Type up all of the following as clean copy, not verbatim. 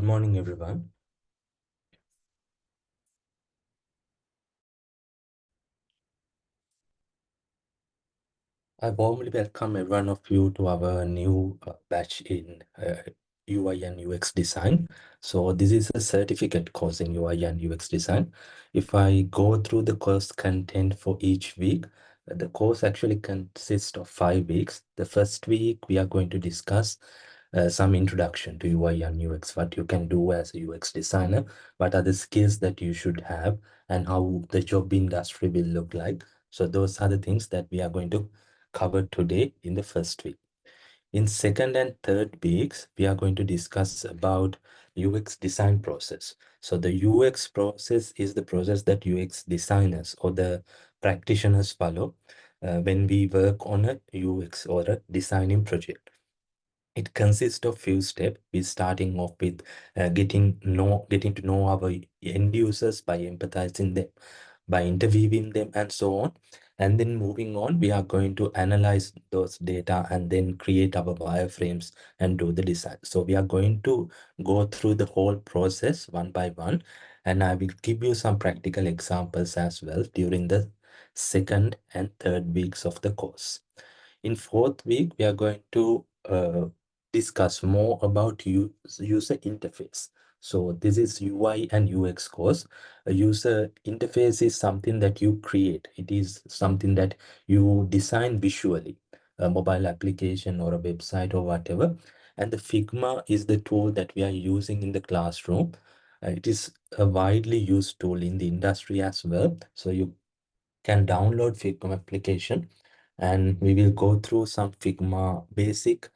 Good morning, everyone. I warmly welcome every one of you to our new batch in UI and UX design. So this is a certificate course in UI and UX design. If I go through the course content for each week, the course actually consists of 5 weeks. The first week, we are going to discuss some introduction to UI and UX, what you can do as a UX designer, what are the skills that you should have, and how the job industry will look like. So those are the things that we are going to cover today in the first week. In second and third weeks, we are going to discuss about UX design process. So the UX process is the process that UX designers or the practitioners follow when we work on a UX or a designing project. It consists of few steps. We're starting off with getting to know our end users by empathizing them, by interviewing them, and so on. And then moving on, we are going to analyze those data and then create our wireframes and do the design. So we are going to go through the whole process one by one, and I will give you some practical examples as well during the second and third weeks of the course. In fourth week, we are going to discuss more about user interface. So this is UI and UX course. A user interface is something that you create. It is something that you design visually, a mobile application or a website or whatever. And the Figma is the tool that we are using in the classroom. It is a widely used tool in the industry as well. So you can download Figma application, and we will go through some Figma basic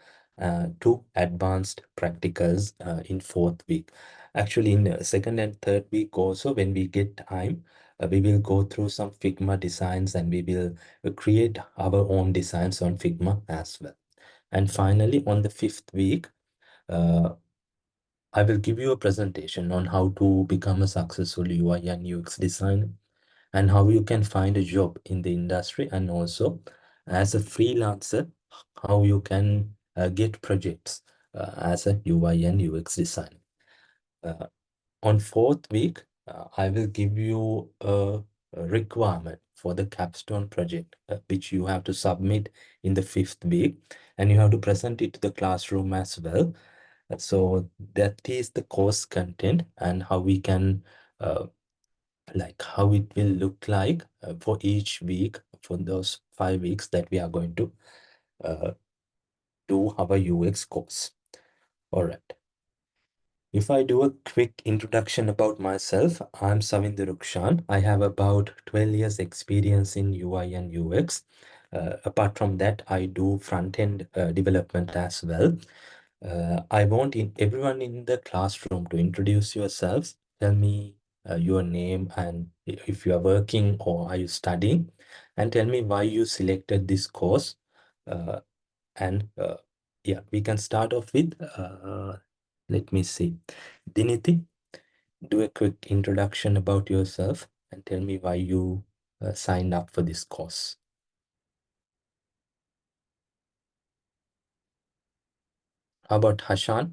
to advanced practicals in fourth week. Actually, in second and third week also, when we get time, we will go through some Figma designs and we will create our own designs on Figma as well. And finally, on the fifth week, uh, I will give you a presentation on how to become a successful UI and UX designer and how you can find a job in the industry, and also as a freelancer, how you can get projects as a UI and UX designer. Uh, on fourth week, I will give you a requirement for the capstone project, which you have to submit in the fifth week, and you have to present it to the classroom as well. So that is the course content and how we can uh, like how it will look like for each week for those 5 weeks that we are going to uh, do our UX course. All right. If I do a quick introduction about myself, I'm Savinder Rukshan. I have about 12 years experience in UI and UX. Apart from that, I do front-end development as well. I want everyone in the classroom to introduce yourselves. Tell me your name and if you are working or are you studying, and tell me why you selected this course. Uh, and yeah, we can start off with, let me see. Diniti, do a quick introduction about yourself and tell me why you signed up for this course. How about Hashan?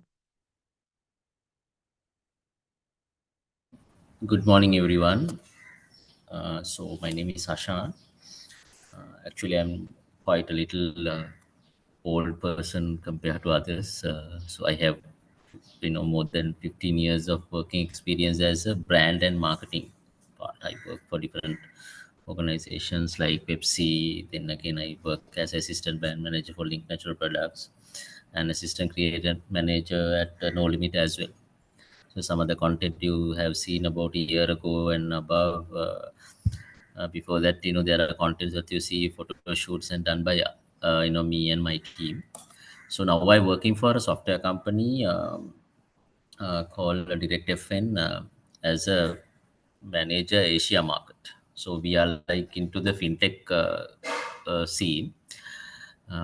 Good morning, everyone. So my name is Ashan. Actually, I'm quite a little old person compared to others. So I have, more than 15 years of working experience as a brand and marketing part. I work for different organizations like Pepsi. Then again, I work as assistant brand manager for Link Natural Products and assistant creative manager at No Limit as well. So some of the content you have seen about a year ago and above. Before that, there are contents that you see photo shoots and done by me and my team. So now I'm working for a software company called Direct FN as a manager Asia market. So we are like into the fintech scene,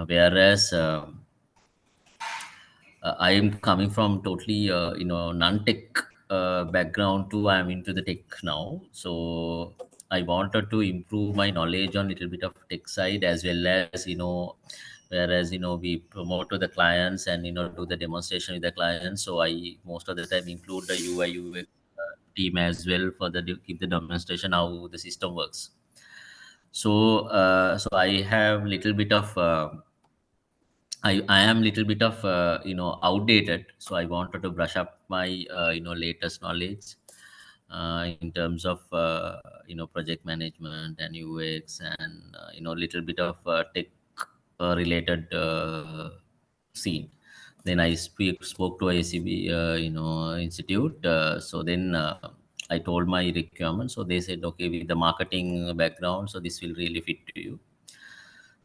whereas I am coming from totally, non-tech background to I'm into the tech now. So I wanted to improve my knowledge on little bit of tech side as well as, whereas we promote to the clients and do the demonstration with the clients. So I most of the time include the UI UX team as well for the give the demonstration how the system works. So I have little bit of I am little bit of outdated, so I wanted to brush up my latest knowledge in terms of project management and UX and little bit of tech related scene. Then I spoke to ACB institute. So then I told my requirement. So they said, okay, with the marketing background, so this will really fit to you.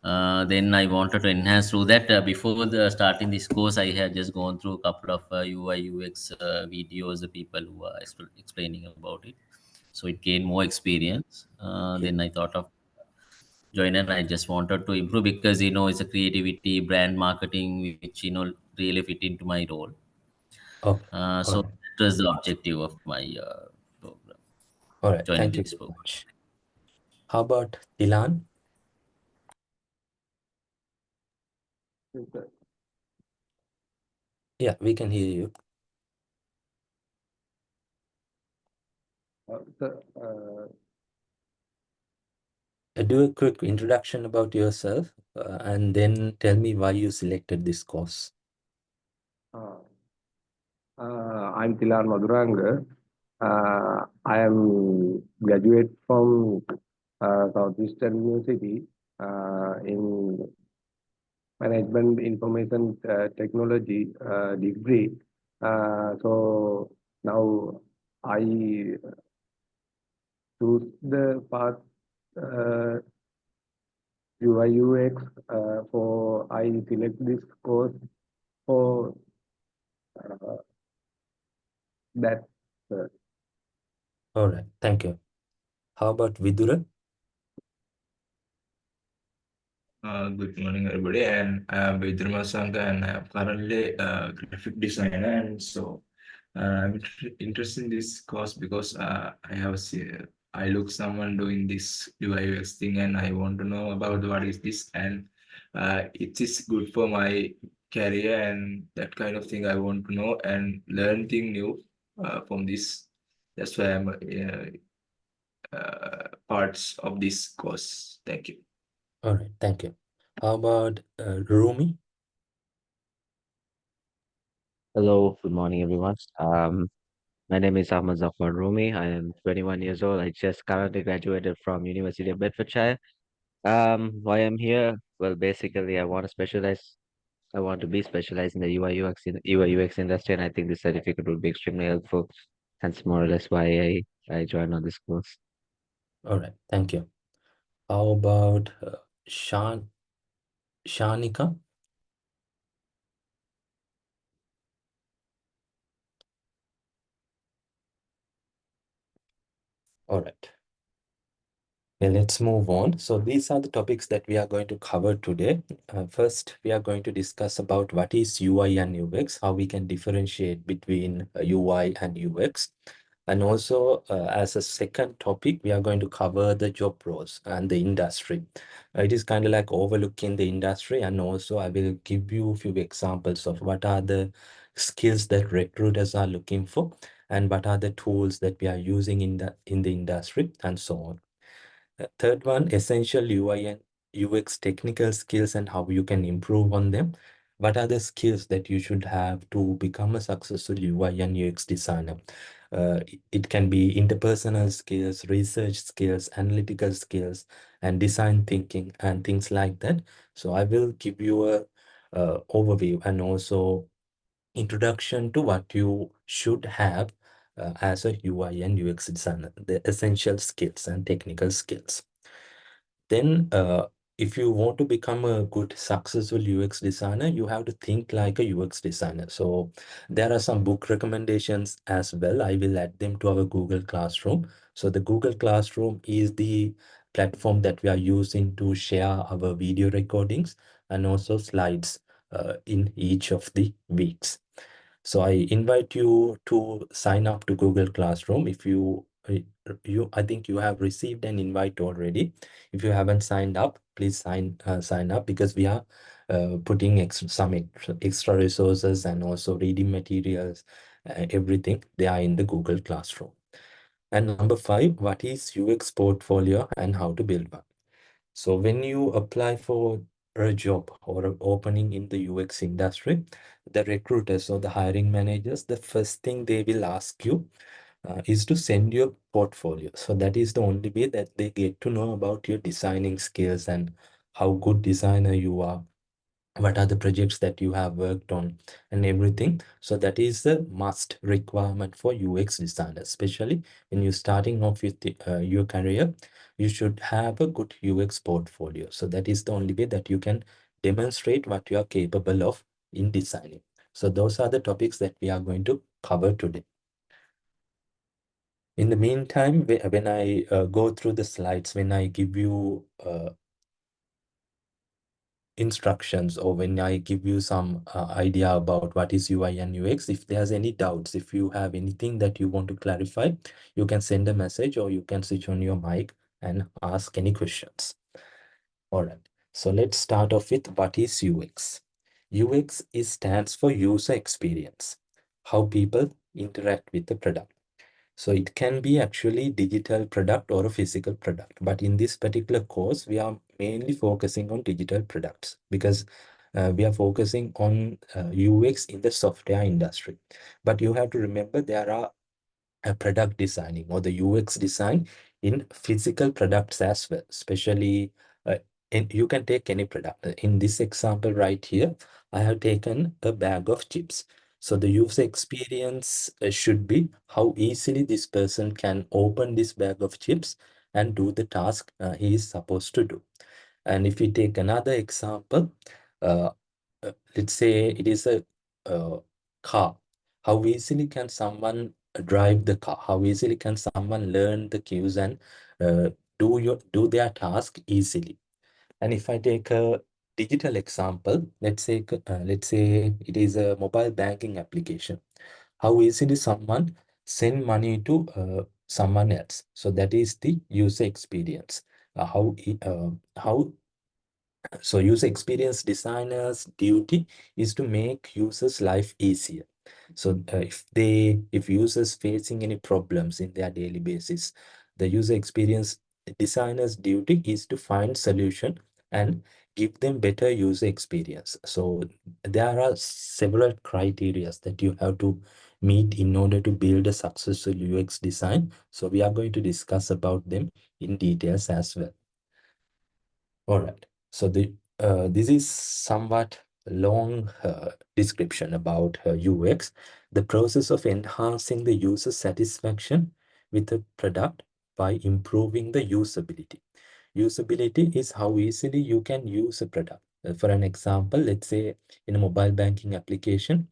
Then I wanted to enhance through that. Before the starting this course, I had just gone through a couple of UI UX videos, the people who are explaining about it. So it gained more experience. Okay. Then I thought of join, and I just wanted to improve because it's a creativity, brand marketing, which really fit into my role. Okay. All So right. that was the objective of my program, All right. joining Thank you this very program. much. How about Dilan? Yes, sir. Yeah, we can hear you. Sir, Do a quick introduction about yourself and then tell me why you selected this course. uh, I'm Tilar Maduranga. I am graduate from Southeastern University in Management Information Technology degree. So now I choose the path uh, UI UX for I select this course for uh, that. Uh, All right. Thank you. How about Vidura? Good morning, everybody. And I'm Vidrima Sangha, and I'm currently a graphic designer. And so I'm interested in this course because I look someone doing this UI UX thing, and I want to know about what is this, and it is good for my career and that kind of thing. I want to know and learn thing new from this. That's why I'm parts of this course. Thank you. All right. Thank you. How about Rumi? Hello, good morning, everyone. My name is Ahmad Zafar Rumi. I am 21 years old. I just currently graduated from University of Bedfordshire. Why I'm here? Well, basically, I want to be specialized in the UI UX industry, and I think this certificate would be extremely helpful. That's more or less why I joined on this course. All right. Thank you. How about Shan Shanika? All right. Okay, let's move on. So these are the topics that we are going to cover today. First, we are going to discuss about what is UI and UX, how we can differentiate between UI and UX. And also, as a second topic, we are going to cover the job roles and the industry. It is kind of like overlooking the industry, and also I will give you a few examples of what are the skills that recruiters are looking for, and what are the tools that we are using in the industry, and so on. Third one, essential UI and UX technical skills and how you can improve on them. What are the skills that you should have to become a successful UI and UX designer? It can be interpersonal skills, research skills, analytical skills, and design thinking and things like that. So I will give you a overview and also introduction to what you should have as a UI and UX designer, the essential skills and technical skills. Then, if you want to become a good, successful UX designer, you have to think like a UX designer. So there are some book recommendations as well. I will add them to our Google Classroom. So the Google Classroom is the platform that we are using to share our video recordings and also slides in each of the weeks. So I invite you to sign up to Google Classroom. If I think you have received an invite already. If you haven't signed up, please sign up because we are putting some extra resources and also reading materials, everything they are in the Google Classroom. And number 5, what is UX portfolio and how to build one? So when you apply for a job or an opening in the UX industry, the recruiters or the hiring managers, the first thing they will ask you is to send your portfolio. So that is the only way that they get to know about your designing skills and how good designer you are, what are the projects that you have worked on and everything. So that is the must requirement for UX designer, especially when you're starting off with your career. You should have a good UX portfolio. So that is the only way that you can demonstrate what you are capable of in designing. So those are the topics that we are going to cover today. In the meantime, when I go through the slides, when I give you instructions, or when I give you some idea about what is UI and UX, if there's any doubts, if you have anything that you want to clarify, you can send a message or you can switch on your mic and ask any questions. All right, so let's start off with what is UX. UX stands for user experience, how people interact with the product. So it can be actually digital product or a physical product. But in this particular course, we are mainly focusing on digital products because we are focusing on UX in the software industry. But you have to remember there are product designing or the UX design in physical products as well, especially you can take any product. In this example right here, I have taken a bag of chips. So the user experience should be how easily this person can open this bag of chips and do the task he is supposed to do. And if we take another example, uh, let's say it is a car. How easily can someone drive the car? How easily can someone learn the cues and uh, do their task easily? And if I take a digital example, let's say it is a mobile banking application. How easily someone send money to someone else? So that is the user experience. How so user experience designers' duty is to make users' life easier. So if users facing any problems in their daily basis, the user experience designers' duty is to find solution and give them better user experience. So there are several criteria that you have to meet in order to build a successful UX design. So we are going to discuss about them in details as well. All right. So this is somewhat long description about UX, the process of enhancing the user satisfaction with a product by improving the usability. Usability is how easily you can use a product. For an example, let's say in a mobile banking application,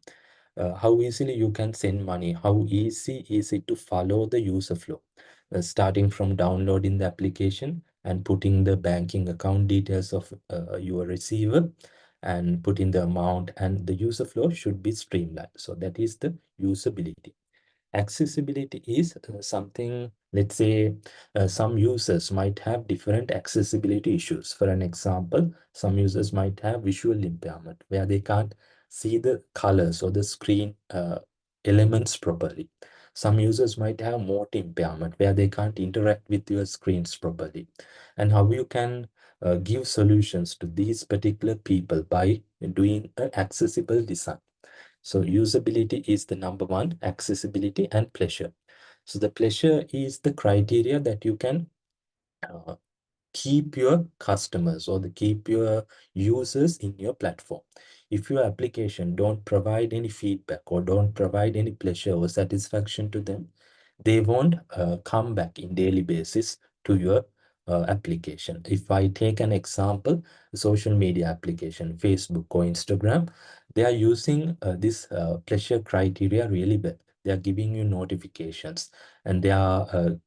how easily you can send money, how easy is it to follow the user flow, starting from downloading the application and putting the banking account details of your receiver and putting the amount, and the user flow should be streamlined. So that is the usability. Accessibility is something, let's say, some users might have different accessibility issues. For an example, some users might have visual impairment where they can't see the colors or the screen elements properly. Some users might have motor impairment where they can't interact with your screens properly. And how you can give solutions to these particular people by doing an accessible design. So usability is the number one, accessibility and pleasure. So the pleasure is the criteria that you can uh, keep your customers or keep your users in your platform. If your application don't provide any feedback or don't provide any pleasure or satisfaction to them, they won't come back in daily basis to your application. If I take an example, social media application, Facebook or Instagram, they are using this pleasure criteria really well. They are giving you notifications and they are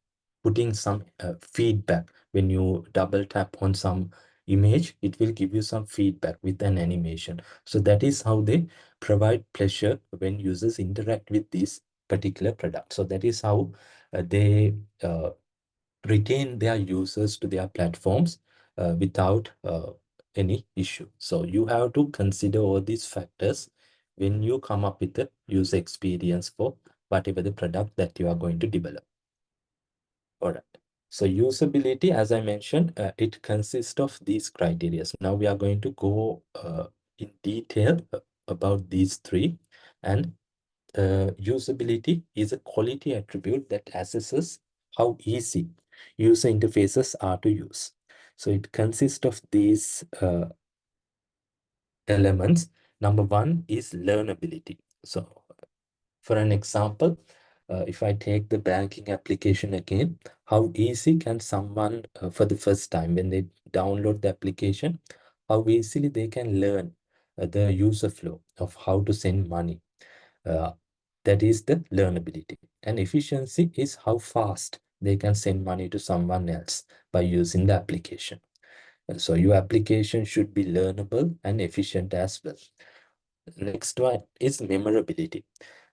putting some feedback. When you double tap on some image, it will give you some feedback with an animation. So that is how they provide pleasure when users interact with this particular product. So that is how they retain their users to their platforms without any issue. So you have to consider all these factors when you come up with the user experience for whatever the product that you are going to develop. All right. So usability, as I mentioned, it consists of these criteria. Now we are going to go in detail about these three. And usability is a quality attribute that assesses how easy user interfaces are to use. So it consists of these elements. Number one is learnability. So for an example, if I take the banking application again, how easy can someone, for the first time when they download the application, how easily they can learn the user flow of how to send money. That is the learnability. And efficiency is how fast they can send money to someone else by using the application. So your application should be learnable and efficient as well. Next one is memorability.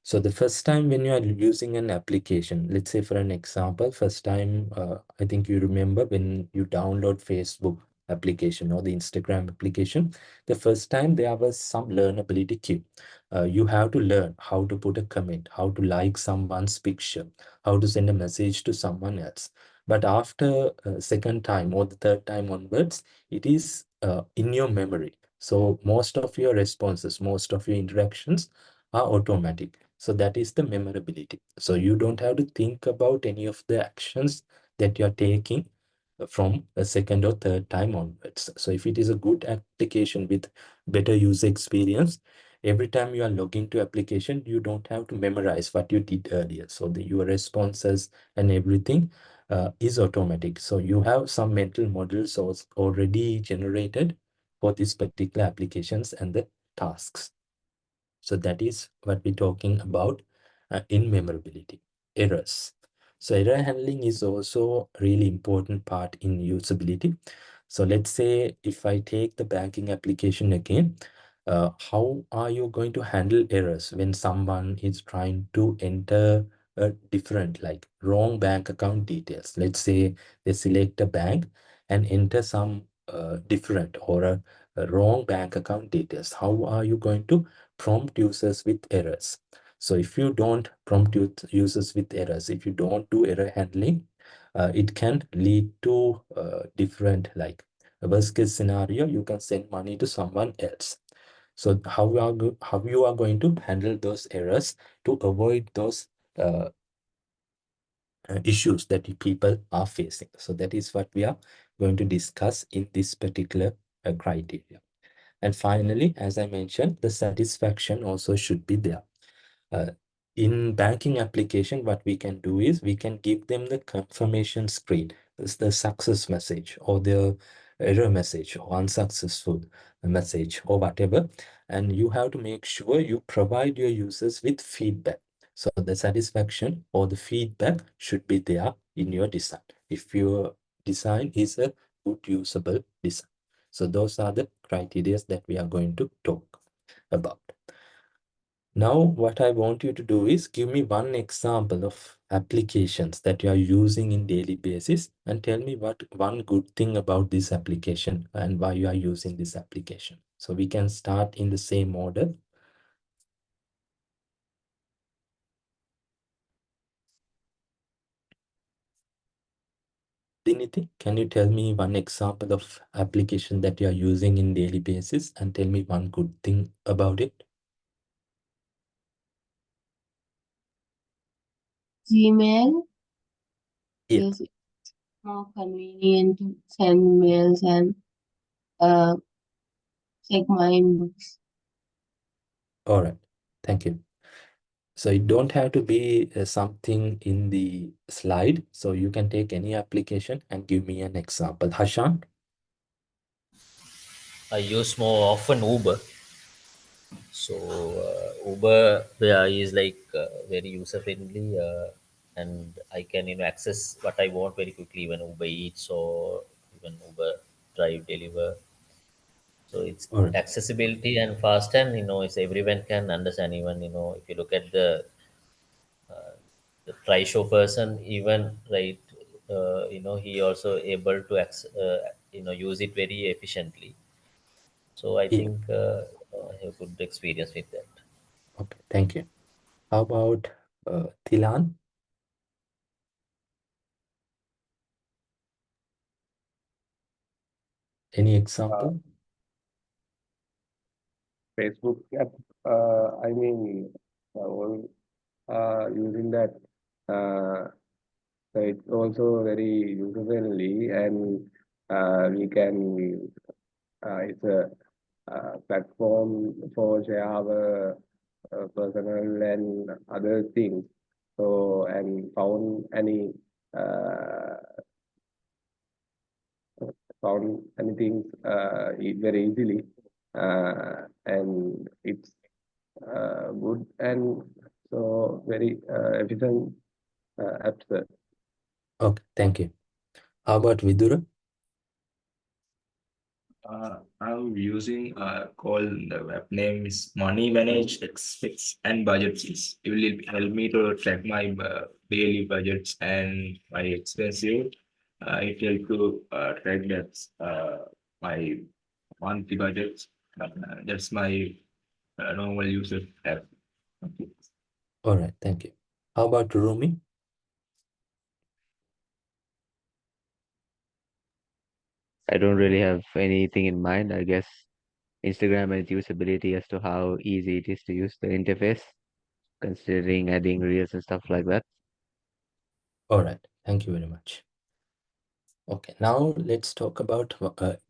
So the first time when you are using an application, let's say for an example, first time, I think you remember when you download Facebook application or the Instagram application, the first time there was some learnability cue. You have to learn how to put a comment, how to like someone's picture, how to send a message to someone else. But after second time or the third time onwards, it is in your memory. So most of your responses, most of your interactions are automatic. So that is the memorability. So you don't have to think about any of the actions that you're taking from a second or third time onwards. So if it is a good application with better user experience, every time you are logging to application, you don't have to memorize what you did earlier. So your responses and everything is automatic. So you have some mental models already generated for these particular applications and the tasks. So that is what we're talking about in memorability. Errors. So error handling is also a really important part in usability. So let's say if I take the banking application again, how are you going to handle errors when someone is trying to enter a different, like wrong bank account details? Let's say they select a bank and enter some different or a wrong bank account details. How are you going to prompt users with errors? So if you don't prompt users with errors, if you don't do error handling, it can lead to different, like a worst case scenario, you can send money to someone else. So how you are going to handle those errors to avoid those issues that people are facing. So that is what we are going to discuss in this particular criteria. And finally, as I mentioned, the satisfaction also should be there. Uh, in banking application, what we can do is we can give them the confirmation screen, it's the success message or the error message or unsuccessful message or whatever. And you have to make sure you provide your users with feedback. So the satisfaction or the feedback should be there in your design. If your design is a good usable design. So those are the criteria that we are going to talk about. Now, what I want you to do is give me one example of applications that you are using in daily basis and tell me what one good thing about this application and why you are using this application. So we can start in the same order. Dinity, can you tell me one example of application that you are using in daily basis and tell me one good thing about it? Gmail, Yeah, because it's more convenient to send mails and uh, check my inbox. all right. Thank you. So it don't have to be something in the slide. So you can take any application and give me an example. Hashan? I use more often Uber. So Uber is like very user friendly, and I can access what I want very quickly, even Uber Eats or even Uber Drive Deliver. So it's All right. accessibility and fast, and it's everyone can understand. Even if you look at the try show person, even right, he also able to use it very efficiently. So I Yeah. think I have good experience with that. Okay, thank you. How about Thilan? Any Uh, example? Facebook app, I mean, all using that. So it's also very user friendly, and we can. It's a platform for share our personal and other things. So and uh, found anything very easily, and it's good and so very efficient apps. Okay, thank you. How about Vidura? I'm using call the web name is Money Manage Expense and Budgets. It will help me to track my daily budgets and my expenses. It helps to track that my monthly budgets. That's my normal user app. Okay. All right, thank you. How about Rumi? I don't really have anything in mind. I guess Instagram and its usability as to how easy it is to use the interface, considering adding reels and stuff like that. All right, thank you very much. Okay, now let's talk about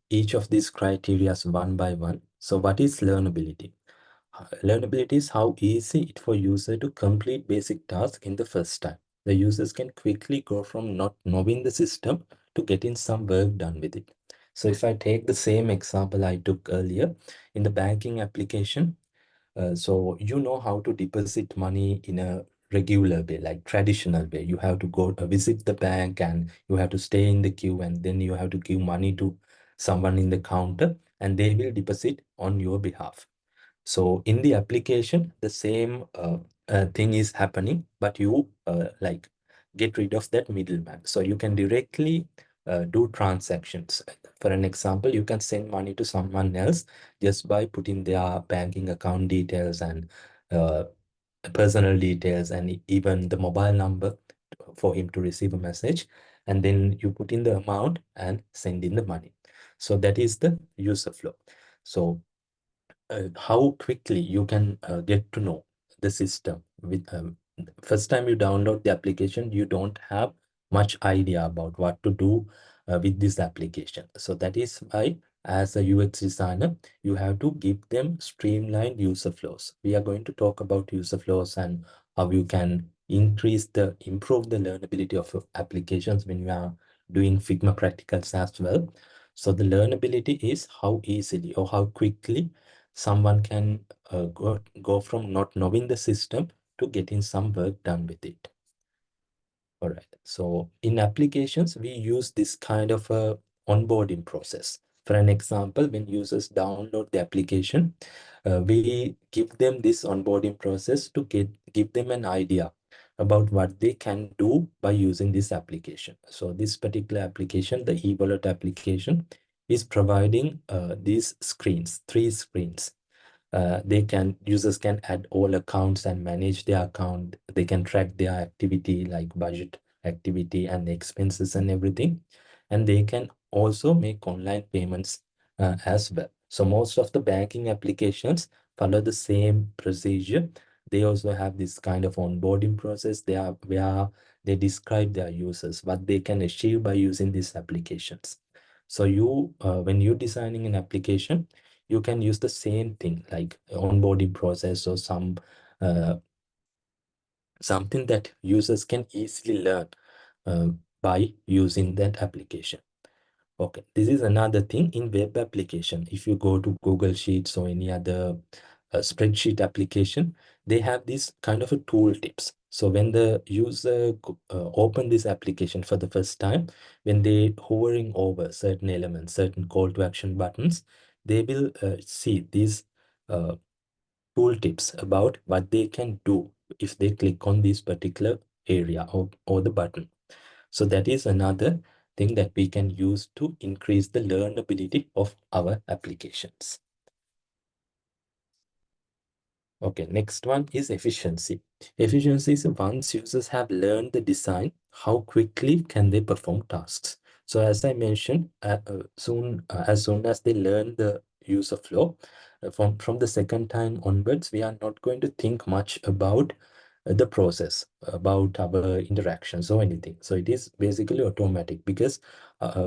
each of these criterias one by one. So what is learnability? Learnability is how easy it for user to complete basic tasks in the first time. The users can quickly go from not knowing the system to getting some work done with it. So if I take the same example I took earlier in the banking application, so you know how to deposit money in a regular way, like traditional way. You have to go visit the bank and you have to stay in the queue and then you have to give money to someone in the counter and they will deposit on your behalf. So in the application, the same thing is happening, but you like get rid of that middleman. So you can directly do transactions. For an example, you can send money to someone else just by putting their banking account details and uh, personal details and even the mobile number for him to receive a message. And then you put in the amount and send in the money. So that is the user flow. So how quickly you can get to know the system with first time you download the application, you don't have much idea about what to do with this application. So that is why as a UX designer you have to give them streamlined user flows. We are going to talk about user flows and how you can improve the learnability of your applications when you are doing Figma practicals as well. So the learnability is how easily or how quickly someone can go from not knowing the system to getting some work done with it. All right. So in applications, we use this kind of a onboarding process. For an example, when users download the application, we give them this onboarding process to give them an idea about what they can do by using this application. So this particular application, the e-wallet application, is providing these screens, 3 screens. Users can add all accounts and manage their account. They can track their activity like budget activity and the expenses and everything. And they can also make online payments as well. So most of the banking applications follow the same procedure. They also have this kind of onboarding process. Where they describe their users, what they can achieve by using these applications. So when you're designing an application, you can use the same thing like onboarding process or uh, something that users can easily learn by using that application. Okay, this is another thing in web application. If you go to Google Sheets or any other spreadsheet application, they have this kind of a tool tips. So when the user open this application for the first time, when they hovering over certain elements, certain call to action buttons, they will see these uh, tooltips about what they can do if they click on this particular area or the button. So that is another thing that we can use to increase the learnability of our applications. Okay, next one is efficiency. Efficiency is once users have learned the design, how quickly can they perform tasks? So as I mentioned, as soon as they learn the user flow, from the second time onwards, we are not going to think much about the process, about our interactions or anything. So it is basically automatic because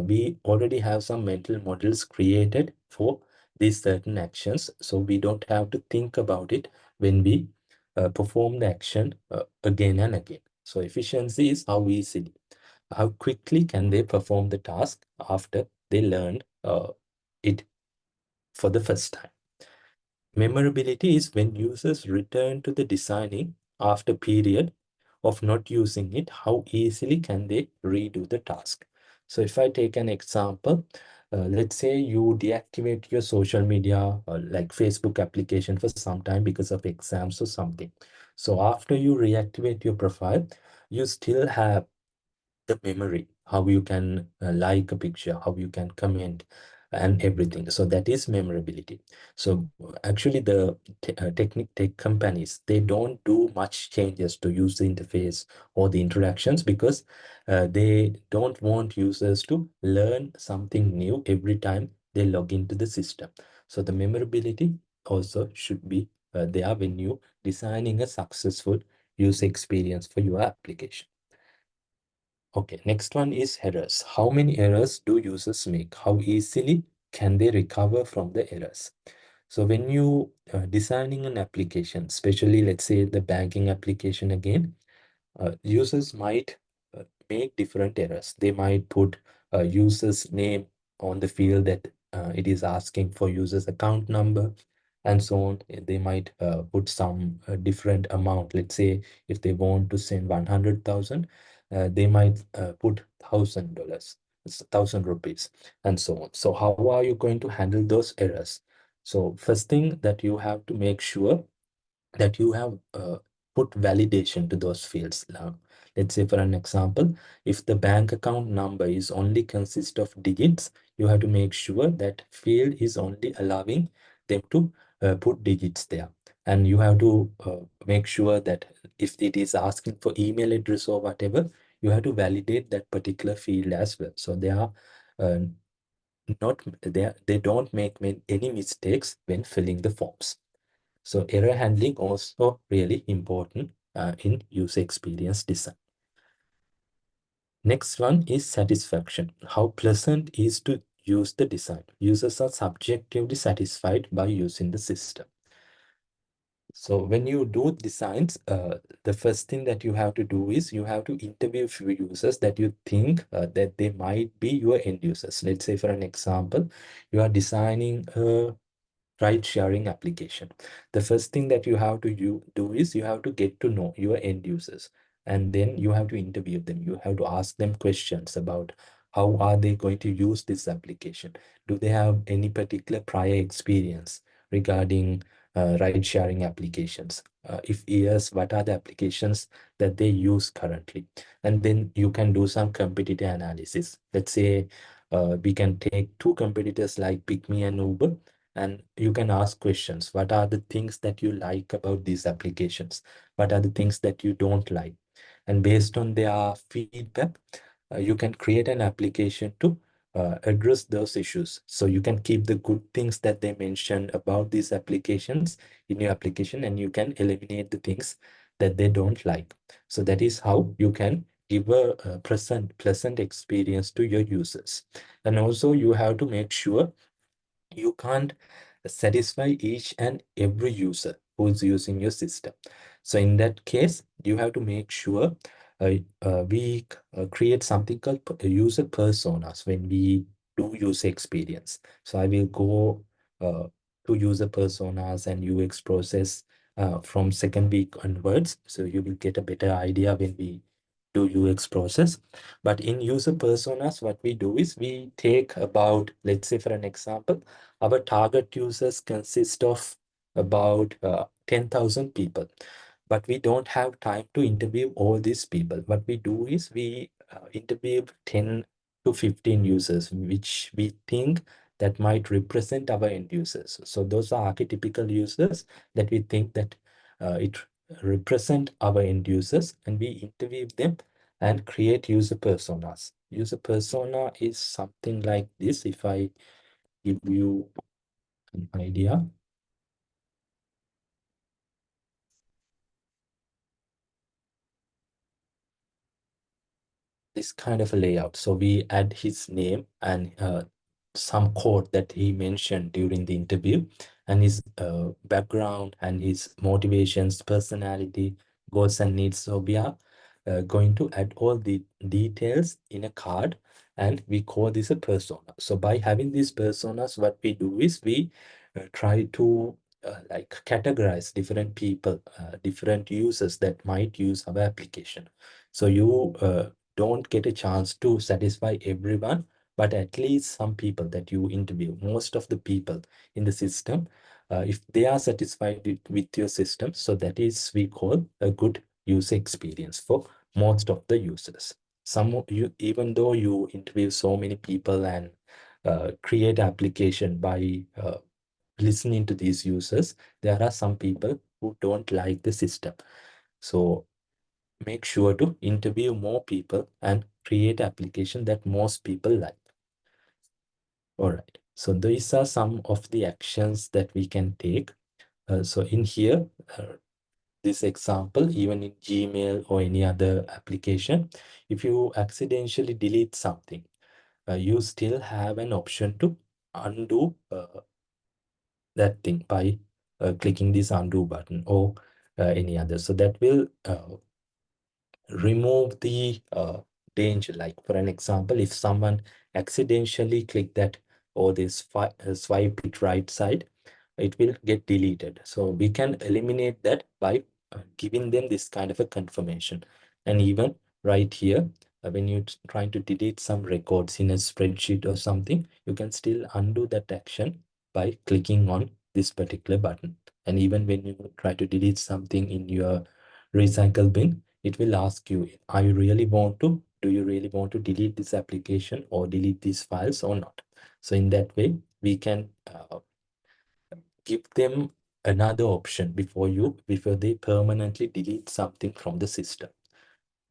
we already have some mental models created for these certain actions. So we don't have to think about it when we perform the action again and again. So efficiency is how quickly can they perform the task after they learned it for the first time. Memorability is when users return to the designing after period of not using it, how easily can they redo the task? So if I take an example, let's say you deactivate your social media like Facebook application for some time because of exams or something. So after you reactivate your profile, you still have the memory, how you can like a picture, how you can comment and everything. So that is memorability. So actually the tech companies, they don't do much changes to user interface or the interactions because they don't want users to learn something new every time they log into the system. So the memorability also should be there when you designing a successful user experience for your application. Okay, next one is errors. How many errors do users make? How easily can they recover from the errors? So when you designing an application, especially let's say the banking application again, users might make different errors. They might put a user's name on the field that it is asking for user's account number and so on. They might put some different amount. Let's say if they want to send 100,000, they might put $1,000, 1,000 rupees, and so on. So how are you going to handle those errors? So first thing that you have to make sure that you have put validation to those fields. Now, let's say for an example, if the bank account number is only consist of digits, you have to make sure that field is only allowing them to put digits there. And you have to make sure that if it is asking for email address or whatever, you have to validate that particular field as well. So they are uh, not they don't make any mistakes when filling the forms. So error handling also really important in user experience design. Next one is satisfaction. How pleasant is to use the design. Users are subjectively satisfied by using the system. So when you do designs, the first thing that you have to do is you have to interview few users that you think that they might be your end users. Let's say for an example, you are designing a ride sharing application. The first thing that you have to do is you have to get to know your end users, and then you have to interview them. You have to ask them questions about how are they going to use this application. Do they have any particular prior experience regarding ride sharing applications? If yes, what are the applications that they use currently? And then you can do some competitor analysis. Let's say we can take two competitors like Pick Me and Uber, and you can ask questions. What are the things that you like about these applications? What are the things that you don't like? And based on their feedback, you can create an application to address those issues. So you can keep the good things that they mentioned about these applications in your application, and you can eliminate the things that they don't like. So that is how you can give a pleasant experience to your users. And also you have to make sure you can't satisfy each and every user who's using your system. So in that case, you have to make sure we create something called user personas when we do user experience. So I will go to user personas and UX process from second week onwards. So you will get a better idea when we do UX process. But in user personas, what we do is we take about, let's say for an example, our target users consist of about 10,000 people, but we don't have time to interview all these people. What we do is we interview 10 to 15 users, which we think that might represent our end users. So those are archetypical users that we think that It represent our end users, and we interview them and create user personas. User persona is something like this. If I give you an idea, this kind of a layout. So we add his name and some code that he mentioned during the interview, and his background and his motivations, personality, goals and needs. So we are going to add all the details in a card, and we call this a persona. So by having these personas, what we do is we try to like categorize different people, different users that might use our application. So you don't get a chance to satisfy everyone, but at least some people that you interview, most of the people in the system, if they are satisfied with your system, so that is we call a good user experience for most of the users. Some of you, even though you interview so many people and create application by listening to these users, there are some people who don't like the system. So make sure to interview more people and create application that most people like. All right. So these are some of the actions that we can take. So in here, this example, even in Gmail or any other application, if you accidentally delete something, you still have an option to undo that thing by clicking this undo button or any other. So that will remove the danger. Like for an example, if someone accidentally click that or this swipe it right side, it will get deleted. So we can eliminate that by giving them this kind of a confirmation. And even right here, when you're trying to delete some records in a spreadsheet or something, you can still undo that action by clicking on this particular button. And even when you try to delete something in your recycle bin, it will ask you, do you really want to delete this application or delete these files or not? So in that way, we can give them another option before they permanently delete something from the system.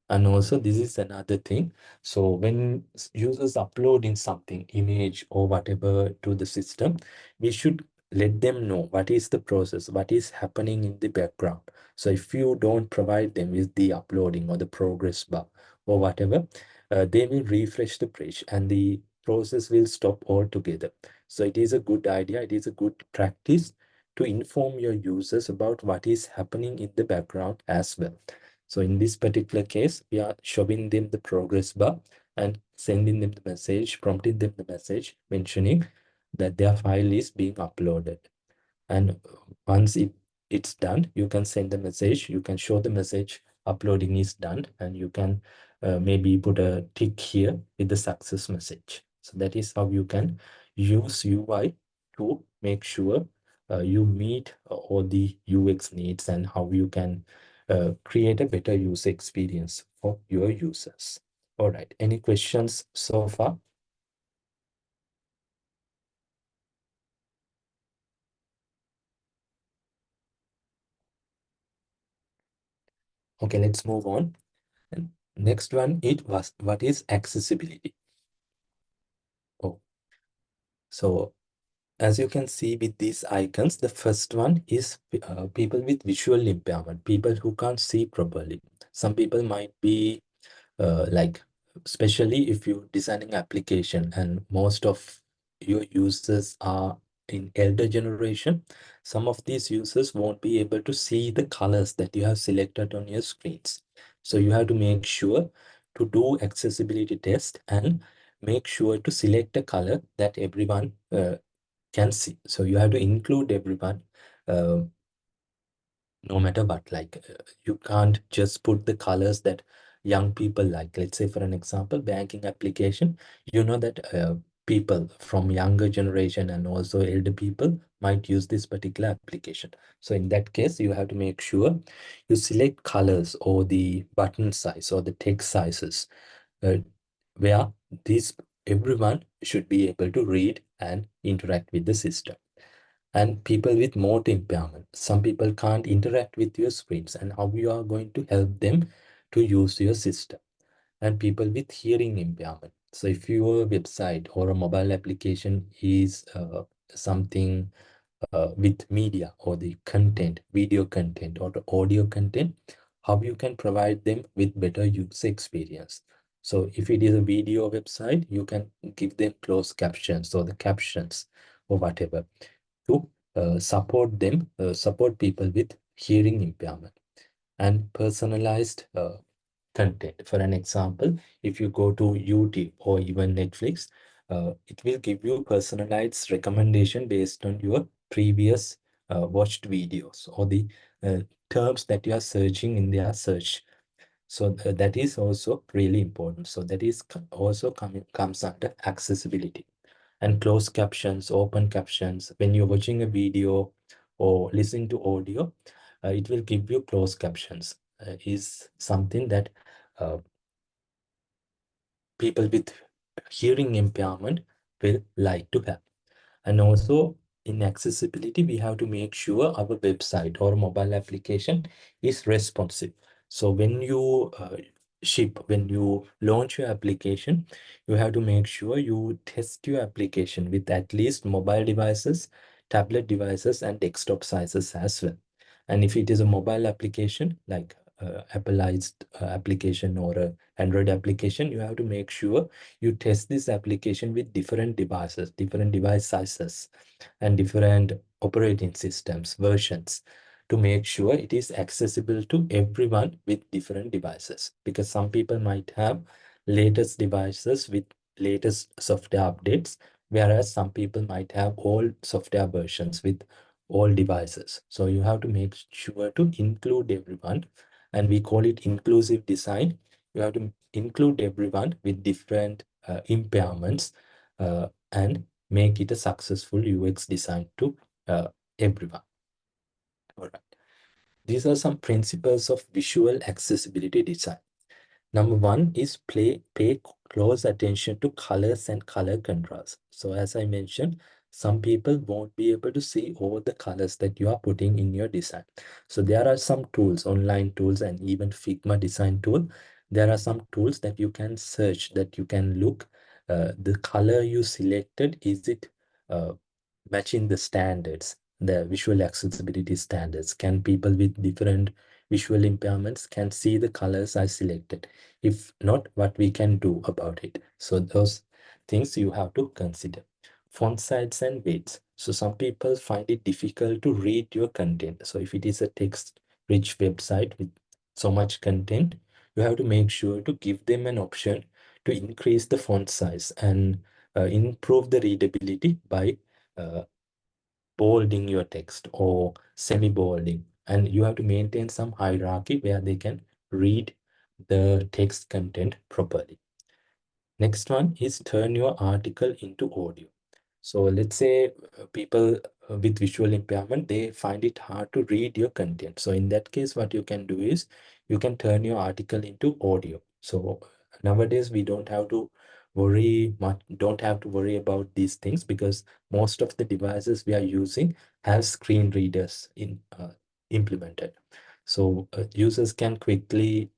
And also this is another thing. So when users uploading something, image or whatever to the system, we should let them know what is the process, what is happening in the background. So if you don't provide them with the uploading or the progress bar or whatever, they will refresh the page and the process will stop altogether. So it is a good idea, it is a good practice to inform your users about what is happening in the background as well. So in this particular case, we are showing them the progress bar and sending them the message, prompting them the message mentioning that their file is being uploaded. And once it's done, you can send the message, you can show the message uploading is done, and you can maybe put a tick here with the success message. So that is how you can use UI to make sure you meet all the UX needs and how you can create a better user experience for your users. All right, any questions so far? Okay, let's move on. And next one, what is accessibility? Oh, so as you can see with these icons, the first one is people with visual impairment, people who can't see properly. Some people might be like, especially if you're designing application and most of your users are in elder generation, some of these users won't be able to see the colors that you have selected on your screens. So you have to make sure to do accessibility test and make sure to select a color that everyone can see. So you have to include everyone, uh, no matter what. Like you can't just put the colors that young people like. Let's say for an example, banking application, you know that people from younger generation and also elder people might use this particular application. So in that case, you have to make sure you select colors or the button size or the text sizes uh, where this everyone should be able to read and interact with the system. and people with motor impairment. Some people can't interact with your screens, and how you are going to help them to use your system. And people with hearing impairment. So if your website or a mobile application is something with media or the content, video content or the audio content, how you can provide them with better user experience. So if it is a video website, you can give them closed captions or the captions or whatever to support people with hearing impairment. And personalized content. For an example, if you go to YouTube or even Netflix, it will give you personalized recommendation based on your previous watched videos or the uh, terms that you are searching in their search. So that is also really important. So that is also comes under accessibility. And closed captions, open captions. When you're watching a video or listening to audio, it will give you closed captions. Is something that uh, people with hearing impairment will like to have. And also in accessibility, we have to make sure our website or mobile application is responsive. So when you when you launch your application, you have to make sure you test your application with at least mobile devices, tablet devices, and desktop sizes as well. And if it is a mobile application, like Appleized application or a Android application, you have to make sure you test this application with different devices, different device sizes, and different operating systems, versions, to make sure it is accessible to everyone with different devices. Because some people might have latest devices with latest software updates, whereas some people might have old software versions with all devices. So you have to make sure to include everyone, and we call it inclusive design. You have to include everyone with different impairments and make it a successful UX design to everyone. All right. These are some principles of visual accessibility design. Number one is pay close attention to colors and color contrast. So as I mentioned, some people won't be able to see all the colors that you are putting in your design. So there are some tools, online tools, and even Figma design tool. There are some tools that you can search, that you can look, the color you selected, is it uh, matching the standards, the visual accessibility standards? Can people with different visual impairments can see the colors I selected? If not, what we can do about it? So those things you have to consider. Font size and weights. So some people find it difficult to read your content. So if it is a text-rich website with so much content, you have to make sure to give them an option to increase the font size and improve the readability by uh, bolding your text or semi-bolding. And you have to maintain some hierarchy where they can read the text content properly. Next one is turn your article into audio. So let's say people with visual impairment, they find it hard to read your content. So in that case, what you can do is you can turn your article into audio. So nowadays we don't have to worry about these things, because most of the devices we are using have screen readers implemented. So users can quickly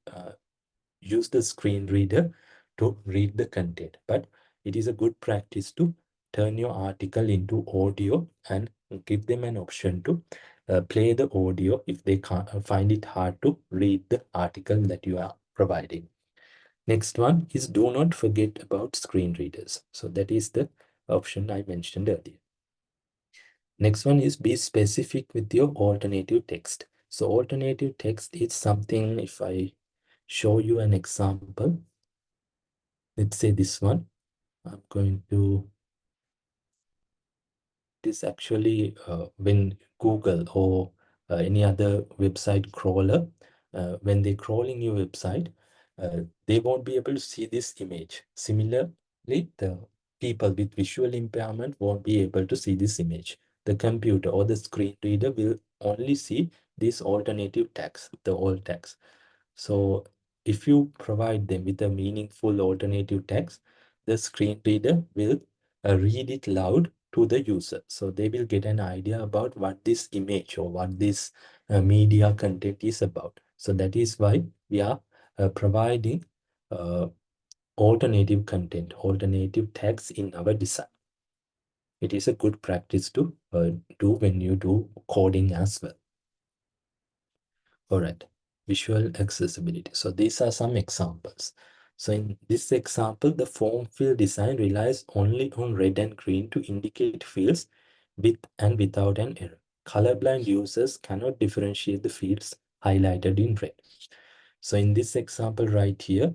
use the screen reader to read the content. But it is a good practice to turn your article into audio and give them an option to play the audio if they can't find it hard to read the article that you are providing. Next one is do not forget about screen readers. So that is the option I mentioned earlier. Next one is be specific with your alternative text. So alternative text is something, if I show you an example, let's say this one, I'm going to, this actually when Google or any other website crawler, when they crawling your website, they won't be able to see this image. Similarly, the people with visual impairment won't be able to see this image. The computer or the screen reader will only see this alternative text, the alt text. So if you provide them with a meaningful alternative text, the screen reader will read it loud to the user. So they will get an idea about what this image or what this media content is about. So that is why we are providing alternative content, alternative tags in our design. It is a good practice to do when you do coding as well. All right, visual accessibility. So these are some examples. So in this example, the form field design relies only on red and green to indicate fields with and without an error. Colorblind users cannot differentiate the fields highlighted in red. So in this example right here,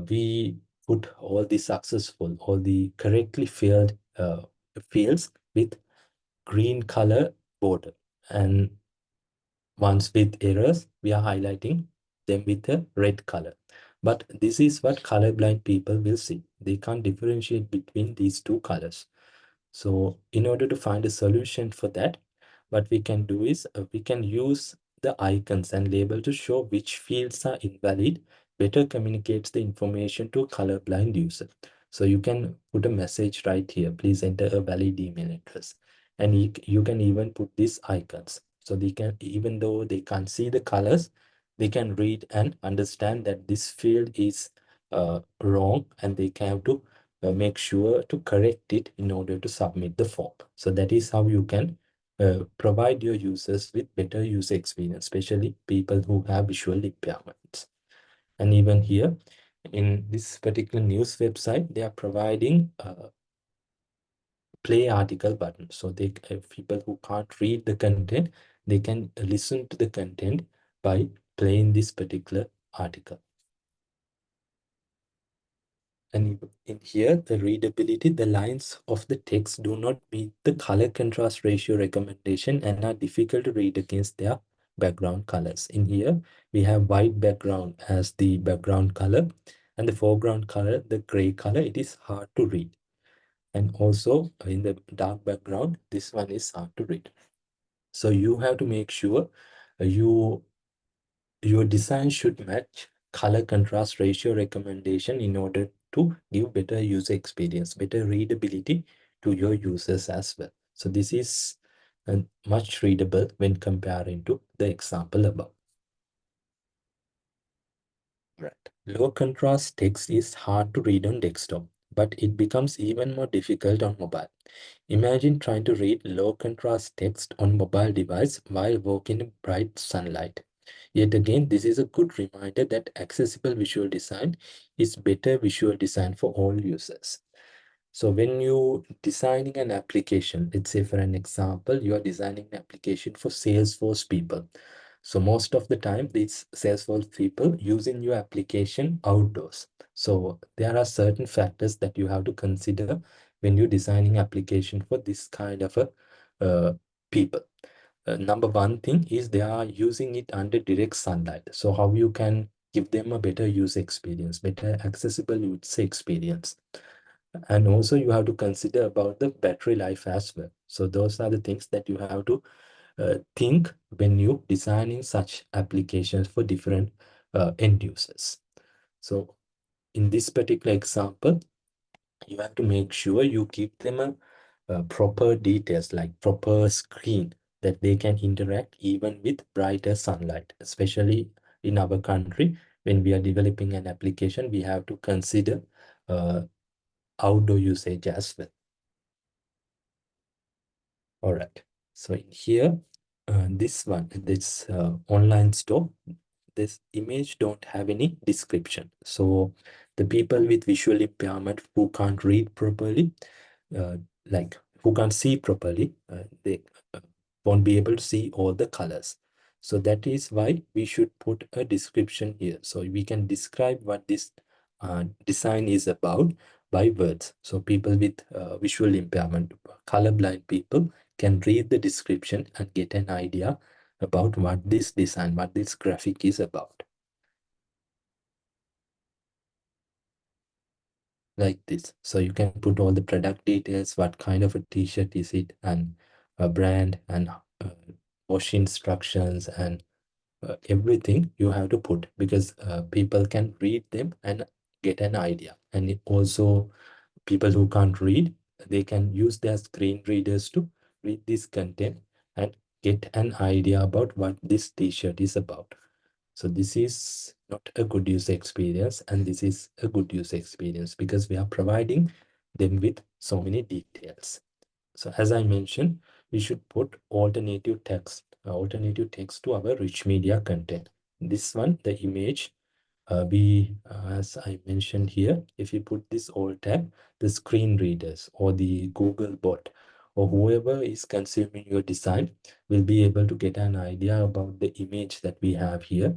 we put all the successful, all the correctly filled fields with green color border, and ones with errors, we are highlighting them with a red color. But this is what colorblind people will see. They can't differentiate between these two colors. So in order to find a solution for that, what we can do is we can use the icons and label to show which fields are invalid, better communicates the information to a colorblind user. So you can put a message right here, please enter a valid email address. And you can even put these icons. So they can, even though they can't see the colors, they can read and understand that this field is wrong, and they can have to make sure to correct it in order to submit the form. So that is how you can provide your users with better user experience, especially people who have visual impairments. And even here in this particular news website, they are providing play article button. So they people who can't read the content, they can listen to the content by playing this particular article. And in here, the readability, the lines of the text do not meet the color contrast ratio recommendation and are difficult to read against their background colors. In here, we have white background as the background color, and the foreground color, the gray color, it is hard to read. And also in the dark background, this one is hard to read. So you have to make sure your design should match color contrast ratio recommendation in order to give better user experience, better readability to your users as well. So this is much readable when comparing to the example above. Right. Low contrast text is hard to read on desktop, but it becomes even more difficult on mobile. Imagine trying to read low contrast text on mobile device while walking in bright sunlight. Yet again, this is a good reminder that accessible visual design is better visual design for all users. So when you designing an application, let's say for an example, you are designing an application for Salesforce people. So most of the time, these Salesforce people using your application outdoors. So there are certain factors that you have to consider when you're designing application for this kind of a people. Number one thing is they are using it under direct sunlight. So how you can give them a better user experience, better accessible user experience. And also you have to consider about the battery life as well. So those are the things that you have to think when you designing such applications for different end users. So in this particular example, you have to make sure you give them a proper details, like proper screen that they can interact even with brighter sunlight. Especially in our country, when we are developing an application, we have to consider outdoor usage as well. All right. So in here, this one, this online store, this image don't have any description. So the people with visual impairment who can't read properly, uh, like who can't see properly, they won't be able to see all the colors. So that is why we should put a description here. So we can describe what this design is about by words. So people with visual impairment, colorblind people can read the description and get an idea about what this design, what this graphic is about. Like this. So you can put all the product details, what kind of a t-shirt is it, and a brand, and wash instructions, and everything you have to put, because people can read them and get an idea. And it also, people who can't read, they can use their screen readers to read this content and get an idea about what this t-shirt is about. So this is not a good user experience, and this is a good user experience because we are providing them with so many details. So as I mentioned, we should put alternative text to our rich media content. This one, the image, as I mentioned here, if you put this alt tab, the screen readers or the Google bot or whoever is consuming your design will be able to get an idea about the image that we have here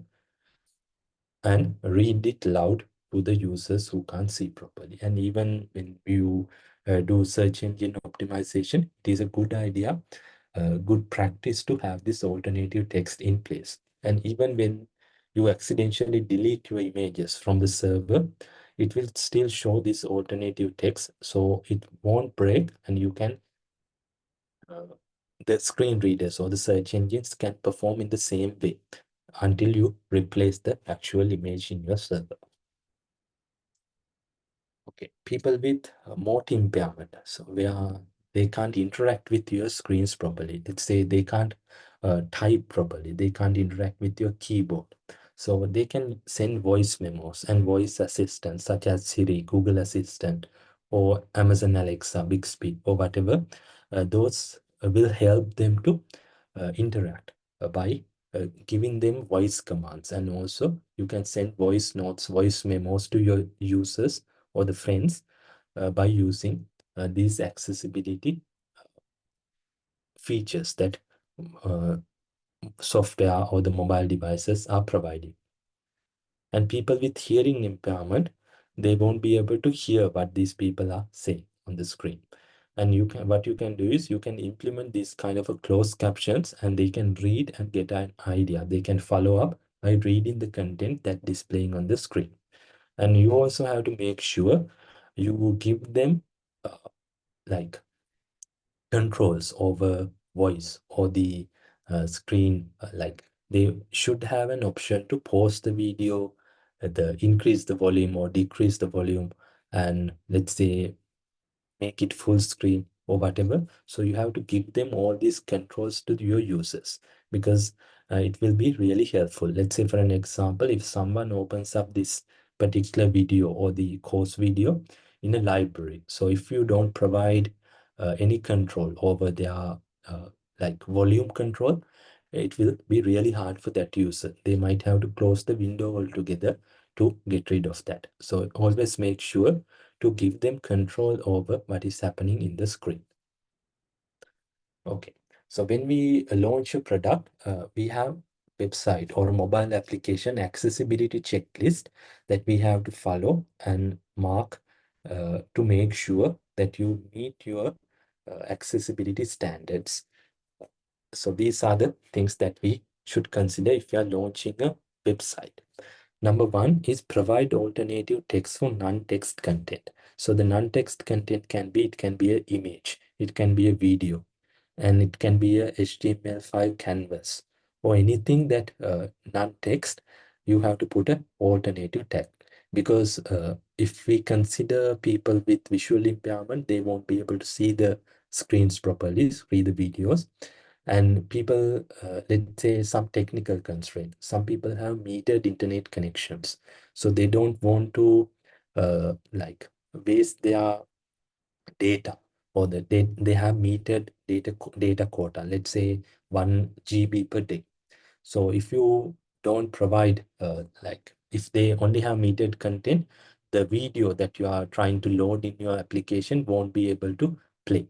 and read it loud to the users who can't see properly. And even when you do search engine optimization, it is a good idea, good practice to have this alternative text in place. And even when you accidentally delete your images from the server, it will still show this alternative text, so it won't break, and you can uh, the screen readers or the search engines can perform in the same way until you replace the actual image in your server. Okay, people with motor impairment, so where they can't interact with your screens properly. Let's say they can't type properly, they can't interact with your keyboard. So they can send voice memos and voice assistants such as Siri, Google Assistant, or Amazon Alexa, Bixby, or whatever. Those will help them to interact by giving them voice commands. And also you can send voice notes, voice memos to your users or the friends by using these accessibility features that uh, software or the mobile devices are providing. And people with hearing impairment, they won't be able to hear what these people are saying on the screen. And what you can do is you can implement these kind of a closed captions, and they can read and get an idea. They can follow up by reading the content that displaying on the screen. And you also have to make sure you give them like controls over voice or the screen. Like they should have an option to pause the video, increase the volume or decrease the volume, and let's say make it full screen or whatever. So you have to give them all these controls to your users, because it will be really helpful. Let's say for an example, if someone opens up this particular video or the course video in a library, so if you don't provide any control over their like volume control, it will be really hard for that user. They might have to close the window altogether to get rid of that. So always make sure to give them control over what is happening in the screen. Okay, so when we launch a product, we have website or mobile application accessibility checklist that we have to follow and mark to make sure that you meet your accessibility standards. So these are the things that we should consider if you are launching a website. Number one is provide alternative text for non-text content. So the non-text content it can be an image, it can be a video, and it can be a HTML5 canvas or anything that non-text. You have to put an alternative tag, because if we consider people with visual impairment, they won't be able to see the screens properly, read the videos. And people, let's say some technical constraint, some people have metered internet connections, so they don't want to like waste their data, or they have metered data quota, let's say 1 GB per day. So if you don't provide, like if they only have metered content, the video that you are trying to load in your application won't be able to play.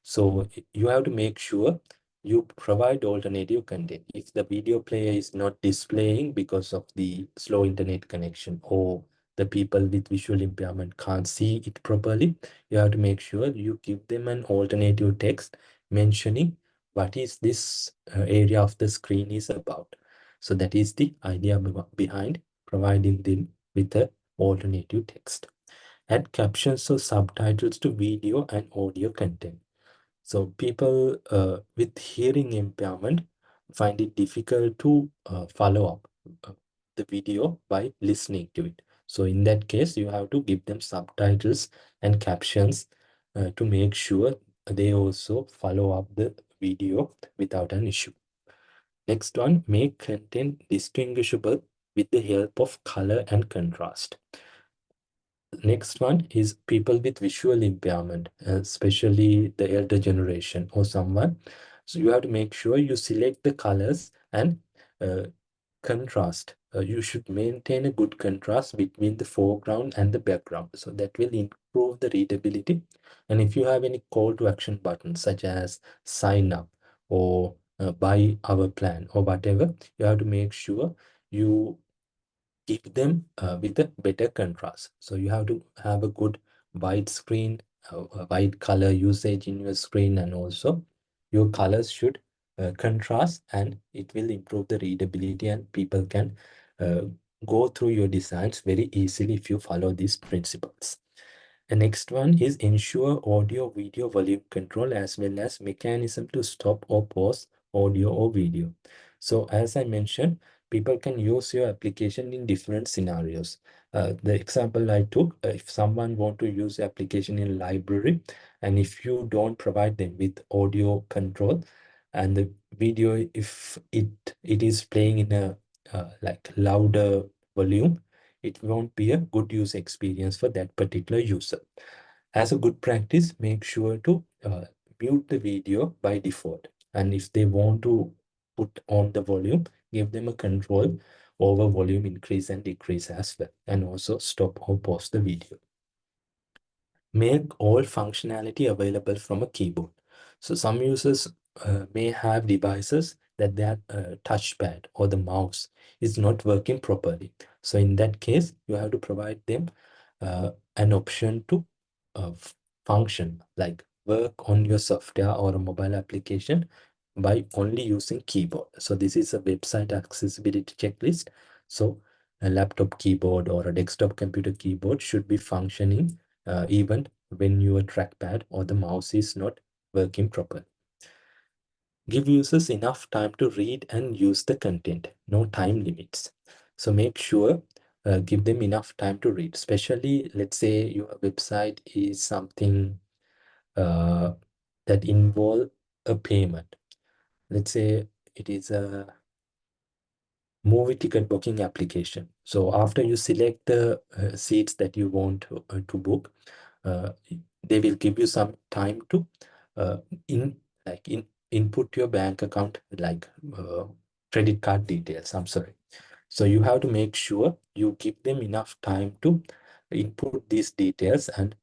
So you have to make sure you provide alternative content. If the video player is not displaying because of the slow internet connection, or the people with visual impairment can't see it properly, you have to make sure you give them an alternative text mentioning what is this area of the screen is about. So that is the idea behind providing them with a alternative text. Add captions or subtitles to video and audio content. So people with hearing impairment find it difficult to follow up the video by listening to it. So in that case, you have to give them subtitles and captions to make sure they also follow up the video without an issue. Next one, make content distinguishable with the help of color and contrast. Next one is people with visual impairment, especially the elder generation or someone. So you have to make sure you select the colors and uh, contrast. You should maintain a good contrast between the foreground and the background. So that will improve the readability. And if you have any call to action buttons such as sign up or buy our plan or whatever, you have to make sure you keep them with a better contrast. So you have to have a good white screen, a white color usage in your screen, and also your colors should contrast, and it will improve the readability, and people can uh, go through your designs very easily if you follow these principles. The next one is ensure audio video volume control as well as mechanism to stop or pause audio or video. So as I mentioned, people can use your application in different scenarios. The example I took, if someone want to use the application in library, and if you don't provide them with audio control and the video, if it is playing in a like louder volume, it won't be a good user experience for that particular user. As a good practice, make sure to mute the video by default. And if they want to put on the volume, give them a control over volume increase and decrease as well. And also stop or pause the video. Make all functionality available from a keyboard. So some users may have devices that their touchpad or the mouse is not working properly. So in that case, you have to provide them an option to function, like work on your software or a mobile application by only using keyboard. So this is a website accessibility checklist. So a laptop keyboard or a desktop computer keyboard should be functioning even when your trackpad or the mouse is not working properly. Give users enough time to read and use the content, no time limits. So make sure give them enough time to read, especially let's say your website is something that involve a payment. Let's say it is a movie ticket booking application. So after you select the seats that you want to book, uh, they will give you some time to uh, in like input your bank account, like credit card details. I'm sorry. So you have to make sure you give them enough time to input these details, and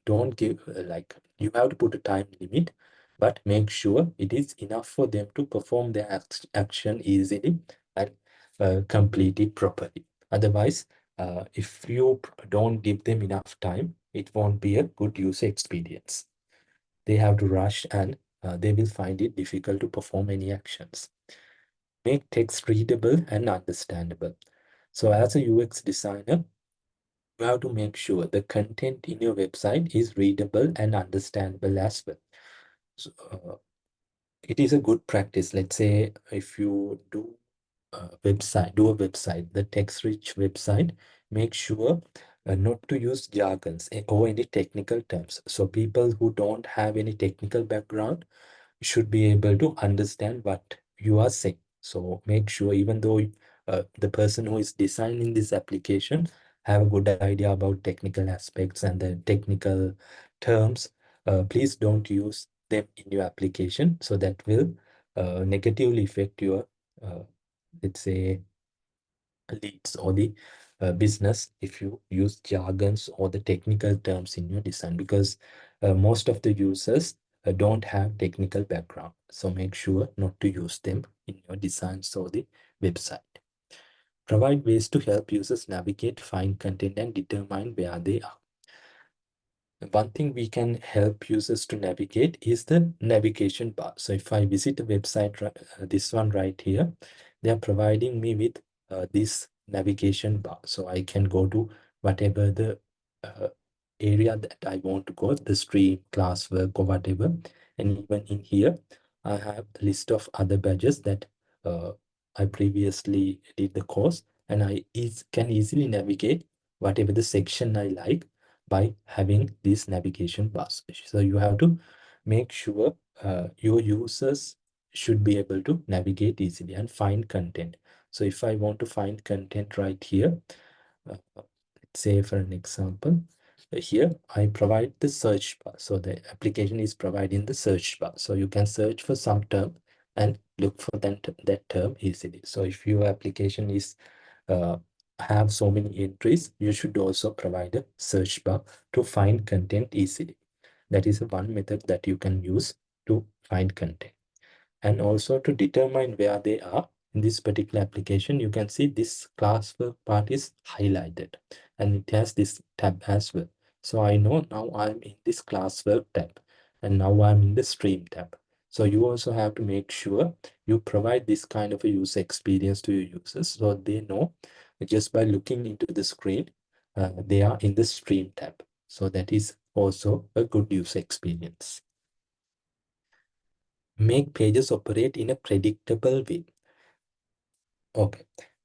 don't give like you have to put a time limit, but make sure it is enough for them to perform their action easily and complete it properly. Otherwise, if you don't give them enough time, it won't be a good user experience. They have to rush, and they will find it difficult to perform any actions. Make text readable and understandable. So as a UX designer, you have to make sure the content in your website is readable and understandable as well. So, it is a good practice. Let's say if you do a website, the text-rich website, make sure not to use jargons or any technical terms. So people who don't have any technical background should be able to understand what you are saying. So make sure, even though the person who is designing this application have a good idea about technical aspects and the technical terms, please don't use them in your application. So that will negatively affect your, let's say, leads or the business if you use jargons or the technical terms in your design, because most of the users don't have technical background. So make sure not to use them in your designs or the website. Provide ways to help users navigate, find content, and determine where they are. One thing we can help users to navigate is the navigation bar. So if I visit a website, this one right here, they are providing me with this navigation bar. So I can go to whatever the uh, area that I want to go, the stream, classwork, or whatever. And even in here, I have a list of other badges that I previously did the course, and I can easily navigate whatever the section I like by having these navigation bars. So you have to make sure your users should be able to navigate easily and find content. So if I want to find content right here, let's say for an example, here I provide the search bar. So the application is providing the search bar. So you can search for some term and look for that term easily. So if your application is have so many entries, you should also provide a search bar to find content easily. That is one method that you can use to find content. And also to determine where they are in this particular application, you can see this classwork part is highlighted and it has this tab as well. So I know now I'm in this classwork tab and now I'm in the stream tab. So you also have to make sure you provide this kind of a user experience to your users so they know just by looking into the screen, they are in the stream tab. So that is also a good user experience. Make pages operate in a predictable way. Okay.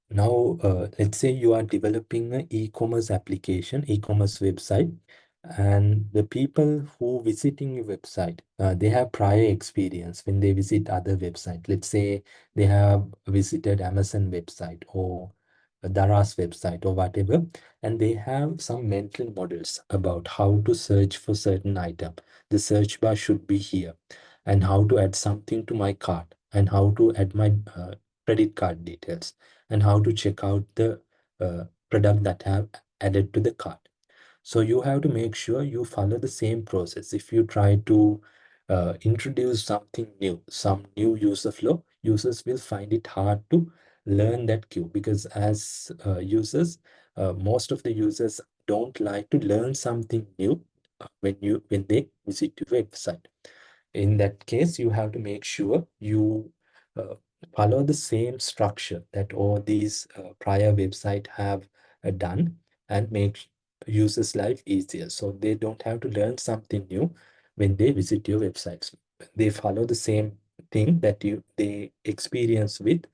Now, let's say you are developing an e-commerce application, e-commerce website, and the people who visiting your website, they have prior experience when they visit other website. Let's say they have visited Amazon website or Dara's website or whatever, and they have some mental models about how to search for certain item. The search bar should be here, and how to add something to my cart, and how to add my credit card details, and how to check out the product that I have added to the cart. So you have to make sure you follow the same process. If you try to introduce something new, some new user flow, users will find it hard to learn that queue, because as users, most of the users don't like to learn something new when they visit your website. In that case, you have to make sure you uh, follow the same structure that all these prior website have done, and make users' life easier. So they don't have to learn something new when they visit your websites. They follow the same thing that they experience with,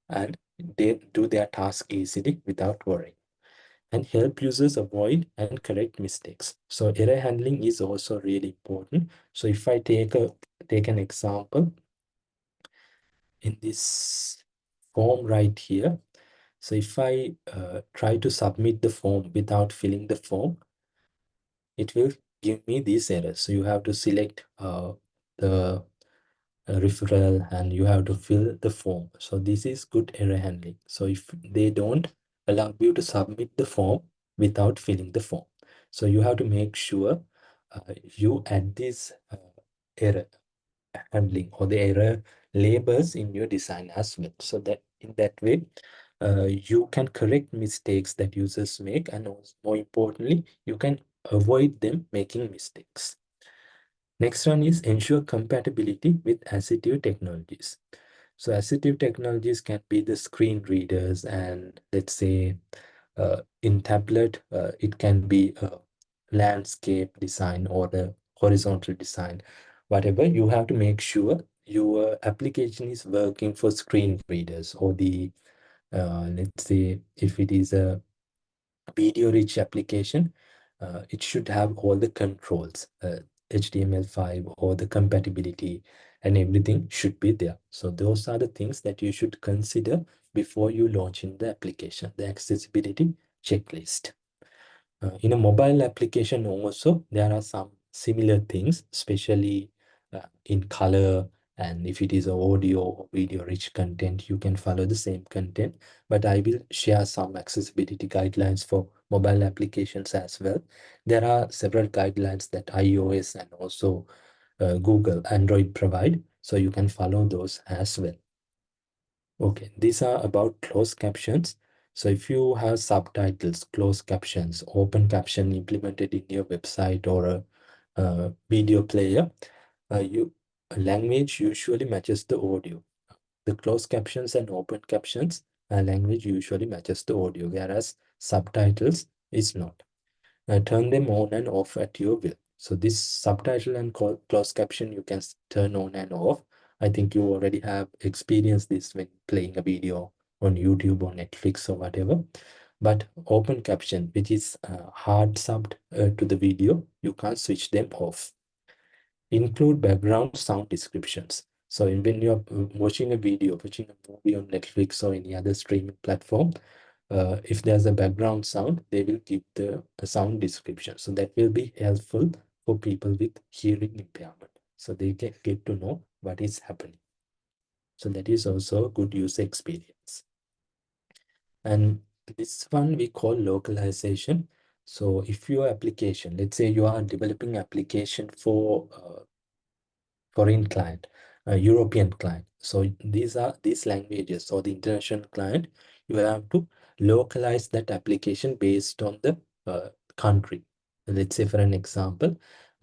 and they do their task easily without worrying, and help users avoid and correct mistakes. So error handling is also really important. So if I take an example in this form right here. So if I try to submit the form without filling the form, it will give me these errors. So you have to select the referral and you have to fill the form. So this is good error handling. So if they don't allow you to submit the form without filling the form, so you have to make sure you add this error handling or the error labels in your design as well. So that in that way, you can correct mistakes that users make, and also, more importantly, you can avoid them making mistakes. Next one is ensure compatibility with assistive technologies. So assistive technologies can be the screen readers, and let's say in tablet, it can be a landscape design or the horizontal design. Whatever, you have to make sure your application is working for screen readers, or the let's say if it is a video rich application, it should have all the controls, HTML5 or the compatibility and everything should be there. So those are the things that you should consider before you launch in the application, the accessibility checklist. In a mobile application also, there are some similar things, especially in color, and if it is a audio or video rich content, you can follow the same content. But I will share some accessibility guidelines for mobile applications as well. There are several guidelines that iOS and also Google Android provide, so you can follow those as well. Okay, these are about closed captions. So if you have subtitles, closed captions, open caption implemented in your website or a video player, you language usually matches the audio. The closed captions and open captions language usually matches the audio, whereas subtitles is not. Turn them on and off at your will. So this subtitle and closed caption you can turn on and off. I think you already have experienced this when playing a video on YouTube or Netflix or whatever. But open caption, which is hard subbed to the video, you can't switch them off. Include background sound descriptions. So when you're watching a video, watching a movie on Netflix or any other streaming platform, if there's a background sound, they will give the sound description. So that will be helpful for people with hearing impairment. So they can get to know what is happening. So that is also a good user experience. And this one we call localization. So if your application, let's say you are developing application for foreign client, a European client. So these languages or the international client, you have to localize that application based on the country. Let's say for an example,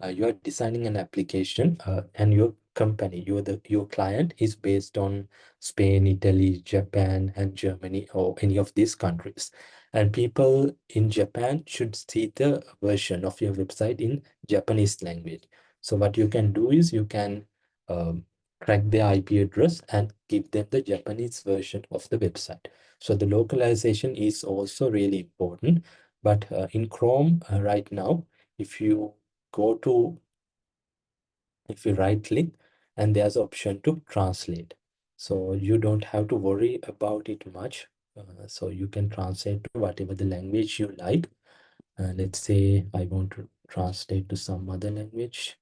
you are designing an application and your company, your client is based on Spain, Italy, Japan, and Germany, or any of these countries. And people in Japan should see the version of your website in Japanese language. So what you can do is you can um, track their IP address and give them the Japanese version of the website. So the localization is also really important. But in Chrome right now, if you go to, if you right click and there's option to translate. So you don't have to worry about it much. So you can translate to whatever the language you like. Let's say I want to translate to some other language.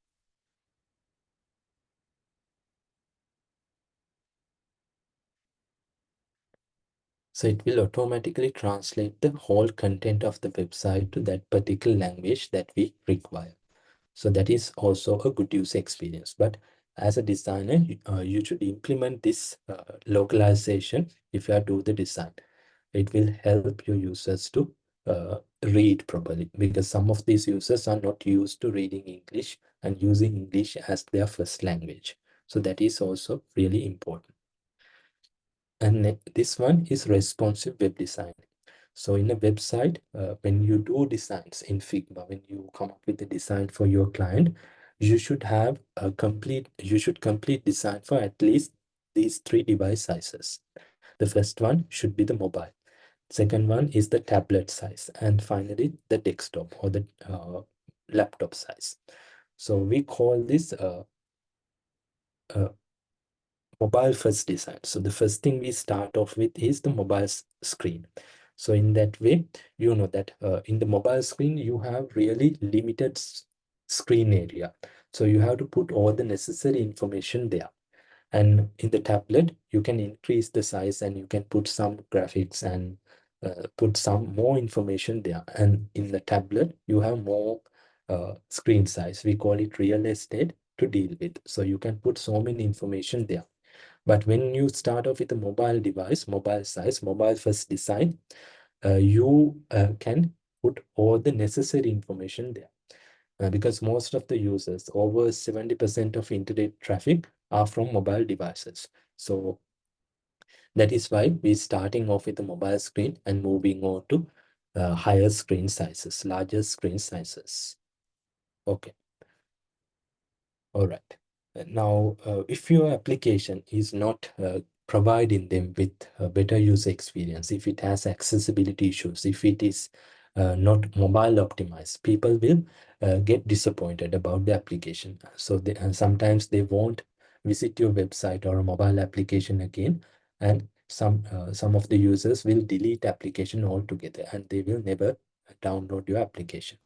So it will automatically translate the whole content of the website to that particular language that we require. So that is also a good user experience. But as a designer, you should implement this localization if you are doing the design. It will help your users to read properly, because some of these users are not used to reading English and using English as their first language. So that is also really important. And this one is responsive web design. So in a website, when you do designs in Figma, when you come up with the design for your client, you should have you should complete design for at least these 3 device sizes. The first one should be the mobile. Second one is the tablet size. And finally, the desktop or the laptop size. So we call this uh, mobile first design. So the first thing we start off with is the mobile screen. So in that way, you know that in the mobile screen, you have really limited screen area. So you have to put all the necessary information there. And in the tablet, you can increase the size and you can put some graphics and put some more information there. And in the tablet, you have more screen size. We call it real estate to deal with. So you can put so many information there. But when you start off with a mobile device, mobile size, mobile first design, you can put all the necessary information there. Because most of the users, over 70% of internet traffic are from mobile devices. So that is why we're starting off with the mobile screen and moving on to higher screen sizes, larger screen sizes. Okay. All right. Now, if your application is not providing them with a better user experience, if it has accessibility issues, if it is not mobile optimized, people will get disappointed about the application. So sometimes they won't visit your website or a mobile application again, and some of the users will delete application altogether and they will never download your application.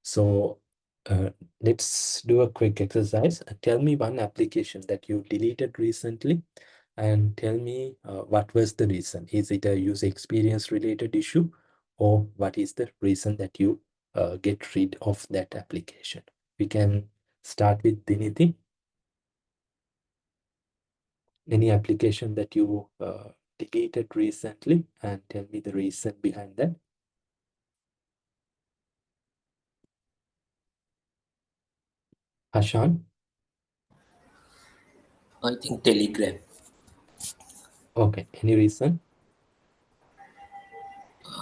So uh, let's do a quick exercise. Tell me one application that you deleted recently and tell me what was the reason. Is it a user experience related issue, or what is the reason that you get rid of that application? We can start with Diniti. Any application that you deleted recently and tell me the reason behind that. Hashan? I think Telegram. Okay, any reason?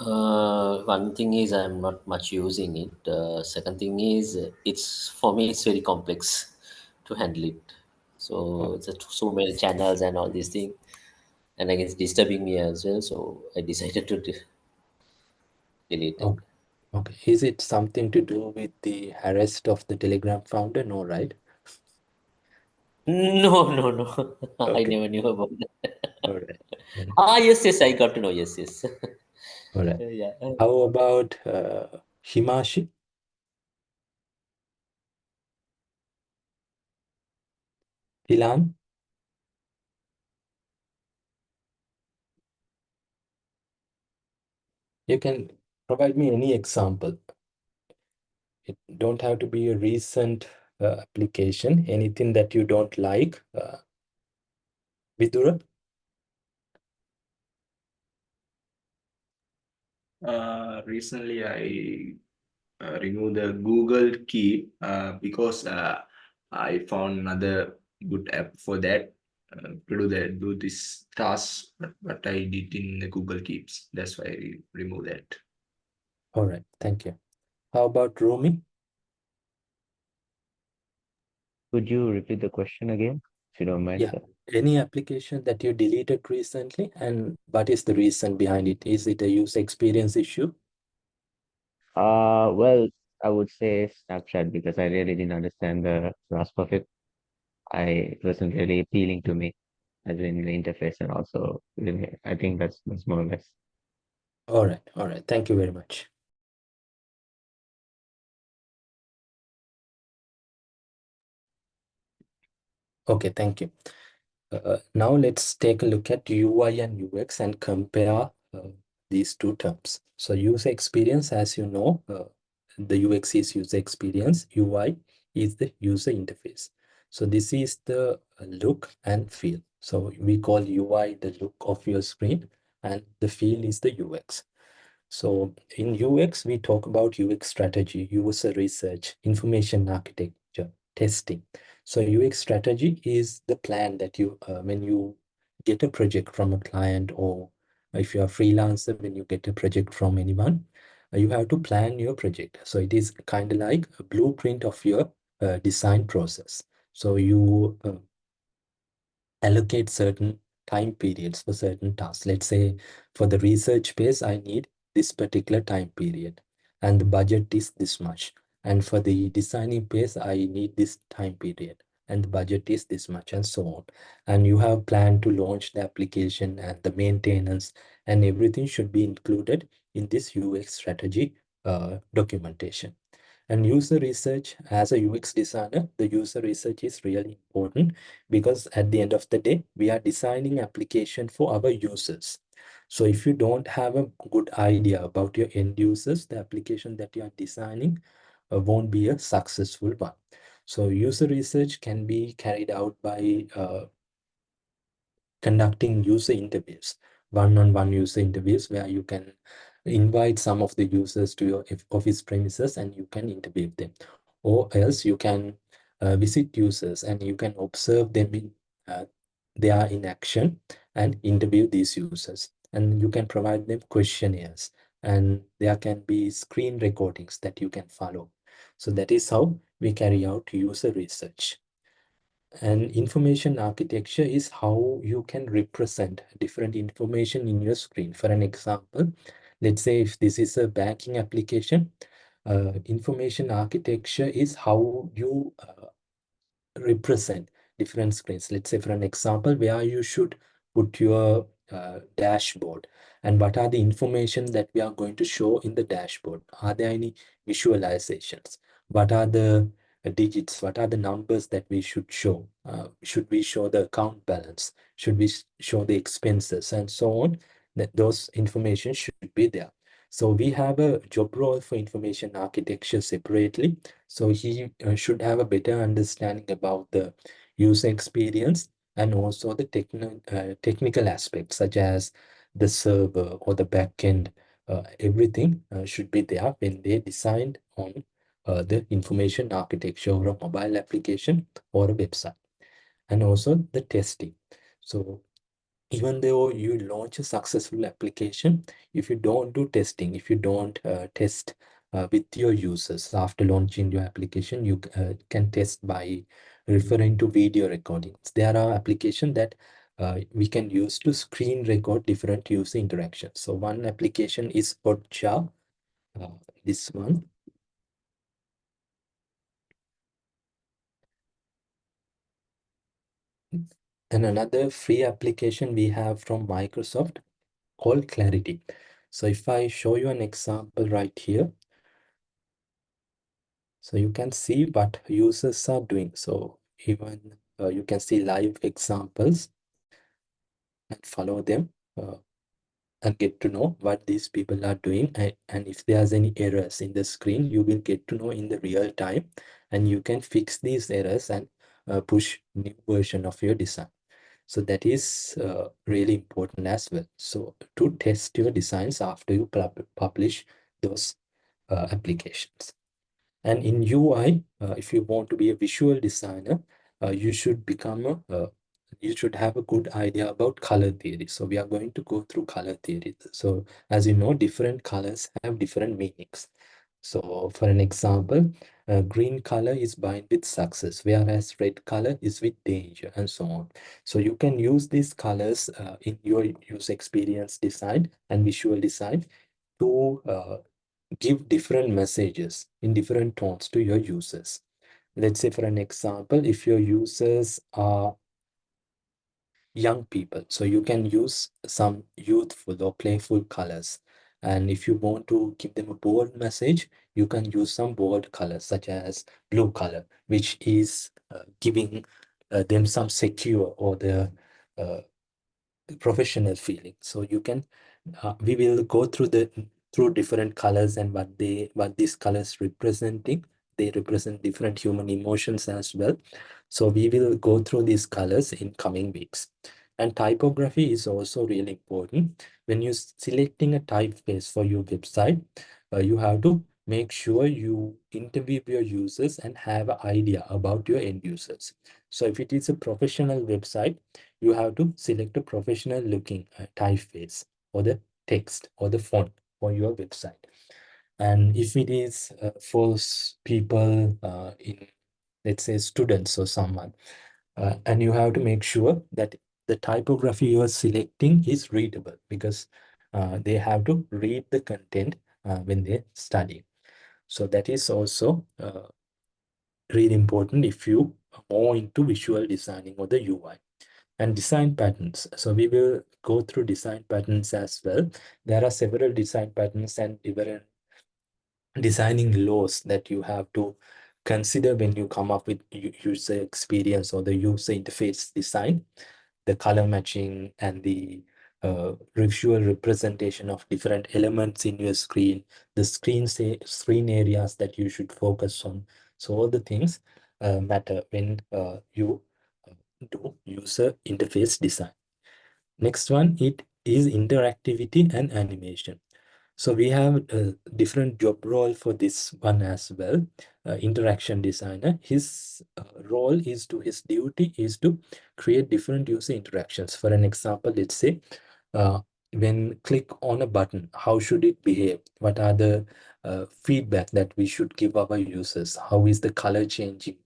One thing is I'm not much using it. Second thing is it's for me it's very complex to handle it. So it's so many channels and all these things, and again it's disturbing me as well. So I decided to deleted. Okay. Okay. Is it something to do with the arrest of the Telegram founder? No, right? No, no, no. I Okay. never knew about that. All right. Then, Yes, yes, I got to know. Yes, yes. all right. Yeah. How about Himashi? Ilan? You can provide me any example. It don't have to be a recent application. Anything that you don't like. Vidura? Recently, I removed the Google Keep because I found another good app for that to do this task, but I did in the Google Keeps. That's why I removed that. All right. Thank you. How about Rumi? Could you repeat the question again, if you don't mind, Yeah. sir? Any application that you deleted recently, and what is the reason behind it? Is it a user experience issue? Well, I would say Snapchat because I really didn't understand the grasp of it. It wasn't really appealing to me as in the interface and also really, I think that's more or less. All right. All right. Thank you very much. Okay. Thank you. Now let's take a look at UI and UX and compare these two terms. So user experience, as you know, the UX is user experience, UI is the user interface. So this is the look and feel. So we call UI the look of your screen and the feel is the UX. So in UX, we talk about UX strategy, user research, information architecture, testing. So UX strategy is the plan that you, when you get a project from a client, or if you're a freelancer, when you get a project from anyone, you have to plan your project. So it is kind of like a blueprint of your design process. So you allocate certain time periods for certain tasks. Let's say for the research phase, I need this particular time period and the budget is this much. And for the designing phase, I need this time period and the budget is this much and so on. And you have planned to launch the application and the maintenance and everything should be included in this UX strategy documentation. And user research, as a UX designer, the user research is really important because at the end of the day, we are designing application for our users. So if you don't have a good idea about your end users, the application that you are designing won't be a successful one. So user research can be carried out by conducting user interviews, one-on-one user interviews, where you can invite some of the users to your office premises and you can interview them. Or else you can visit users and you can observe them in they are in action and interview these users. And you can provide them questionnaires and there can be screen recordings that you can follow. So that is how we carry out user research. And information architecture is how you can represent different information in your screen. For an example, let's say if this is a banking application, information architecture is how you represent different screens. Let's say for an example, where you should put your dashboard and what are the information that we are going to show in the dashboard. Are there any visualizations? What are the digits? What are the numbers that we should show? Should we show the account balance? Should we show the expenses and so on? That those information should be there. So we have a job role for information architecture separately. So he should have a better understanding about the user experience and also the technical aspects such as the server or the backend. Everything should be there when they designed on the information architecture or a mobile application or a website. And also the testing. So even though you launch a successful application, if you don't do testing, if you don't test with your users after launching your application, you can test by referring to video recordings. There are applications that we can use to screen record different user interactions. So one application is Hotjar, this one. And another free application we have from Microsoft called Clarity. So if I show you an example right here, so you can see what users are doing. So even you can see live examples and follow them and get to know what these people are doing. And if there's any errors in the screen, you will get to know in the real time, and you can fix these errors and push new version of your design. So that is really important as well. So to test your designs after you publish those applications. And in UI, if you want to be a visual designer, you should become you should have a good idea about color theory. So we are going to go through color theory. So as you know, different colors have different meanings. So for an example, green color is bind with success, whereas red color is with danger, and so on. So you can use these colors in your user experience design and visual design to give different messages in different tones to your users. Let's say for an example, if your users are young people, so you can use some youthful or playful colors. And if you want to give them a bold message, you can use some bold colors such as blue color, which is giving them some secure or the uh, professional feeling. So you can we will go through different colors and what these colors representing. They represent different human emotions as well. So we will go through these colors in coming weeks. And typography is also really important. When you're selecting a typeface for your website, you have to make sure you interview your users and have an idea about your end users. So if it is a professional website, you have to select a professional looking typeface or the text or the font for your website. And if it is for people in, let's say, students or someone, and you have to make sure that the typography you are selecting is readable, because they have to read the content when they study. So that is also really important if you are more into visual designing or the UI. And design patterns. So we will go through design patterns as well. There are several design patterns and different designing laws that you have to consider when you come up with user experience or the user interface design, the color matching and the visual representation of different elements in your screen, the screen areas that you should focus on. So all the things matter when you do user interface design. Next one, it is interactivity and animation. So we have a different job role for this one as well. Interaction designer, his role is to, his duty is to create different user interactions. For an example, let's say uh, when click on a button, how should it behave? What are the feedback that we should give our users? How is the color changing?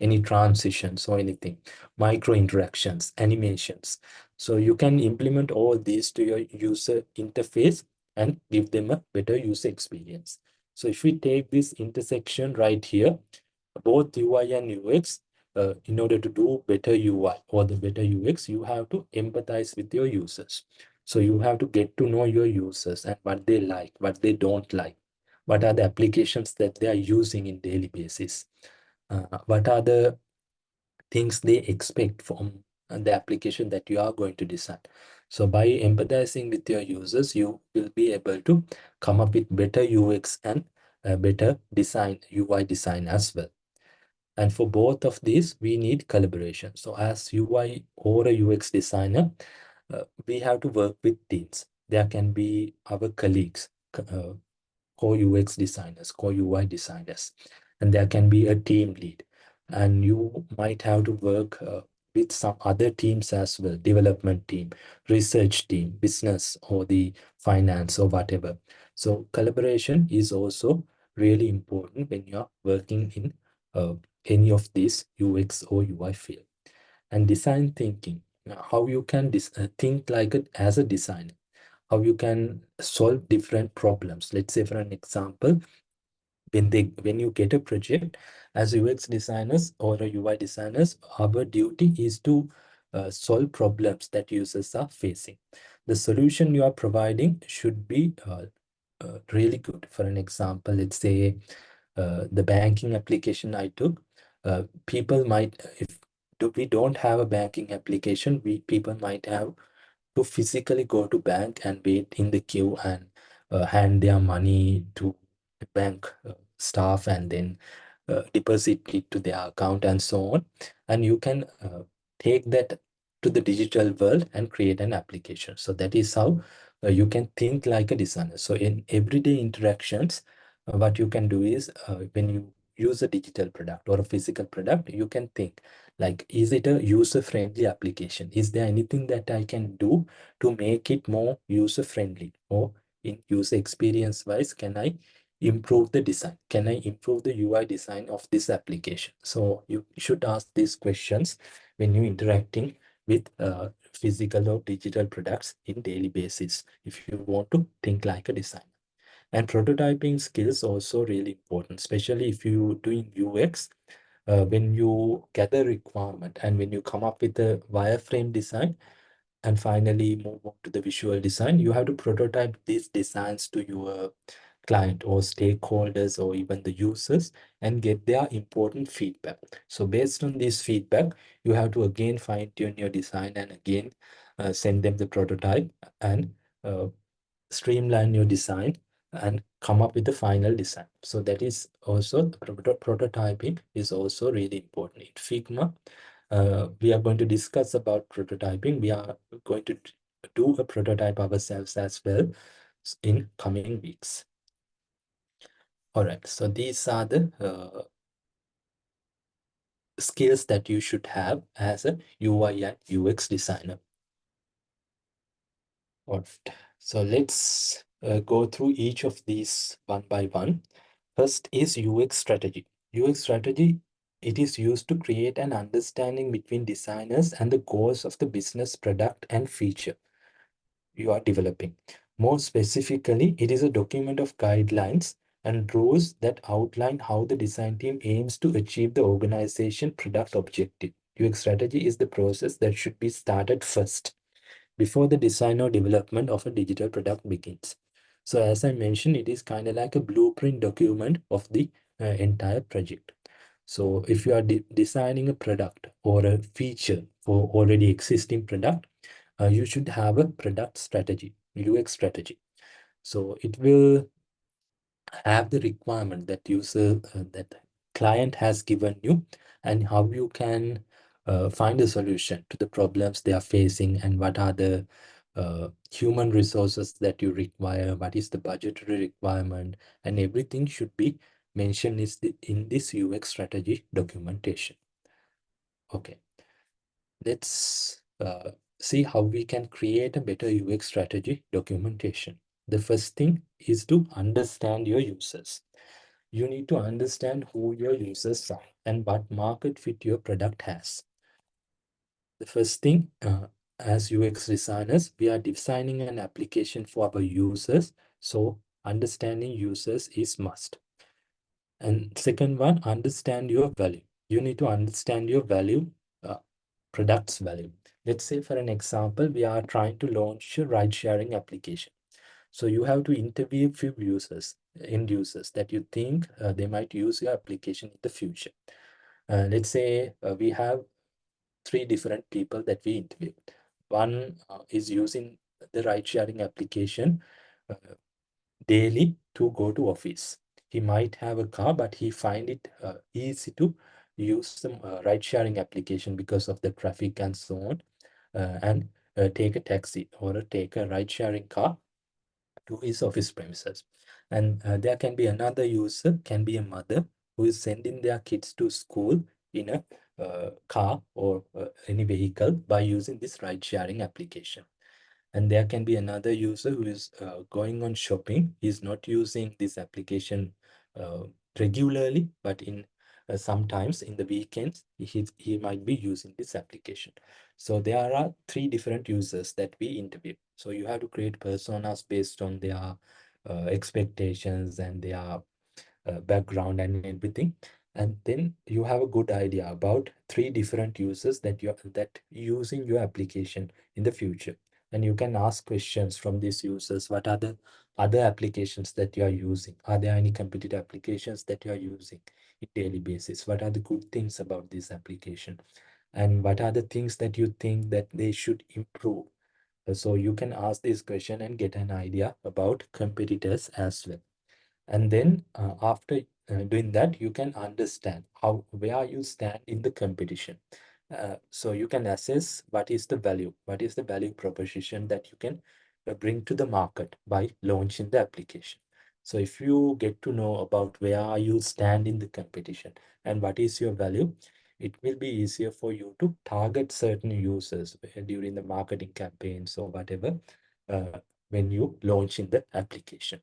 Any transitions or anything? Micro interactions, animations. So you can implement all these to your user interface and give them a better user experience. So if we take this intersection right here, both UI and UX, in order to do better UI or the better UX, you have to empathize with your users. So you have to get to know your users and what they like, what they don't like, what are the applications that they are using in daily basis, what are the things they expect from the application that you are going to design. So by empathizing with your users, you will be able to come up with better UX and better design, UI design as well. And for both of these, we need collaboration. So as UI or a UX designer, we have to work with teams. There can be our colleagues, co-UX designers, co-UI designers, and there can be a team lead. And you might have to work with some other teams as well, development team, research team, business, or the finance or whatever. So collaboration is also really important when you're working in any of these UX or UI field. And design thinking, how you can think like it as a designer. how you can solve different problems. Let's say, for an example, when you get a project as UX designers or a UI designers, our duty is to solve problems that users are facing. The solution you are providing should be really good. For an example, let's say the banking application I took, people might, if we don't have a banking application, people might have to physically go to bank and wait in the queue and hand their money to the bank staff and then deposit it to their account and so on. And you can take that to the digital world and create an application. So that is how you can think like a designer. So in everyday interactions, what you can do is when you use a digital product or a physical product, you can think like, is it a user-friendly application? Is there anything that I can do to make it more user-friendly? Or in user experience wise, can I improve the design? Can I improve the UI design of this application? So you should ask these questions when you're interacting with physical or digital products in daily basis if you want to think like a designer. And prototyping skills also really important, especially if you're doing UX. When you gather requirement and when you come up with a wireframe design and finally move on to the visual design, you have to prototype these designs to your client or stakeholders or even the users and get their important feedback. So based on this feedback, you have to again fine tune your design and again send them the prototype and uh, streamline your design and come up with the final design. So that is also prototyping is also really important. In Figma, we are going to discuss about prototyping. We are going to do a prototype ourselves as well in coming weeks. All right, so these are the skills that you should have as a UI and UX designer. All right, so let's go through each of these one by one. First is UX strategy. UX strategy, it is used to create an understanding between designers and the goals of the business product and feature you are developing. More specifically, it is a document of guidelines and rules that outline how the design team aims to achieve the organization product objective. UX strategy is the process that should be started first before the design or development of a digital product begins. So as I mentioned, it is kind of like a blueprint document of the entire project. So if you are designing a product or a feature for already existing product, you should have a product strategy, UX strategy. So it will have the requirement that user that client has given you and how you can find a solution to the problems they are facing and what are the human resources that you require, what is the budgetary requirement, and everything should be mentioned in this UX strategy documentation. Okay, let's see how we can create a better UX strategy documentation. The first thing is to understand your users. You need to understand who your users are and what market fit your product has. The first thing, as UX designers, we are designing an application for our users. So understanding users is must. And second one, understand your value. You need to understand your value, product's value. Let's say for an example, we are trying to launch a ride sharing application. So you have to interview few users, end users that you think they might use your application in the future. Let's say we have three different people that we interview. One is using the ride sharing application uh, daily to go to office. He might have a car, but he find it easy to use some ride sharing application because of the traffic and so on, and take a taxi or take a ride sharing car to his office premises. And there can be another user, can be a mother who is sending their kids to school in a car or any vehicle by using this ride sharing application. And there can be another user who is going on shopping. He's not using this application uh, regularly, but in sometimes in the weekends he might be using this application. So there are three different users that we interview. So you have to create personas based on their expectations and their background and everything, and then you have a good idea about three different users that using your application in the future. And you can ask questions from these users. What are the other applications that you are using? Are there any competitive applications that you are using in daily basis? What are the good things about this application, and what are the things that you think that they should improve? So you can ask this question and get an idea about competitors as well. And then after doing that, you can understand how where you stand in the competition. So you can assess what is the value proposition that you can bring to the market by launching the application. So if you get to know about where you stand in the competition and what is your value, it will be easier for you to target certain users during the marketing campaigns or whatever, uh, when you launch in the application.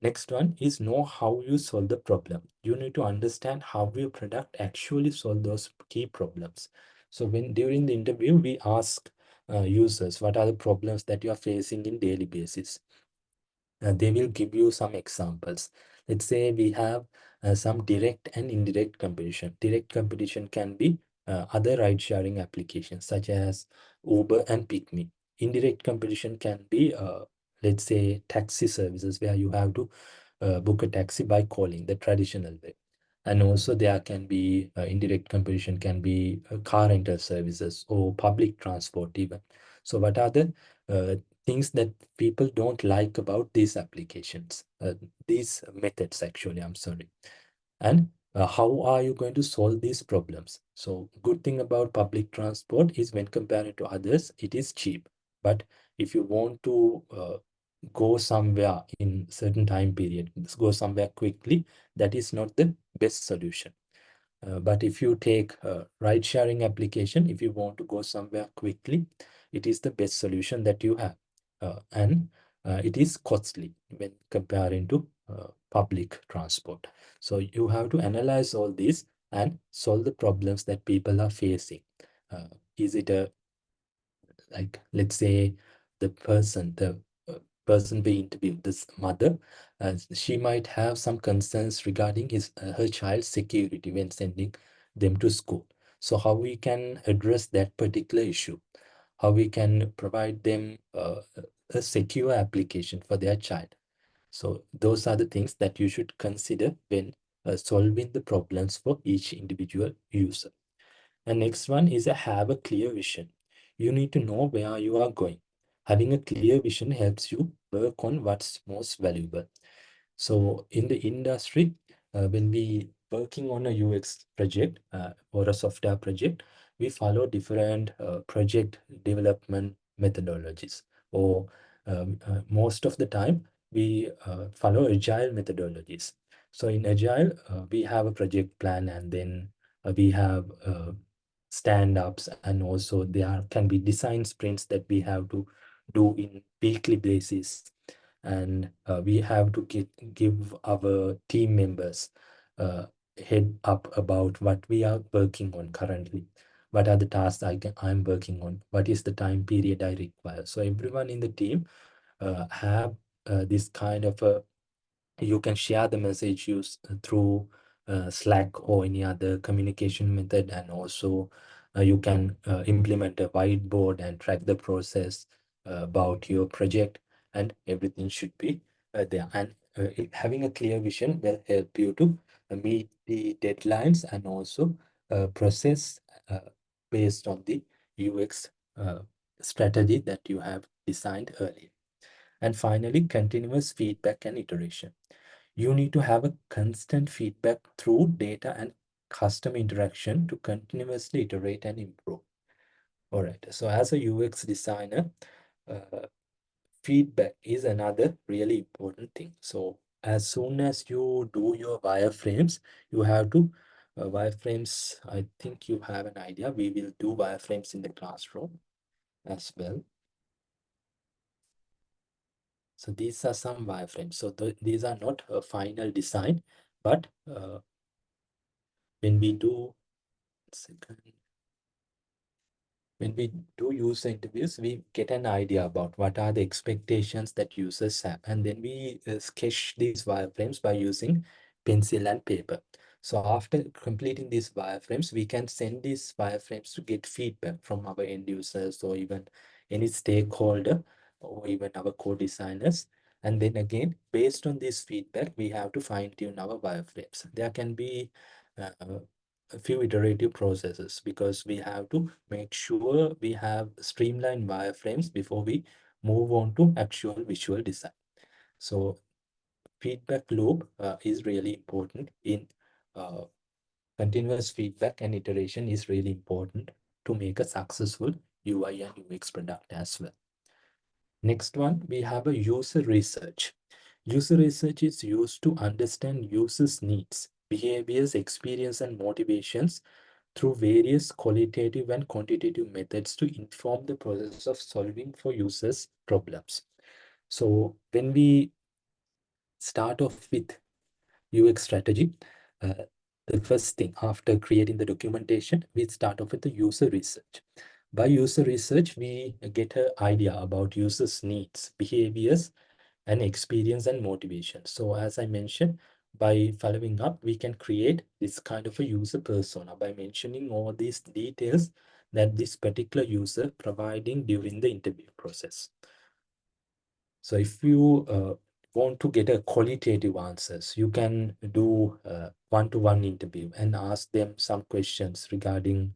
Next one is know how you solve the problem. You need to understand how your product actually solve those key problems. So when during the interview, we ask users what are the problems that you are facing in daily basis. They will give you some examples. Let's say we have some direct and indirect competition. Direct competition can be other ride sharing applications such as Uber and PickMe. Indirect competition can be, let's say, taxi services where you have to book a taxi by calling the traditional way. And also there can be indirect competition can be car rental services or public transport even. So what are the uh, things that people don't like about these applications, these methods actually, I'm sorry. And how are you going to solve these problems? So good thing about public transport is when compared to others, it is cheap. But if you want to go somewhere in certain time period, go somewhere quickly, that is not the best solution. But if you take a ride sharing application, if you want to go somewhere quickly, it is the best solution that you have. And it is costly when comparing to public transport. So you have to analyze all this and solve the problems that people are facing. Uh, is it a, like, let's say the uh, person we interviewed, this mother, she might have some concerns regarding her child's security when sending them to school. So how we can address that particular issue, how we can provide them a secure application for their child. So those are the things that you should consider when solving the problems for each individual user. And next one is have a clear vision. You need to know where you are going. Having a clear vision helps you work on what's most valuable. So in the industry, when we working on a UX project or a software project, we follow different project development methodologies. Or most of the time, we follow agile methodologies. So in agile, we have a project plan, and then we have stand-ups, and also there can be design sprints that we have to do in weekly basis. And we have to give our team members head up about what we are working on currently. What are the tasks I'm working on? What is the time period I require? So everyone in the team have this kind of a, you can share the message use through Slack or any other communication method. And also you can implement a whiteboard and track the process about your project, and everything should be there. And having a clear vision will help you to meet the deadlines and also process uh, based on the UX strategy that you have designed earlier. And finally, continuous feedback and iteration. You need to have a constant feedback through data and customer interaction to continuously iterate and improve. All right. So as a UX designer, uh, feedback is another really important thing. So as soon as you do your wireframes, you have to wireframes. I think you have an idea. We will do wireframes in the classroom as well. So these are some wireframes. So these are not a final design, but when we do, when we do user interviews, we get an idea about what are the expectations that users have. And then we sketch these wireframes by using pencil and paper. So after completing these wireframes, we can send these wireframes to get feedback from our end users or even any stakeholder or even our co-designers. And then again, based on this feedback, we have to fine tune our wireframes. There can be uh, a few iterative processes because we have to make sure we have streamlined wireframes before we move on to actual visual design. So feedback loop is really important in uh, continuous feedback, and iteration is really important to make a successful UI and UX product as well. Next one, we have a user research. User research is used to understand users' needs, behaviors, experience, and motivations through various qualitative and quantitative methods to inform the process of solving for users' problems. So when we start off with UX strategy, uh, the first thing after creating the documentation, we start off with the user research. By user research, we get an idea about users' needs, behaviors, and experience and motivation. So as I mentioned, by following up, we can create this kind of a user persona by mentioning all these details that this particular user providing during the interview process. So if you want to get a qualitative answers, you can do one-to-one interview and ask them some questions regarding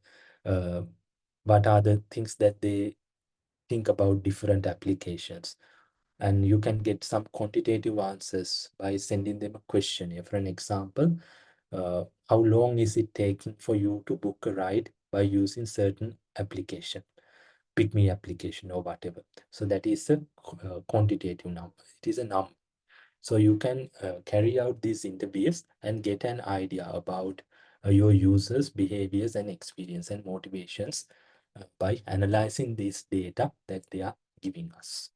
what are the things that they think about different applications. And you can get some quantitative answers by sending them a questionnaire. For an example, how long is it taking for you to book a ride by using certain application, pick me application or whatever. So that is a quantitative number. It is a number. So you can carry out these interviews and get an idea about your users' behaviors and experience and motivations by analyzing this data that they are giving us.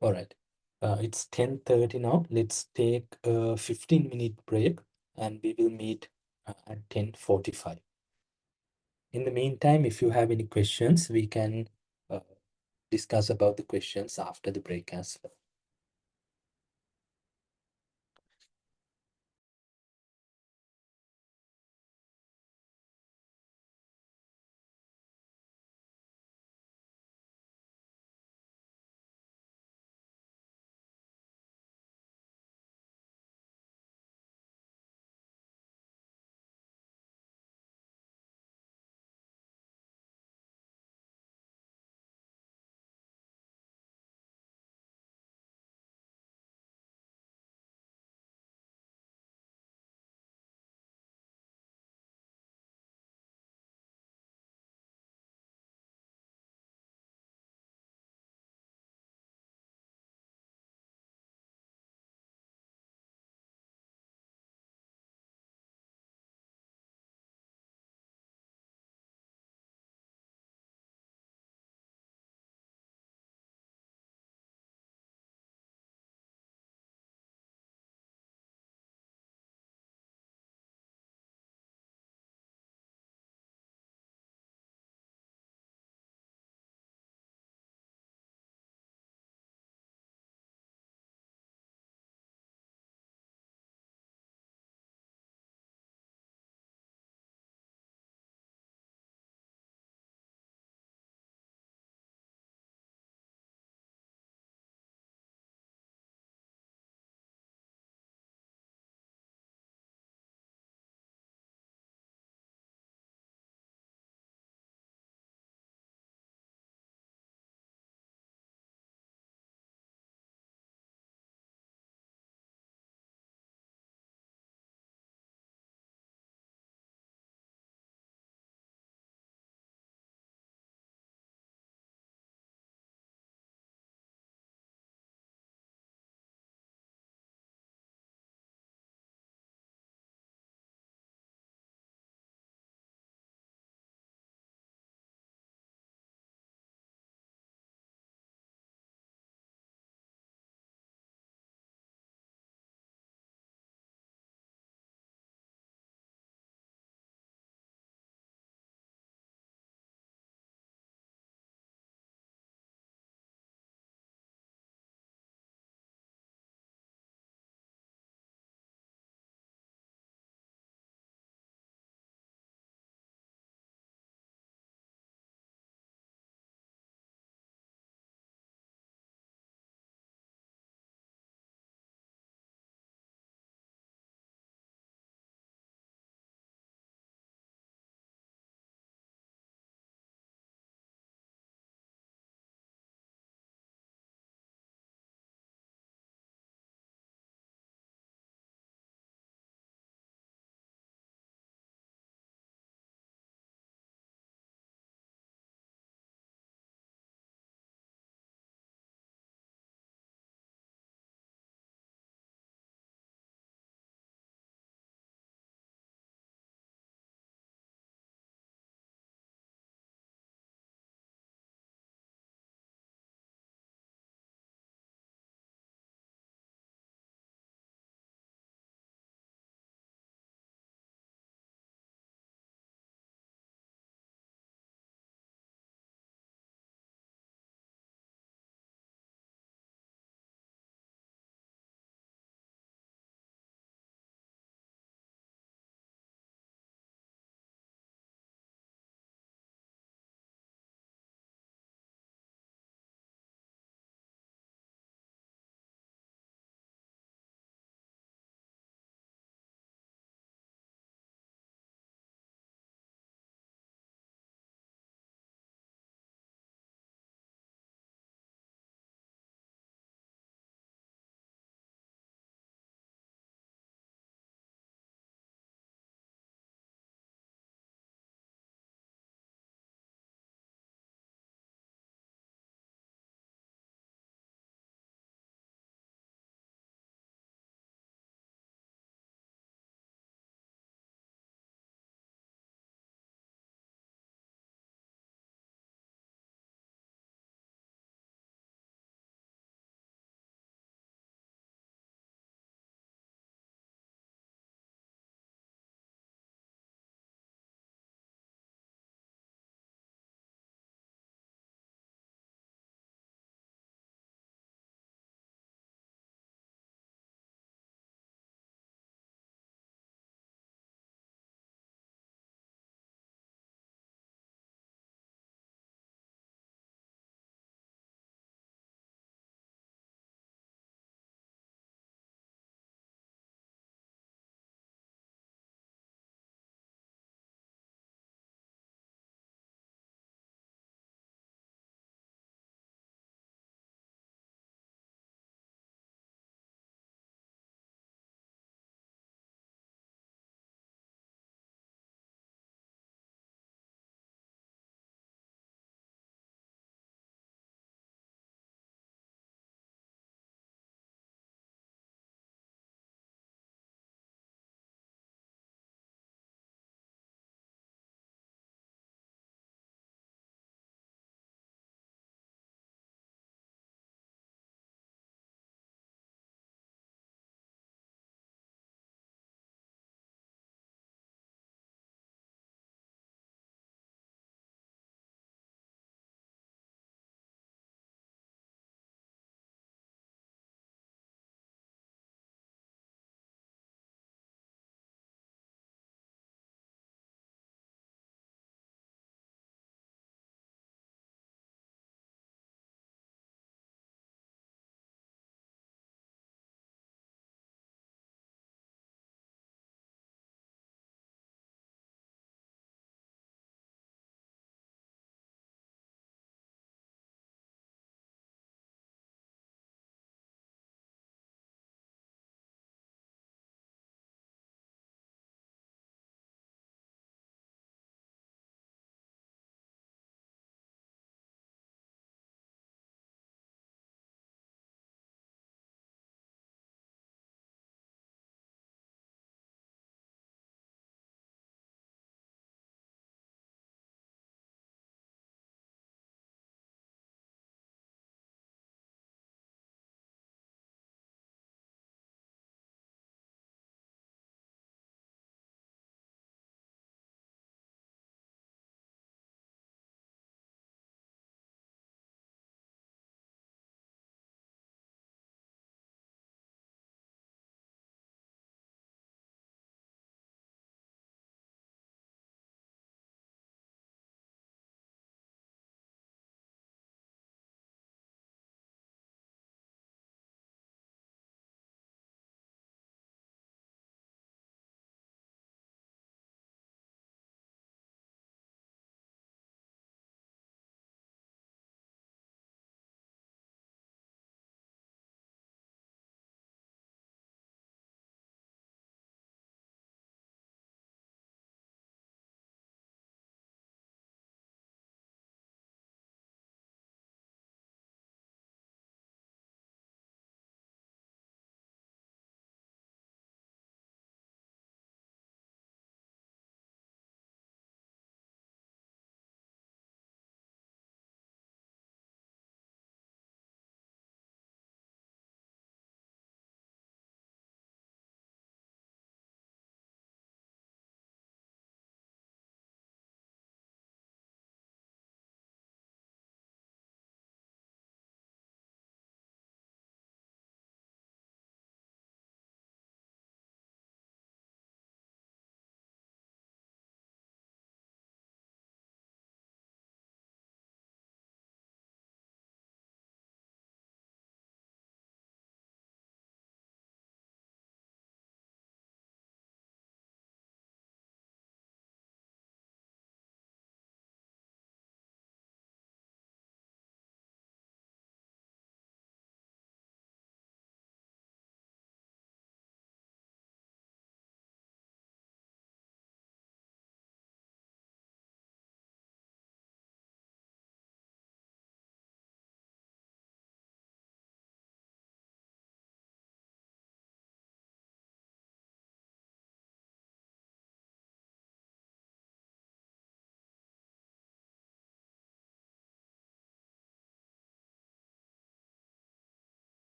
All right, it's 10:30 now. Let's take a 15-minute break and we will meet at 10:45. In the meantime, if you have any questions, we can uh, discuss about the questions after the break as well.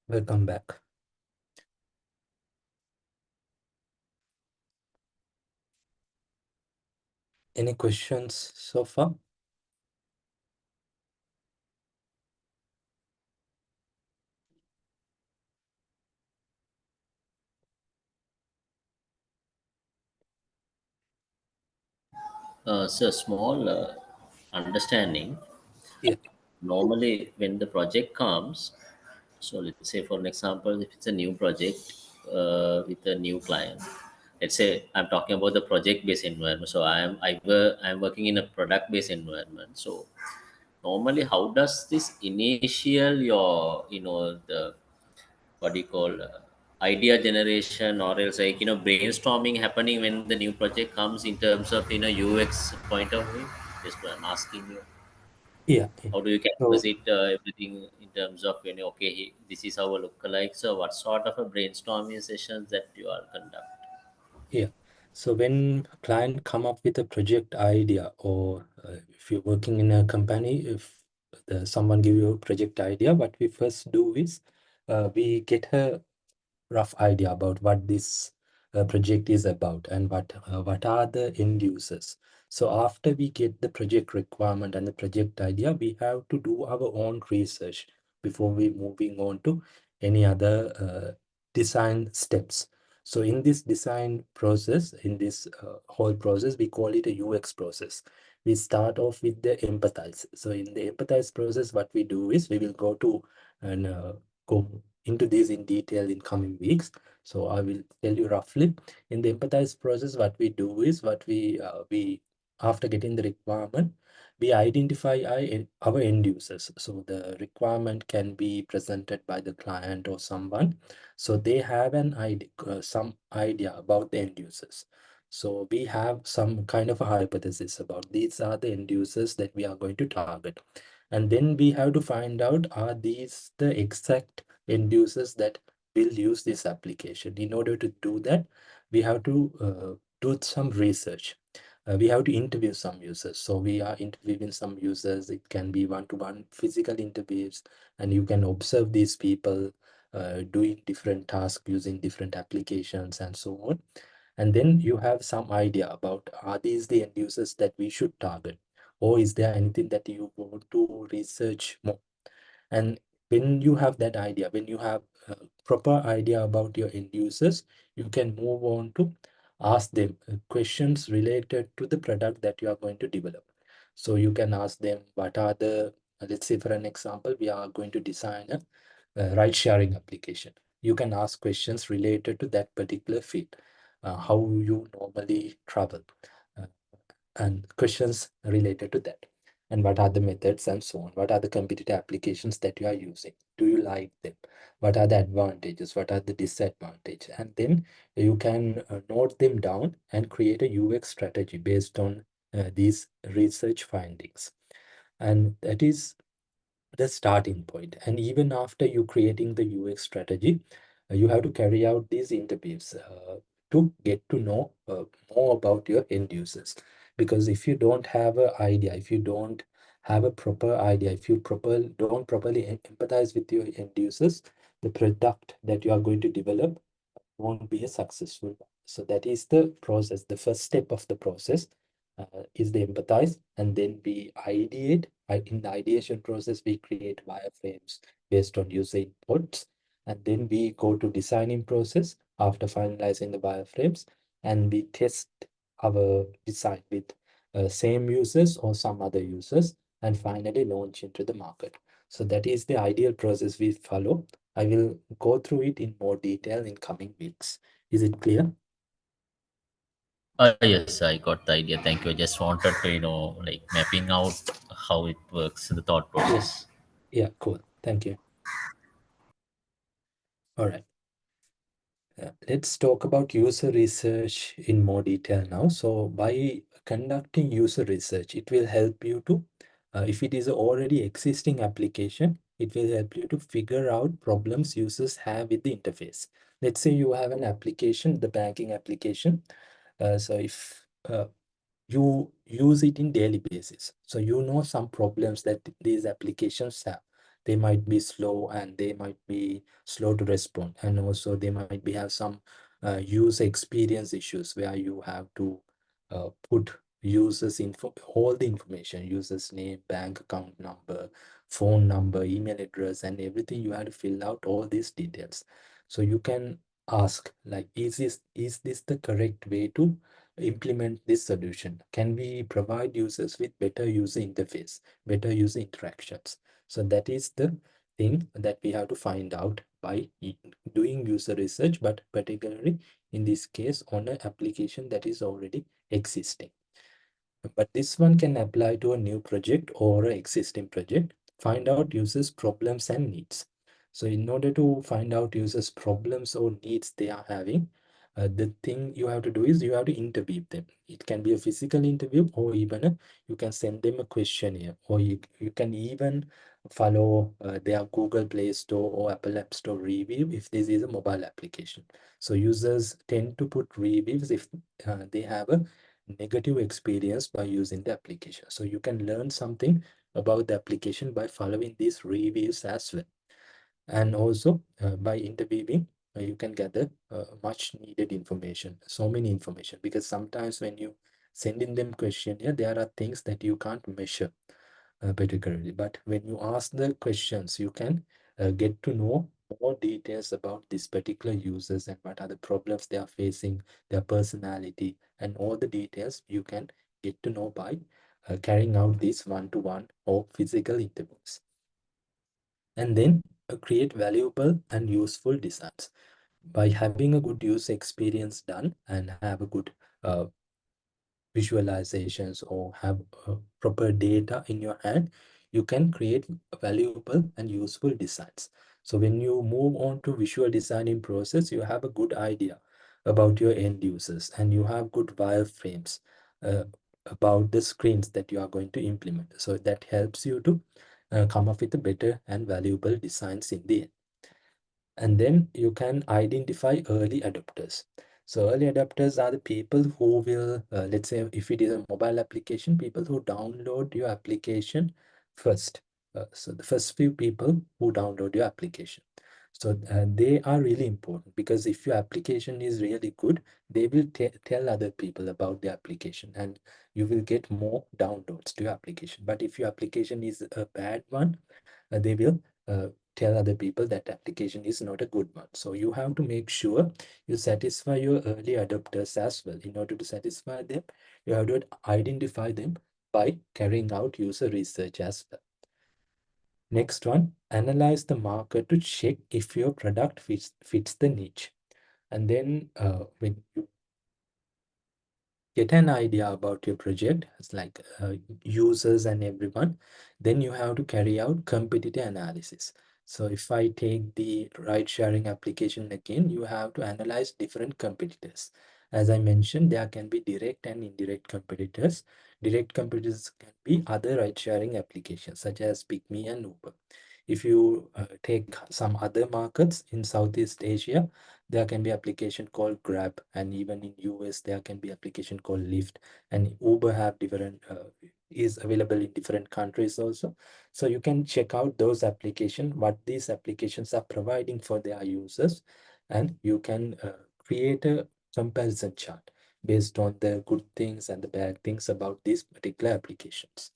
Welcome back. Any questions so far? So small understanding. Yeah, Normally, when the project comes, so let's say for an example, if it's a new project with a new client, let's say I'm talking about the project-based environment. So I'm working in a product-based environment. So normally, how does this initial your the what do you call idea generation or else like brainstorming happening when the new project comes in terms of UX point of view? Just I'm asking you, yeah, yeah. how do you So canvas it everything in terms of okay, this is our lookalike. So what sort of a brainstorming sessions that you are conduct? yeah. So when a client come up with a project idea, or if you're working in a company, if someone give you a project idea, what we first do is we get a rough idea about what this project is about and what are the end users. So after we get the project requirement and the project idea, we have to do our own research before we moving on to any other design steps. So in this design process, in this whole process, we call it a UX process. We start off with the empathize. So in the empathize process, what we do is we will go to and go into this in detail in coming weeks. So I will tell you roughly. In the empathize process, what we do is we after getting the requirement, we identify our end users. So the requirement can be presented by the client or someone. So they have an idea, some idea about the end users. So we have some kind of a hypothesis about these are the end users that we are going to target. And then we have to find out, are these the exact end users that will use this application? In order to do that, we have to do some research. We have to interview some users. So we are interviewing some users. It can be one-to-one physical interviews, and you can observe these people doing different tasks using different applications and so on. And then you have some idea about, are these the end users that we should target, or is there anything that you want to research more? And when you have that idea, when you have a proper idea about your end users, you can move on to ask them questions related to the product that you are going to develop. So you can ask them, what are the, let's say for an example, we are going to design a ride sharing application. You can ask questions related to that particular field, how you normally travel, uh, and questions related to that, and what are the methods and so on. What are the competitive applications that you are using? Do you like them? What are the advantages? What are the disadvantages? And then you can note them down and create a UX strategy based on these research findings. And that is the starting point. And even after you creating the UX strategy, you have to carry out these interviews to get to know more about your end users. Because if you don't have an idea, if you don't have a proper idea, if you don't properly empathize with your end users, the product that you are going to develop won't be a successful one. So that is the process. The first step of the process is the empathize, and then we ideate. In the ideation process, we create wireframes based on user inputs, and then we go to designing process after finalizing the wireframes, and we test our design with same users or some other users, and finally launch into the market. So that is the ideal process we follow. I will go through it in more detail in coming weeks. Is it clear? Yes, I got the idea. Thank you. I just wanted to like mapping out how it works, the thought Yeah, process. yeah, cool. Thank you. All right. Let's talk about user research in more detail now. So by conducting user research, it will help you to, if it is already existing application, it will help you to figure out problems users have with the interface. Let's say you have an application, the banking application. So if you use it in daily basis, so you know some problems that these applications have. they might be slow and they might be slow to respond, and also they might be have some user experience issues where you have to put users info, all the information, users name, bank account number, phone number, email address, and everything. You have to fill out all these details. So you can ask like, is this the correct way to implement this solution? Can we provide users with better user interface, better user interactions? So that is the thing that we have to find out by doing user research, but particularly in this case on an application that is already existing. But this one can apply to a new project or an existing project. Find out users' problems and needs. So in order to find out users' problems or needs they are having, the thing you have to do is you have to interview them. It can be a physical interview, or even you can send them a questionnaire, or you can even follow their Google Play Store or Apple App Store review if this is a mobile application. So users tend to put reviews if they have a negative experience by using the application. So you can learn something about the application by following these reviews as well. And also by interviewing, you can gather much needed information, so many information, because sometimes when you send in them questionnaire, there are things that you can't measure particularly. But when you ask the questions, you can get to know more details about these particular users and what are the problems they are facing, their personality, and all the details you can get to know by carrying out these one-to-one or physical interviews. And then create valuable and useful designs. By having a good user experience done and have a good uh, visualizations or have proper data in your hand, you can create valuable and useful designs. So when you move on to visual designing process, you have a good idea about your end users and you have good wireframes about the screens that you are going to implement. So that helps you to come up with a better and valuable designs in the end. And then you can identify early adopters. So early adopters are the people who will, let's say if it is a mobile application, people who download your application first. So the first few people who download your application. So they are really important, because if your application is really good, they will tell other people about the application and you will get more downloads to your application. But if your application is a bad one, they will uh, tell other people that application is not a good one. So you have to make sure you satisfy your early adopters as well. In order to satisfy them, you have to identify them by carrying out user research as well. Next one, analyze the market to check if your product fits the niche. And then when you get an idea about your project, it's like users and everyone, then you have to carry out competitor analysis. So if I take the ride sharing application again, you have to analyze different competitors. As I mentioned, there can be direct and indirect competitors. Direct competitors can be other ride sharing applications such as PickMe and Uber. If you take some other markets in Southeast Asia, there can be application called Grab, and even in US there can be application called Lyft, and Uber have different is available in different countries also. So you can check out those applications, what these applications are providing for their users, and you can create a comparison chart based on the good things and the bad things about these particular applications.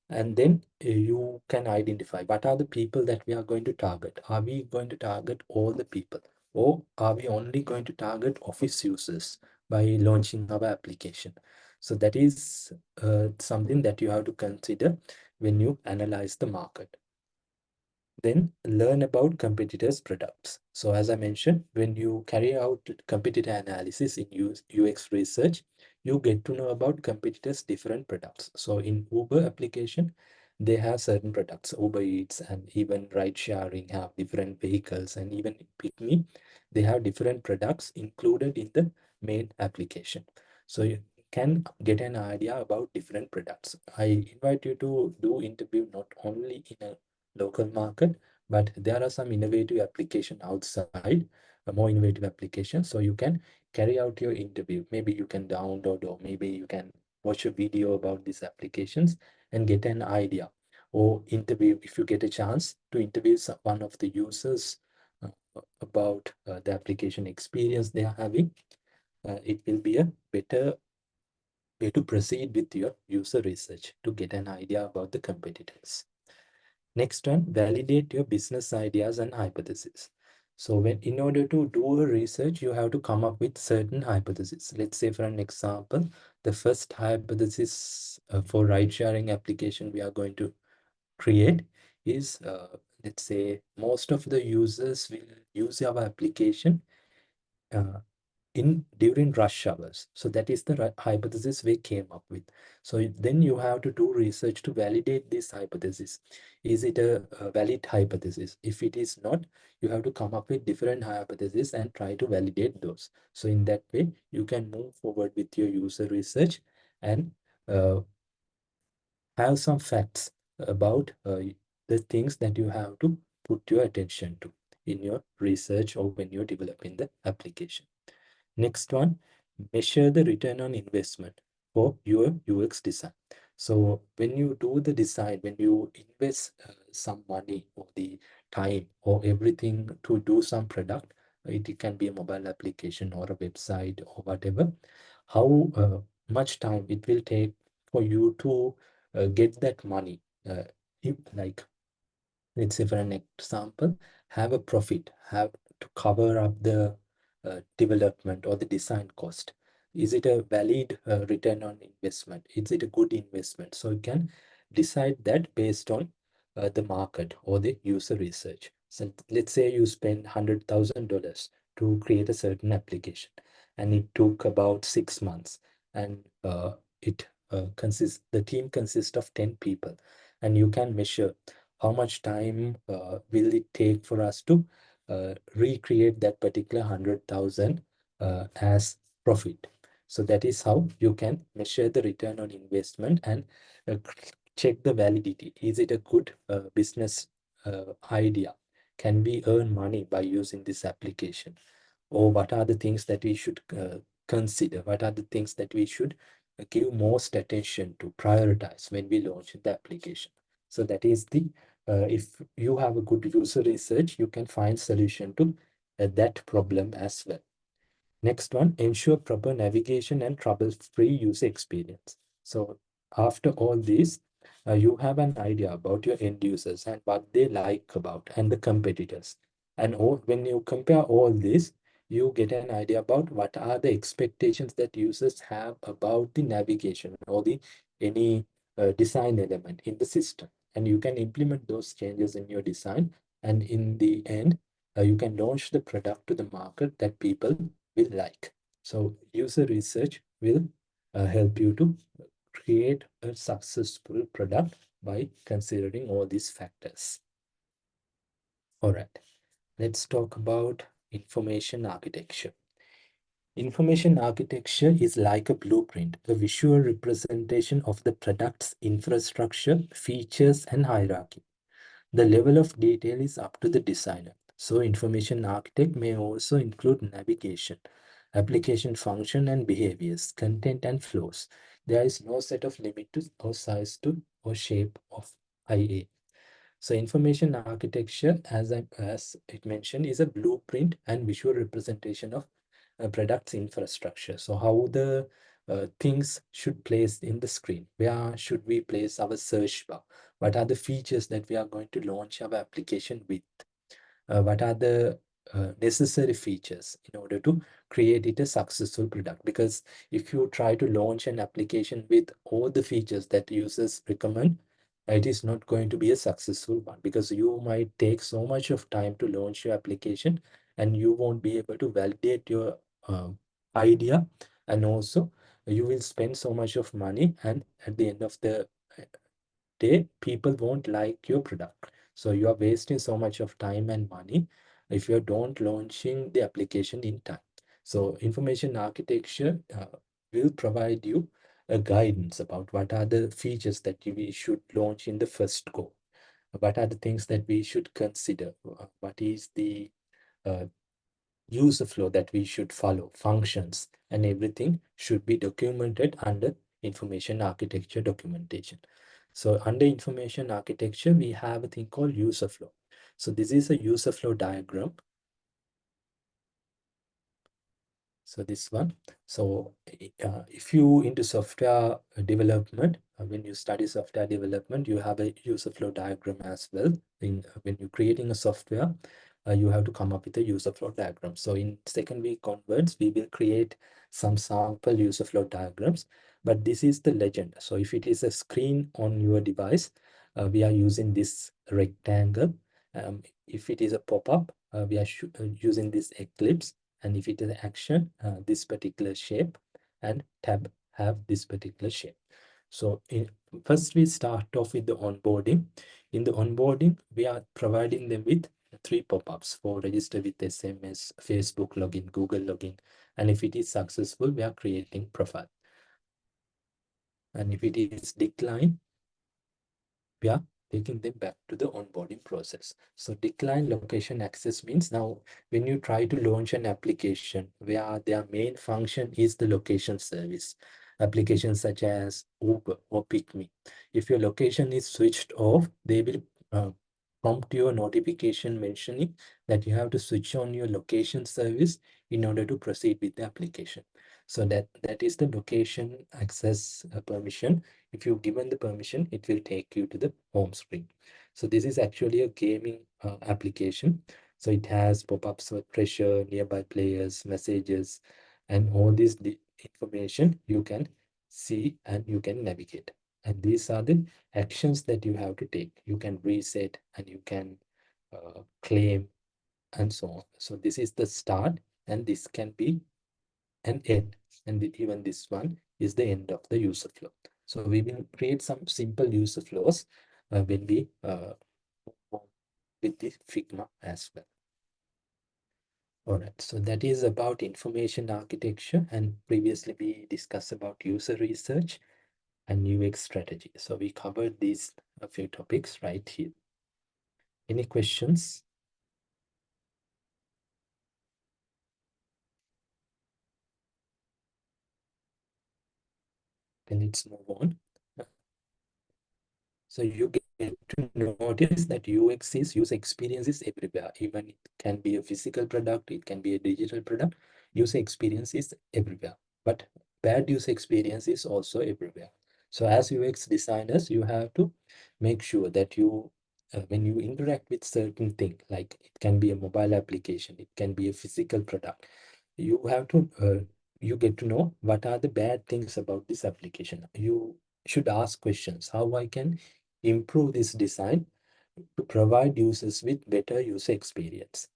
And then you can identify what are the people that we are going to target. Are we going to target all the people, or are we only going to target office users by launching our application? So that is something that you have to consider when you analyze the market. Then learn about competitors' products. So as I mentioned, when you carry out competitor analysis in UX research, you get to know about competitors' different products. So in Uber application, they have certain products. Uber Eats and even ride sharing have different vehicles, and even PickMe, they have different products included in the main application. So you can get an idea about different products. I invite you to do interview not only in a local market, but there are some innovative application outside, a more innovative application. So you can carry out your interview. Maybe you can download, or maybe you can watch a video about these applications and get an idea or interview, if you get a chance to interview one of the users about the application experience they are having, it will be a better way to proceed with your user research to get an idea about the competitors. Next one, validate your business ideas and hypotheses. So in order to do a research, you have to come up with certain hypotheses. Let's say for an example, the first hypothesis for ride sharing application we are going to create is, let's say most of the users will use our application uh, in during rush hours. So that is the hypothesis we came up with. So then you have to do research to validate this hypothesis. Is it a valid hypothesis? If it is not, you have to come up with different hypotheses and try to validate those. So in that way, you can move forward with your user research and uh, have some facts about the things that you have to put your attention to in your research or when you're developing the application. Next one, measure the return on investment for your UX design. So when you do the design, when you invest some money or the time or everything to do some product, it can be a mobile application or a website or whatever, how much time it will take for you to get that money. Like, let's say for an example, have a profit, have to cover up the development or the design cost. Is it a valid return on investment? Is it a good investment? So you can decide that based on the market or the user research. So let's say you spend $100,000 to create a certain application, and it took about 6 months, and the team consists of 10 people, and you can measure how much time will it take for us to recreate that particular 100,000 as profit. So that is how you can measure the return on investment and check the validity. Is it a good business idea? Can we earn money by using this application? Or what are the things that we should consider? What are the things that we should give most attention to, prioritize when we launch the application? So that is the, if you have a good user research, you can find solution to that problem as well. Next one, ensure proper navigation and trouble-free user experience. So after all this, you have an idea about your end users and what they like about and the competitors. And when you compare all this, you get an idea about what are the expectations that users have about the navigation or the any design element in the system. And you can implement those changes in your design. And in the end, you can launch the product to the market that people will like. So user research will help you to create a successful product by considering all these factors. All right, let's talk about information architecture. Information architecture is like a blueprint, a visual representation of the product's infrastructure, features, and hierarchy. The level of detail is up to the designer. So information architect may also include navigation, application function and behaviors, content and flows. There is no set of limit to or size to or shape of IA. So information architecture, as it mentioned, is a blueprint and visual representation of a product's infrastructure. So how the things should place in the screen. Where should we place our search bar? What are the features that we are going to launch our application with? What are the necessary features in order to create it a successful product? Because if you try to launch an application with all the features that users recommend, it is not going to be a successful one, because you might take so much of time to launch your application and you won't be able to validate your idea, and also you will spend so much of money, and at the end of the day, people won't like your product. So you are wasting so much of time and money if you don't launching the application in time. So information architecture will provide you a guidance about what are the features that we should launch in the first go. What are the things that we should consider? What is the uh, user flow that we should follow, functions, and everything should be documented under information architecture documentation. So under information architecture, we have a thing called user flow. So this is a user flow diagram. So this one. So if you into software development, when you study software development, you have a user flow diagram as well. When you're creating a software, you have to come up with a user flow diagram. So in second week onwards, we will create some sample user flow diagrams, but this is the legend. So if it is a screen on your device, we are using this rectangle. If it is a pop-up, we are using this eclipse. And if it is action, this particular shape, and tab have this particular shape. So first we start off with the onboarding. In the onboarding, we are providing them with 3 pop-ups for register with SMS, Facebook login, Google login. And if it is successful, we are creating profile. And if it is decline, we are taking them back to the onboarding process. So decline location access means now when you try to launch an application where their main function is the location service, applications such as Uber or PickMe, if your location is switched off, they will prompt you a notification mentioning that you have to switch on your location service in order to proceed with the application. So that is the location access permission. If you've given the permission, it will take you to the home screen. So this is actually a gaming application. So it has pop-ups for treasure, nearby players, messages, and all this information you can see and you can navigate. And these are the actions that you have to take. You can reset and you can claim and so on. So this is the start, and this can be an end. And even this one is the end of the user flow. So we will create some simple user flows when we with the Figma as well. All right, so that is about information architecture, and previously we discussed about user research and UX strategy. So we covered these a few topics right here. Any questions? Then let's move on. So you get to notice that UX is user experience is everywhere. Even it can be a physical product, it can be a digital product. User experience is everywhere. But bad user experience is also everywhere. So as UX designers, you have to make sure that you, when you interact with certain thing, like it can be a mobile application, it can be a physical product, you have to, you get to know what are the bad things about this application. You should ask questions, how I can improve this design to provide users with better user experience.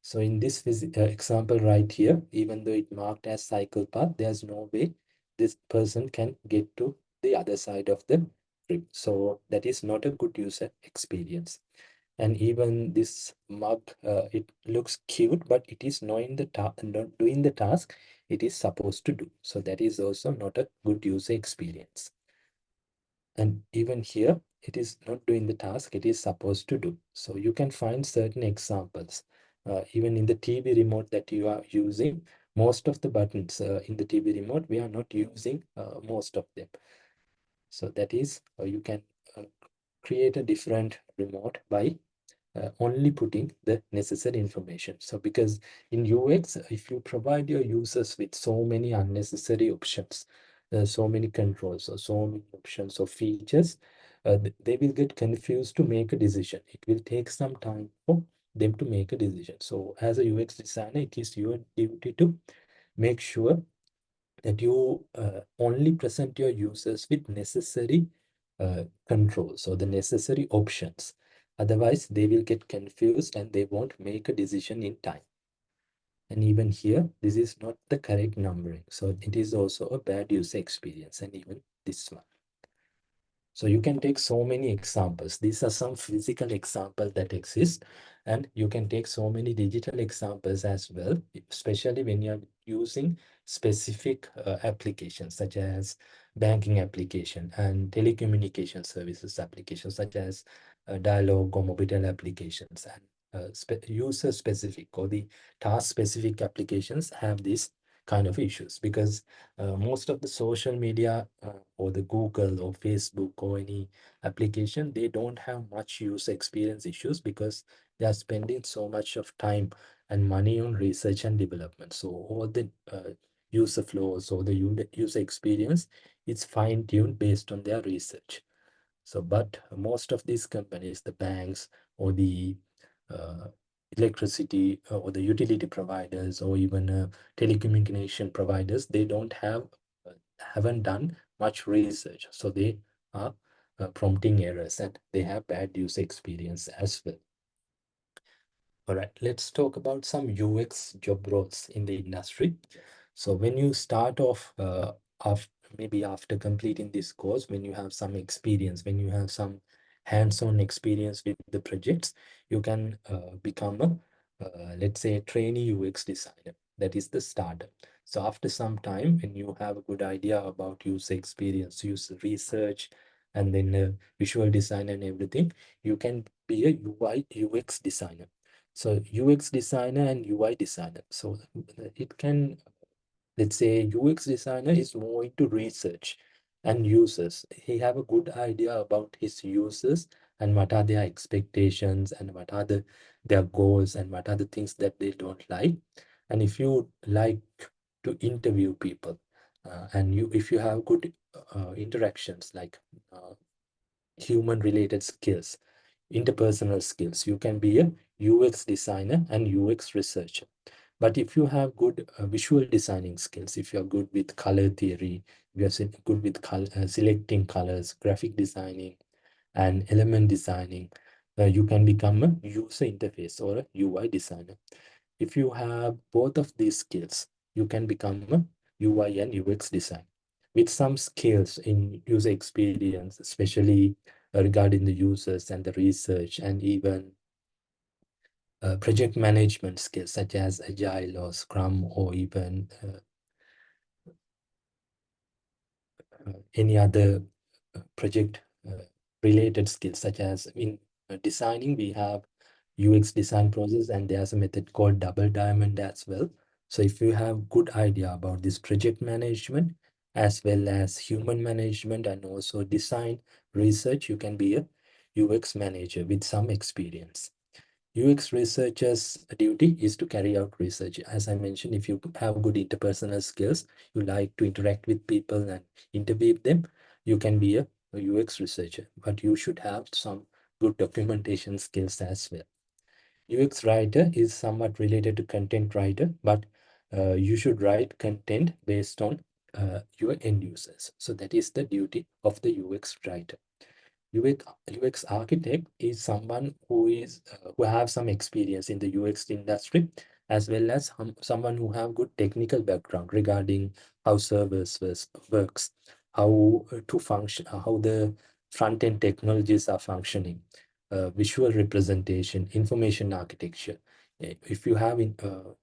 So in this example right here, even though it marked as cycle path, there's no way this person can get to the other side of the trip. So that is not a good user experience. And even this mug, it looks cute, but it is not not doing the task it is supposed to do. So that is also not a good user experience. And even here, it is not doing the task it is supposed to do. So you can find certain examples. Even in the TV remote that you are using, most of the buttons in the TV remote, we are not using most of them. So that is, you can create a different remote by only putting the necessary information. So because in UX, if you provide your users with so many unnecessary options, so many controls or so many options or features, they will get confused to make a decision. It will take some time for them to make a decision. So as a UX designer, it is your duty to make sure that you only present your users with necessary controls or the necessary options. Otherwise, they will get confused and they won't make a decision in time. And even here, this is not the correct numbering. So it is also a bad user experience, and even this one. So you can take so many examples. These are some physical examples that exist, and you can take so many digital examples as well, especially when you're using specific applications such as banking application and telecommunication services applications such as dialogue or mobile applications, and user specific or the task specific applications have these kind of issues, because most of the social media or the Google or Facebook or any application, they don't have much user experience issues because they are spending so much of time and money on research and development. So all the user flows or the user experience is fine-tuned based on their research. So, but most of these companies, the banks or the uh, electricity or the utility providers or even telecommunication providers, they don't have haven't done much research, so they are prompting errors and they have bad user experience as well. All right, let's talk about some UX job roles in the industry. So when you start off, after, maybe after completing this course, when you have some experience, when you have some hands-on experience with the projects, you can become a, let's say, a trainee UX designer. That is the starter. So after some time, when you have a good idea about user experience, user research, and then visual design and everything, you can be a UI UX designer. So UX designer and UI designer. So it can, let's say UX designer is more into research and users. He have a good idea about his users and what are their expectations and what are their goals and what are the things that they don't like. And if you like to interview people and if you have good interactions like human related skills, interpersonal skills, you can be a UX designer and UX researcher. But if you have good visual designing skills, if you're good with color theory, if you're good with selecting colors, graphic designing, and element designing, you can become a user interface or a UI designer. If you have both of these skills, you can become a UI and UX designer. With some skills in user experience, especially regarding the users and the research and even project management skills such as Agile or Scrum or even any other project related skills such as in designing, we have UX design process and there's a method called double diamond as well. So if you have good idea about this project management as well as human management and also design research, you can be a UX manager with some experience. UX researchers' duty is to carry out research. As I mentioned, if you have good interpersonal skills, you like to interact with people and interview them, you can be a UX researcher, but you should have some good documentation skills as well. UX writer is somewhat related to content writer, but you should write content based on your end users. So that is the duty of the UX writer. UX architect is someone who have some experience in the UX industry, as well as someone who have good technical background regarding how works, how to function, how the front end technologies are functioning, visual representation, information architecture. If you have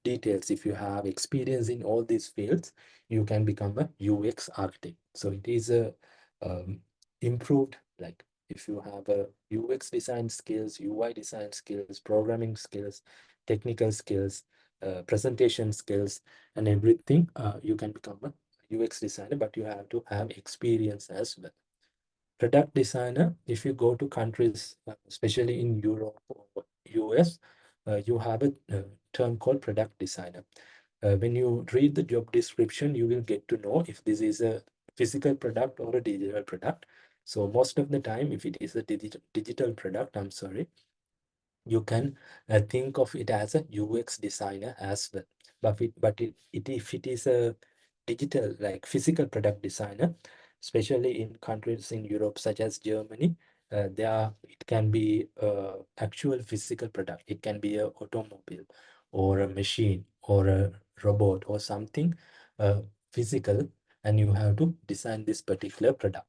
details, if you have experience in all these fields, you can become a UX architect. So it is a improved, like if you have a UX design skills, UI design skills, programming skills, technical skills, presentation skills, and everything, you can become a UX designer, but you have to have experience as well. Product designer, if you go to countries, especially in Europe or US, you have a term called product designer. When you read the job description, you will get to know if this is a physical product or a digital product. So most of the time, if it is a digital product, I'm sorry, you can think of it as a UX designer as well. If it is a digital, like physical product designer, especially in countries in Europe such as Germany, it can be actual physical product. It can be a automobile or a machine or a robot or something uh, physical, and you have to design this particular product.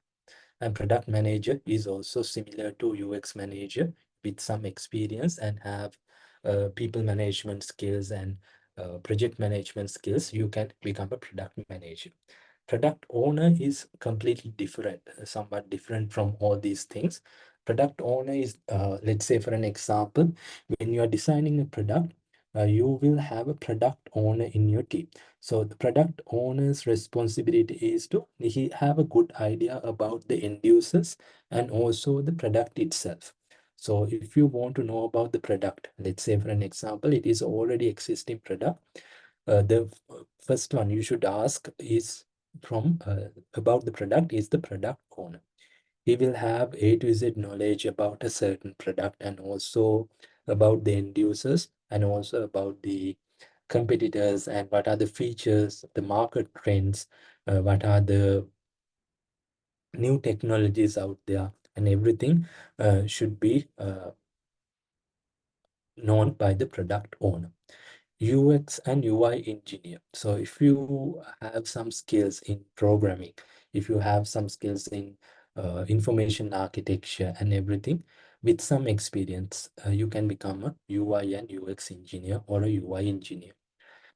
And product manager is also similar to UX manager with some experience and have people management skills and project management skills. You can become a product manager. Product owner is completely different, somewhat different from all these things. Product owner is, let's say for an example, when you are designing a product, you will have a product owner in your team. So the product owner's responsibility is to he have a good idea about the end users and also the product itself. So if you want to know about the product, let's say for an example, it is already existing product. The first one you should ask is from about the product is the product owner. He will have A to Z knowledge about a certain product and also about the end users and also about the competitors and what are the features, the market trends, what are the new technologies out there, and everything should be known by the product owner. UX and UI engineer. So if you have some skills in programming, if you have some skills in information architecture and everything, with some experience, you can become a UI and UX engineer or a UI engineer.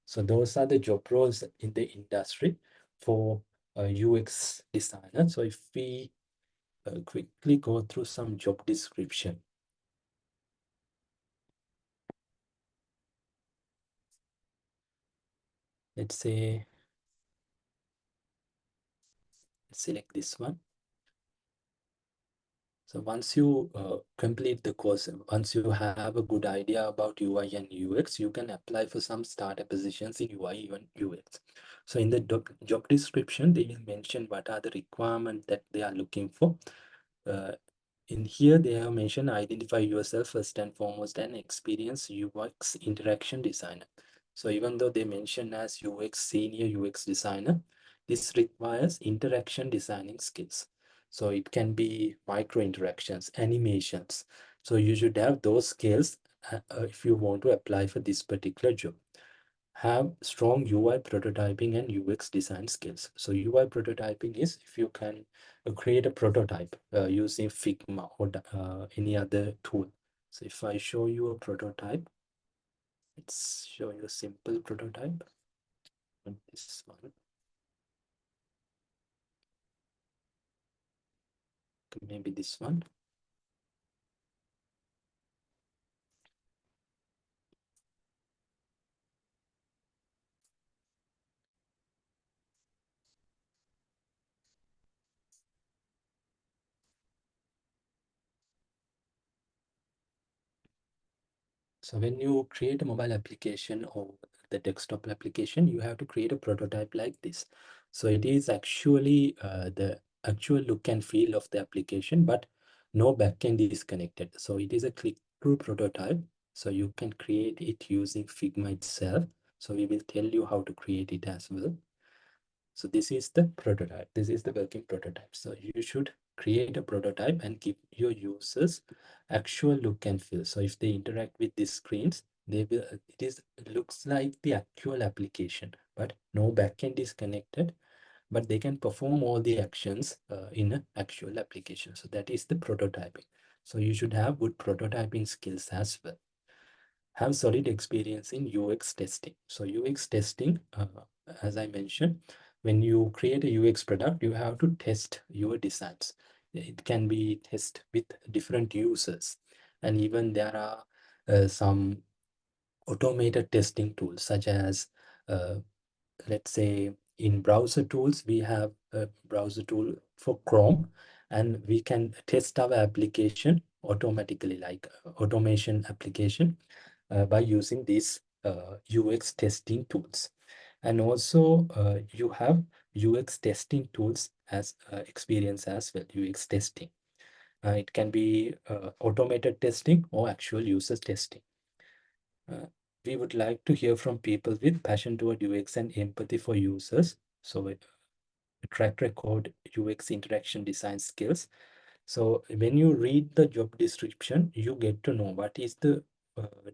So those are the job roles in the industry for a UX designer. So if we quickly go through some job description, let's say, select this one. So once you complete the course, once you have a good idea about UI and UX, you can apply for some starter positions in UI and UX. So in the job description, they will mention what are the requirements that they are looking for. Uh, in here, they have mentioned identify yourself first and foremost and experience UX interaction designer. So even though they mention as UX senior UX designer, this requires interaction designing skills. So it can be micro interactions, animations. So you should have those skills if you want to apply for this particular job. Have strong UI prototyping and UX design skills. So UI prototyping is if you can create a prototype using Figma or any other tool. So if I show you a prototype, let's show you a simple prototype. This one, maybe this one. So when you create a mobile application or the desktop application, you have to create a prototype like this. So it is actually the actual look and feel of the application, but no backend is connected. So it is a click-through prototype. So you can create it using Figma itself. So we will tell you how to create it as well. So this is the prototype. This is the working prototype. So you should create a prototype and give your users actual look and feel. So if they interact with these screens, they will it looks like the actual application, but no backend is connected, but they can perform all the actions in an actual application. So that is the prototyping. So you should have good prototyping skills as well. Have solid experience in UX testing. So UX testing, as I mentioned, when you create a UX product, you have to test your designs. It can be test with different users. And even there are some automated testing tools, such as, let's say, in browser tools, we have a browser tool for Chrome, and we can test our application automatically, like automation application by using these UX testing tools. And also you have UX testing tools as experience as well, UX testing. It can be automated testing or actual user testing. We would like to hear from people with passion toward UX and empathy for users. So a track record, UX interaction design skills. So when you read the job description, you get to know what is the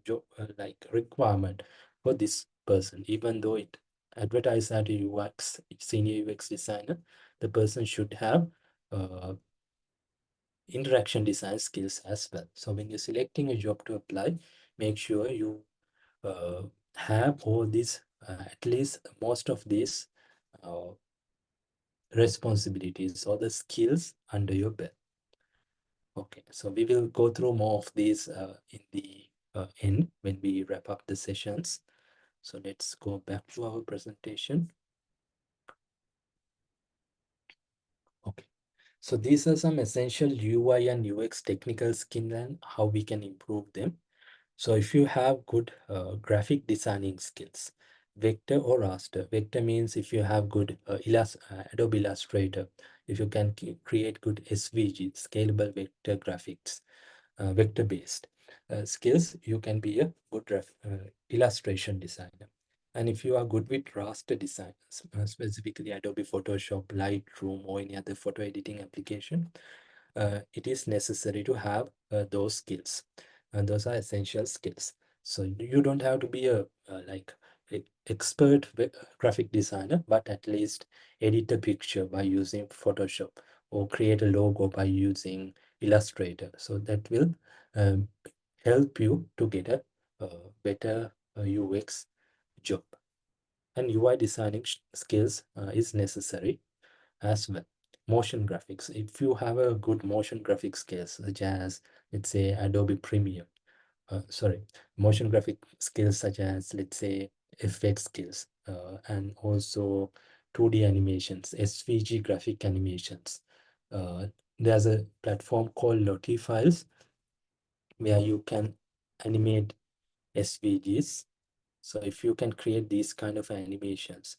job like requirement for this person. Even though it advertised as a UX senior UX designer, the person should have interaction design skills as well. So when you're selecting a job to apply, make sure you uh, have all these, at least most of these uh, responsibilities or the skills under your belt. Okay, so we will go through more of these in the end when we wrap up the sessions. So let's go back to our presentation. Okay. So these are some essential UI and UX technical skills and how we can improve them. So if you have good graphic designing skills, vector or raster. Vector means if you have good Adobe Illustrator, if you can create good SVG, scalable vector graphics, vector based skills, you can be a good illustration designer. And if you are good with raster design, specifically Adobe Photoshop, Lightroom, or any other photo editing application, it is necessary to have those skills, and those are essential skills. So you don't have to be a expert graphic designer, but at least edit a picture by using Photoshop or create a logo by using Illustrator. So that will um, help you to get a better UX job. And UI designing skills is necessary as well. Motion graphics. If you have a good motion graphics skills, such as let's say Adobe Premiere, motion graphic skills such as let's say FX skills, and also 2D animations, SVG graphic animations. There's a platform called Lottie Files where you can animate SVGs. So if you can create these kind of animations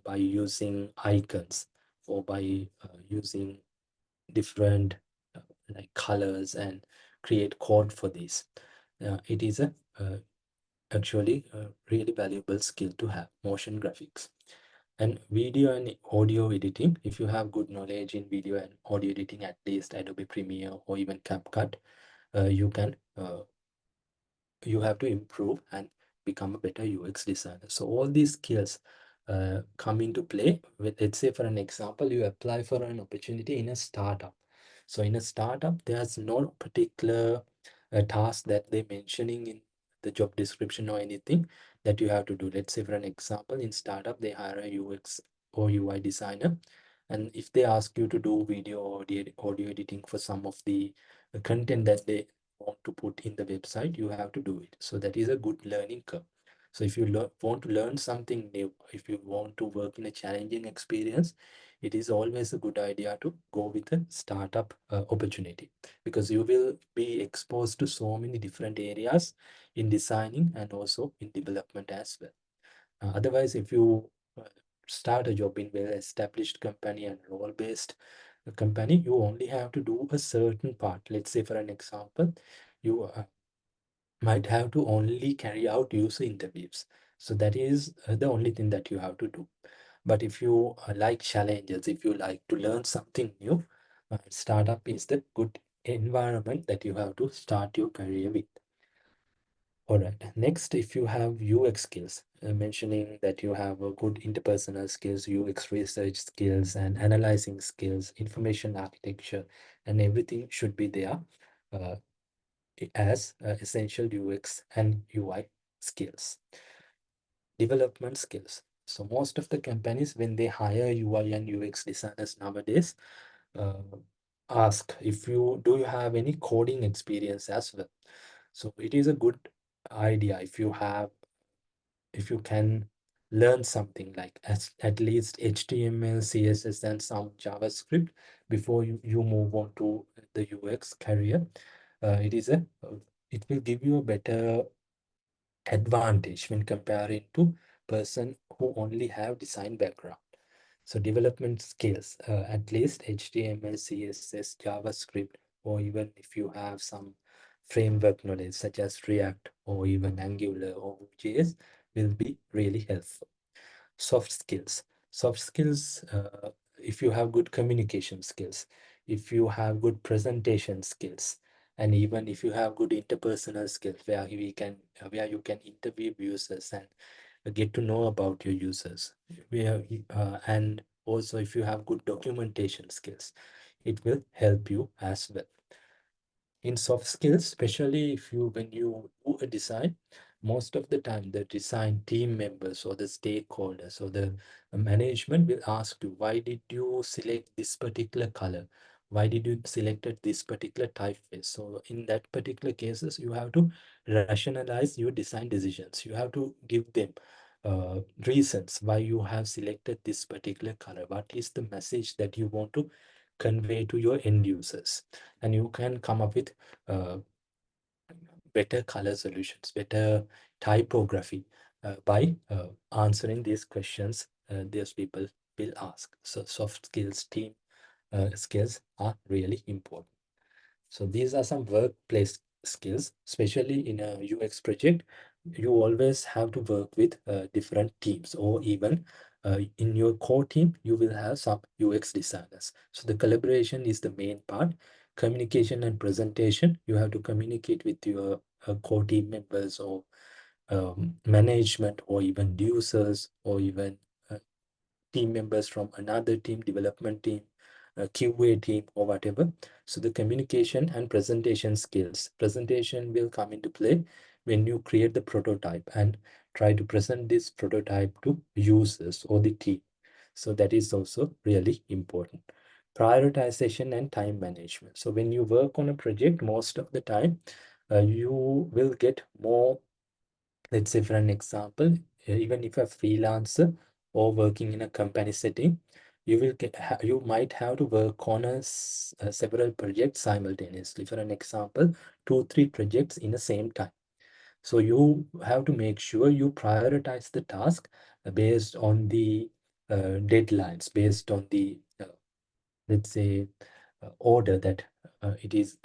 by using icons or by using different like colors and create code for this, it is a actually a really valuable skill to have, motion graphics. And video and audio editing, if you have good knowledge in video and audio editing, at least Adobe Premiere or even CapCut, you can you have to improve and become a better UX designer. So all these skills come into play with, let's say for an example, you apply for an opportunity in a startup. So in a startup, there's no particular task that they're mentioning in the job description or anything that you have to do. Let's say for an example, in startup, they hire a UX or UI designer. And if they ask you to do video or audio editing for some of the content that they want to put in the website, you have to do it. So that is a good learning curve. So if you want to learn something new, if you want to work in a challenging experience, it is always a good idea to go with a startup opportunity, because you will be exposed to so many different areas in designing and also in development as well. Otherwise, if you start a job in well-established company and role-based company, you only have to do a certain part. Let's say for an example, you might have to only carry out user interviews. So that is the only thing that you have to do. But if you like challenges, if you like to learn something new, startup is the good environment that you have to start your career with. All right. Next, if you have UX skills, mentioning that you have a good interpersonal skills, UX research skills, and analyzing skills, information architecture, and everything should be there uh, as essential UX and UI skills. Development skills. So most of the companies, when they hire UI and UX designers nowadays, uh, ask if you have any coding experience as well. So it is a good idea if you can learn something like at least HTML, CSS, and some JavaScript before you move on to the UX career. It will give you a better advantage when comparing to person who only have design background. So development skills, at least HTML, CSS, JavaScript, or even if you have some framework knowledge such as React or even Angular or JS, will be really helpful. Soft skills. Soft skills, if you have good communication skills, if you have good presentation skills, and even if you have good interpersonal skills where you can interview users and get to know about your users, and also if you have good documentation skills, it will help you as well. In soft skills, especially if you when you do a design, most of the time the design team members or the stakeholders or the management will ask you, why did you select this particular color? why did you selected this particular typeface? So in that particular cases, you have to rationalize your design decisions. You have to give them reasons why you have selected this particular color. What is the message that you want to convey to your end users? And you can come up with uh, better color solutions, better typography by answering these questions these people will ask. So soft skills, team skills are really important. So these are some workplace skills, especially in a UX project. You always have to work with different teams, or even in your core team, you will have some UX designers. So the collaboration is the main part. Communication and presentation, you have to communicate with your core team members, or management, or even users, or even uh, team members from another team, development team, QA team, or whatever. So the communication and presentation skills. Presentation will come into play when you create the prototype and try to present this prototype to users or the team. So that is also really important. Prioritization and time management. So when you work on a project, most of the time, you will get more. Let's say, for an example, even if a freelancer or working in a company setting, you will you might have to work on several projects simultaneously. For an example, 2 3 projects in the same time. So you have to make sure you prioritize the task based on the deadlines, based on the let's say order that it is.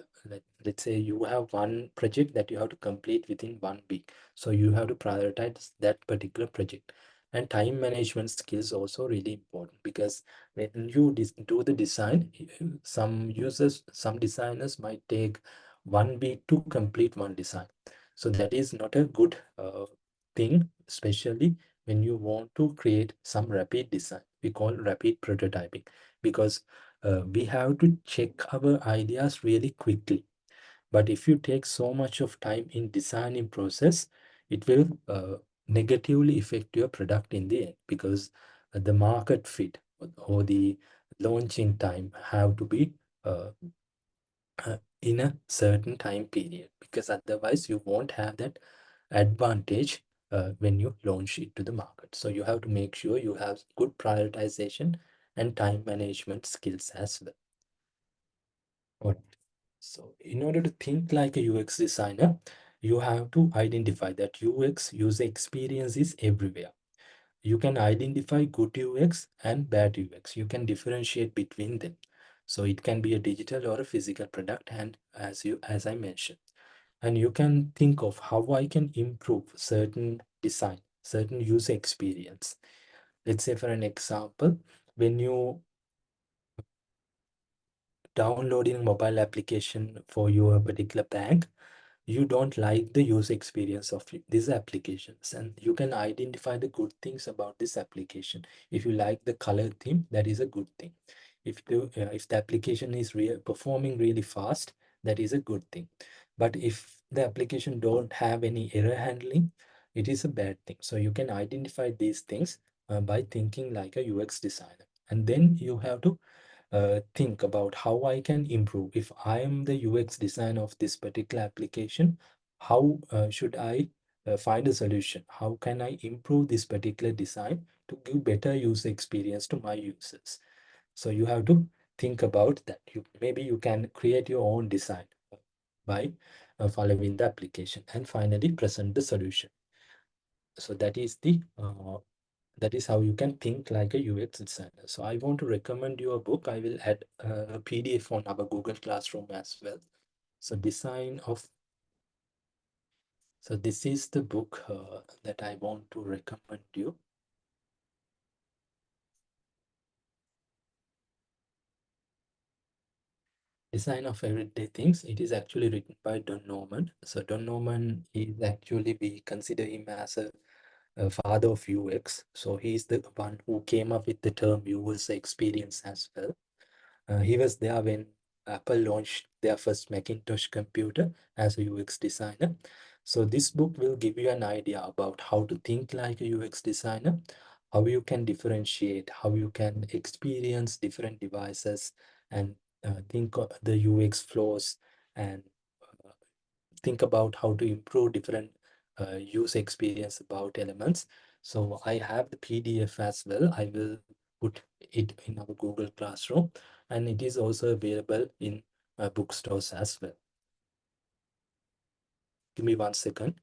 Let's say you have one project that you have to complete within 1 week, so you have to prioritize that particular project. And time management skills also really important, because when you do the design, some designers might take 1 week to complete one design. So that is not a good thing, especially when you want to create some rapid design. We call rapid prototyping, because we have to check our ideas really quickly. But if you take so much of time in designing process, it will negatively affect your product in the end, because the market fit or the launching time have to be uh, in a certain time period, because otherwise you won't have that advantage when you launch it to the market. So you have to make sure you have good prioritization and time management skills as well. Alright. So in order to think like a UX designer, you have to identify that UX, user experience, is everywhere. You can identify good UX and bad UX. You can differentiate between them. So it can be a digital or a physical product, and as I mentioned. And you can think of how I can improve certain design, certain user experience. Let's say, for an example, when you downloading a mobile application for your particular bank, you don't like the user experience of these applications, and you can identify the good things about this application. If you like the color theme, that is a good thing. If the application is performing really fast, that is a good thing. But if the application don't have any error handling, it is a bad thing. So you can identify these things by thinking like a UX designer. And then you have to think about how I can improve. If I am the UX designer of this particular application, how should I find a solution? How can I improve this particular design to give better user experience to my users? So you have to think about that. Maybe you can create your own design by following the application, and finally present the solution. So that is how you can think like a UX designer. So I want to recommend you a book. I will add a PDF on our Google Classroom as well. So so this is the book that I want to recommend you. Design of Everyday Things. It is actually written by Don Norman. So Don Norman is actually, we consider him as a father of UX. So he's the one who came up with the term user experience as well. He was there when Apple launched their first Macintosh computer as a UX designer. So this book will give you an idea about how to think like a UX designer, how you can differentiate, how you can experience different devices, and think of the UX flows, and think about how to improve different user experience about elements. So I have the PDF as well. I will put it in our Google Classroom, and it is also available in bookstores as well. Give me 1 second.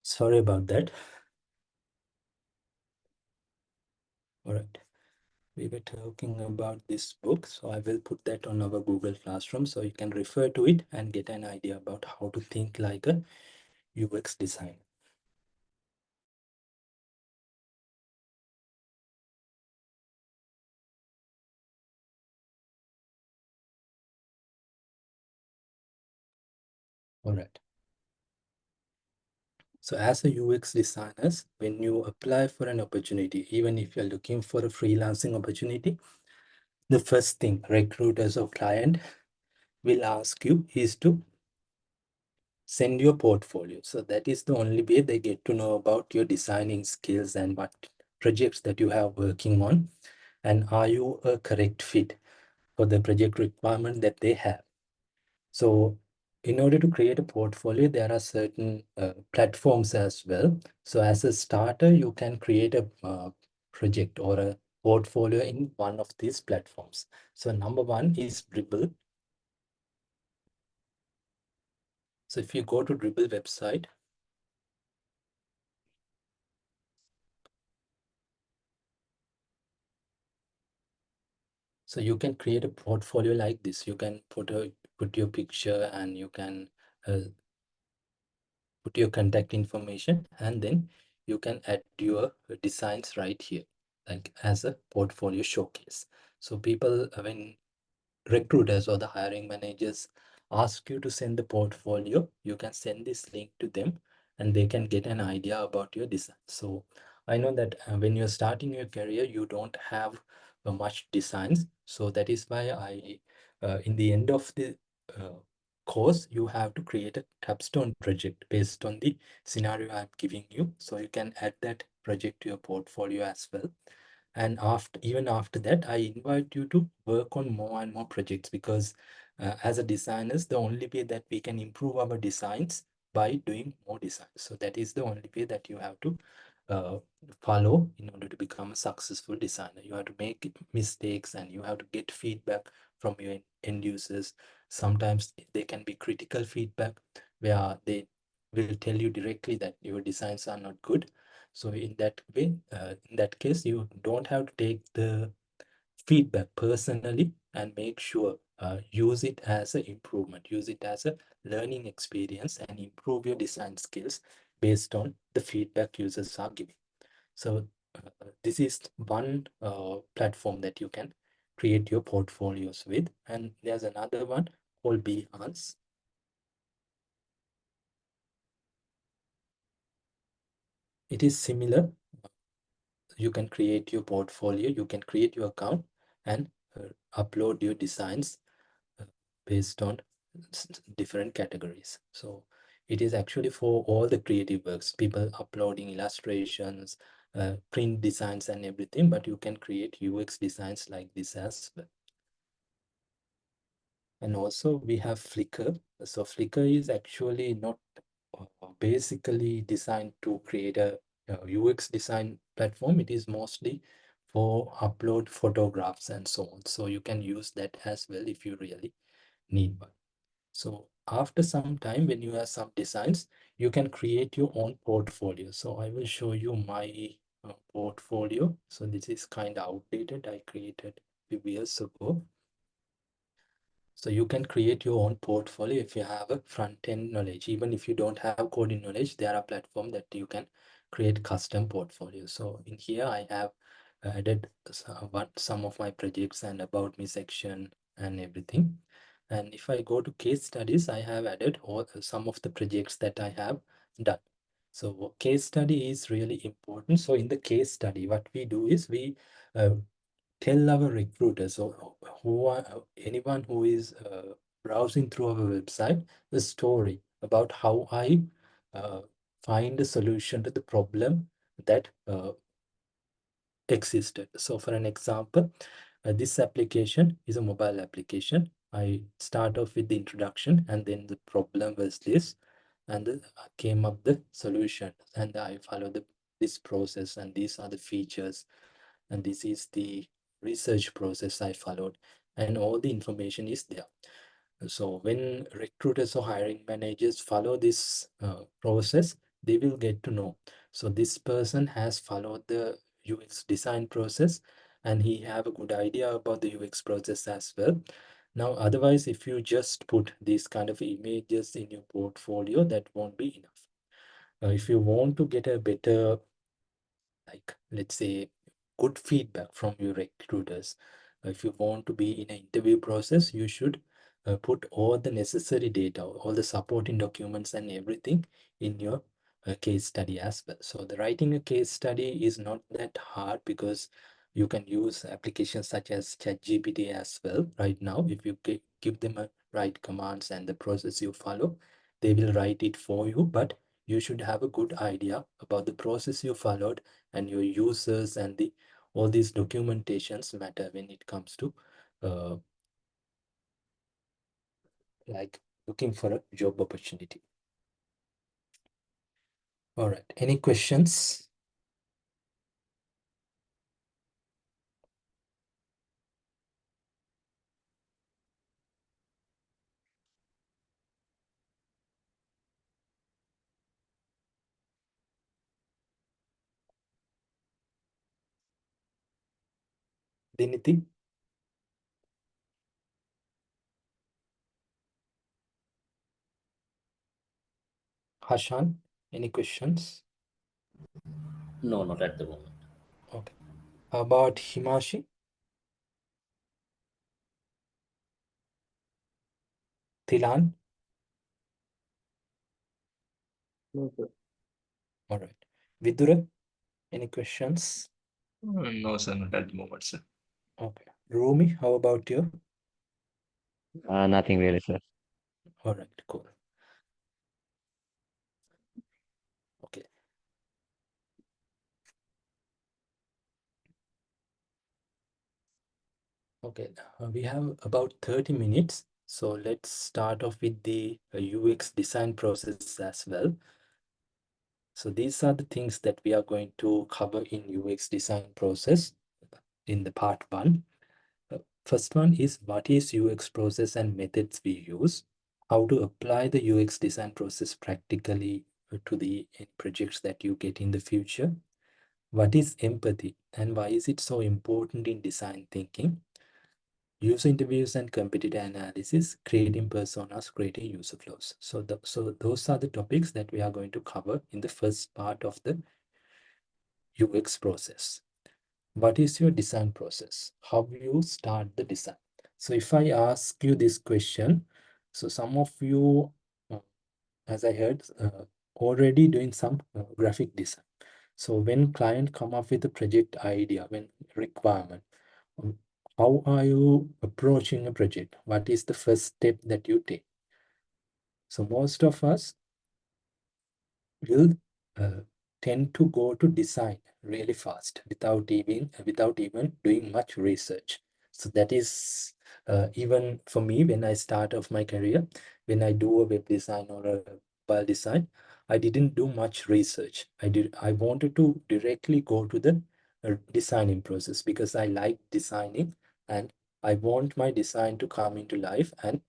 Sorry about that. All right. We were talking about this book, so I will put that on our Google Classroom so you can refer to it and get an idea about how to think like a UX designer. All right. So as a UX designers, when you apply for an opportunity, even if you're looking for a freelancing opportunity, the first thing recruiters or client will ask you is to send your portfolio. So that is the only way they get to know about your designing skills and what projects that you have working on, and are you a correct fit for the project requirement that they have. So in order to create a portfolio, there are certain platforms as well. So as a starter, you can create a project or a portfolio in one of these platforms. So number one is Dribble. So if you go to Dribble website, so you can create a portfolio like this. You can put your picture, and you can put your contact information, and then you can add your designs right here, like as a portfolio showcase. So people, when recruiters or the hiring managers ask you to send the portfolio, you can send this link to them and they can get an idea about your design. So I know that when you're starting your career, you don't have much designs. So that is why in the end of the uh, course, you have to create a capstone project based on the scenario I'm giving you. So you can add that project to your portfolio as well. And even after that, I invite you to work on more and more projects, because as a designers, the only way that we can improve our designs by doing more designs. So that is the only way that you have to uh, follow in order to become a successful designer. You have to make mistakes, and you have to get feedback from your end users. Sometimes they can be critical feedback where they will tell you directly that your designs are not good. So in that way, in that case, you don't have to take the feedback personally, and make sure use it as an improvement, use it as a learning experience, and improve your design skills based on the feedback users are giving. So this is one platform that you can create your portfolios with. And there's another one called Behance. It is similar. You can create your portfolio, you can create your account, and upload your designs uh, based on different categories. So it is actually for all the creative works, people uploading illustrations, print designs and everything, but you can create UX designs like this as well. And also we have Flickr. So Flickr is actually not basically designed to create a UX design platform. It is mostly for upload photographs and so on. So you can use that as well if you really need one. So after some time, when you have some designs, you can create your own portfolio. So I will show you my portfolio. So this is kind of outdated. I created a few years ago. So you can create your own portfolio if you have a front-end knowledge. Even if you don't have coding knowledge, there are platforms that you can create custom portfolios. So in here, I have added some of my projects and about me section and everything. And if I go to case studies, I have added some of the projects that I have done. So case study is really important. So in the case study, what we do is we tell our recruiters or anyone who is browsing through our website the story about how I find a solution to the problem that existed. So for an example, this application is a mobile application. I start off with the introduction and then the problem was this, and came up the solution, and I follow this process, and these are the features, and this is the research process I followed, and all the information is there. So when recruiters or hiring managers follow this process, they will get to know. So this person has followed the UX design process and he have a good idea about the UX process as well. Now, otherwise, if you just put these kind of images in your portfolio, that won't be enough. If you want to get a better, like, let's say, good feedback from your recruiters, if you want to be in an interview process, you should put all the necessary data, all the supporting documents and everything in your case study as well. So the writing a case study is not that hard because you can use applications such as ChatGPT as well. Right now, if you give them a right commands and the process you follow, they will write it for you. But you should have a good idea about the process you followed, and your users and the all these documentations matter when it comes to uh, like looking for a job opportunity. All right, any questions? Diniti, Hashan, any questions? No, not at the moment. Okay, how about Himashi, Tilan? No, sir. All right, Vidura, any questions? No, sir, not at the moment, sir. Okay, Rumi, how about you? Nothing really, sir. All right, cool. Okay. Okay, we have about 30 minutes. So let's start off with the UX design process as well. So these are the things that we are going to cover in UX design process in the part one. First one is what is UX process and methods we use, how to apply the UX design process practically to the projects that you get in the future. What is empathy and why is it so important in design thinking? User interviews and competitor analysis, creating personas, creating user flows. So those are the topics that we are going to cover in the first part of the UX process. What is your design process? How you start the design? So if I ask you this question, so some of you, as I heard, already doing some graphic design. So when client come up with a project idea, when requirement, um, how are you approaching a project? What is the first step that you take? So most of us will uh, tend to go to design really fast without even doing much research. So that is even for me when I start off my career, when I do a web design or a mobile design, I didn't do much research. I wanted to directly go to the designing process because I like designing and I want my design to come into life and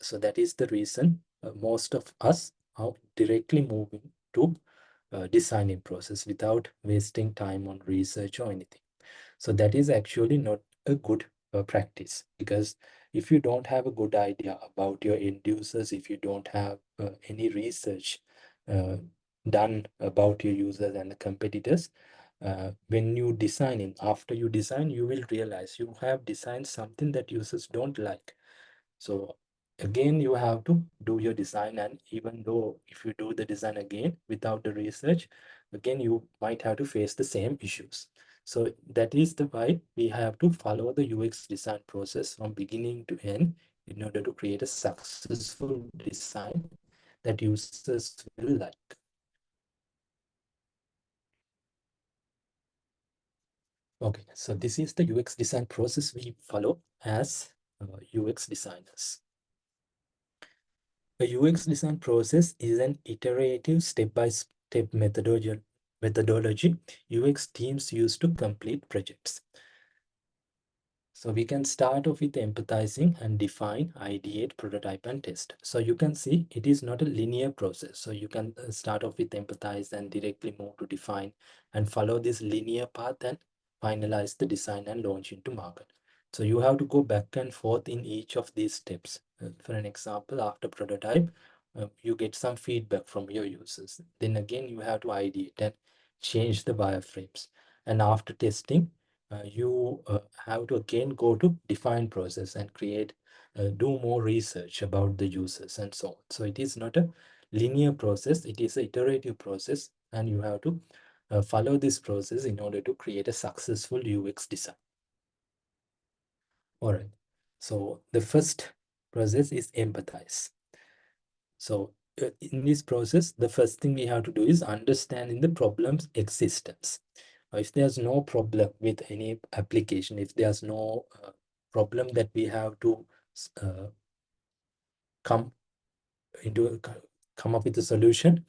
So that is the reason most of us are directly moving to designing process without wasting time on research or anything. So that is actually not a good practice, because if you don't have a good idea about your end users, if you don't have any research uh, done about your users and the competitors, when you designing, after you design, you will realize you have designed something that users don't like. So again, you have to do your design, and even though if you do the design again without the research, again you might have to face the same issues. So that is the why we have to follow the UX design process from beginning to end in order to create a successful design that users will like. Okay, so this is the UX design process we follow as UX designers. A UX design process is an iterative step-by-step methodology UX teams use to complete projects. So we can start off with empathizing and define, ideate, prototype, and test. So you can see it is not a linear process. So you can start off with empathize and directly move to define and follow this linear path and finalize the design and launch into market. So you have to go back and forth in each of these steps. For an example, after prototype, you get some feedback from your users. Then again, you have to ideate and change the wireframes. And after testing, you have to again go to define process and create, do more research about the users and so on. So it is not a linear process, it is an iterative process, and you have to follow this process in order to create a successful UX design. All right, so the first process is empathize. So in this process, the first thing we have to do is understanding the problem's existence. If there's no problem with any application, if there's no problem that we have to uh, come into come up with a solution,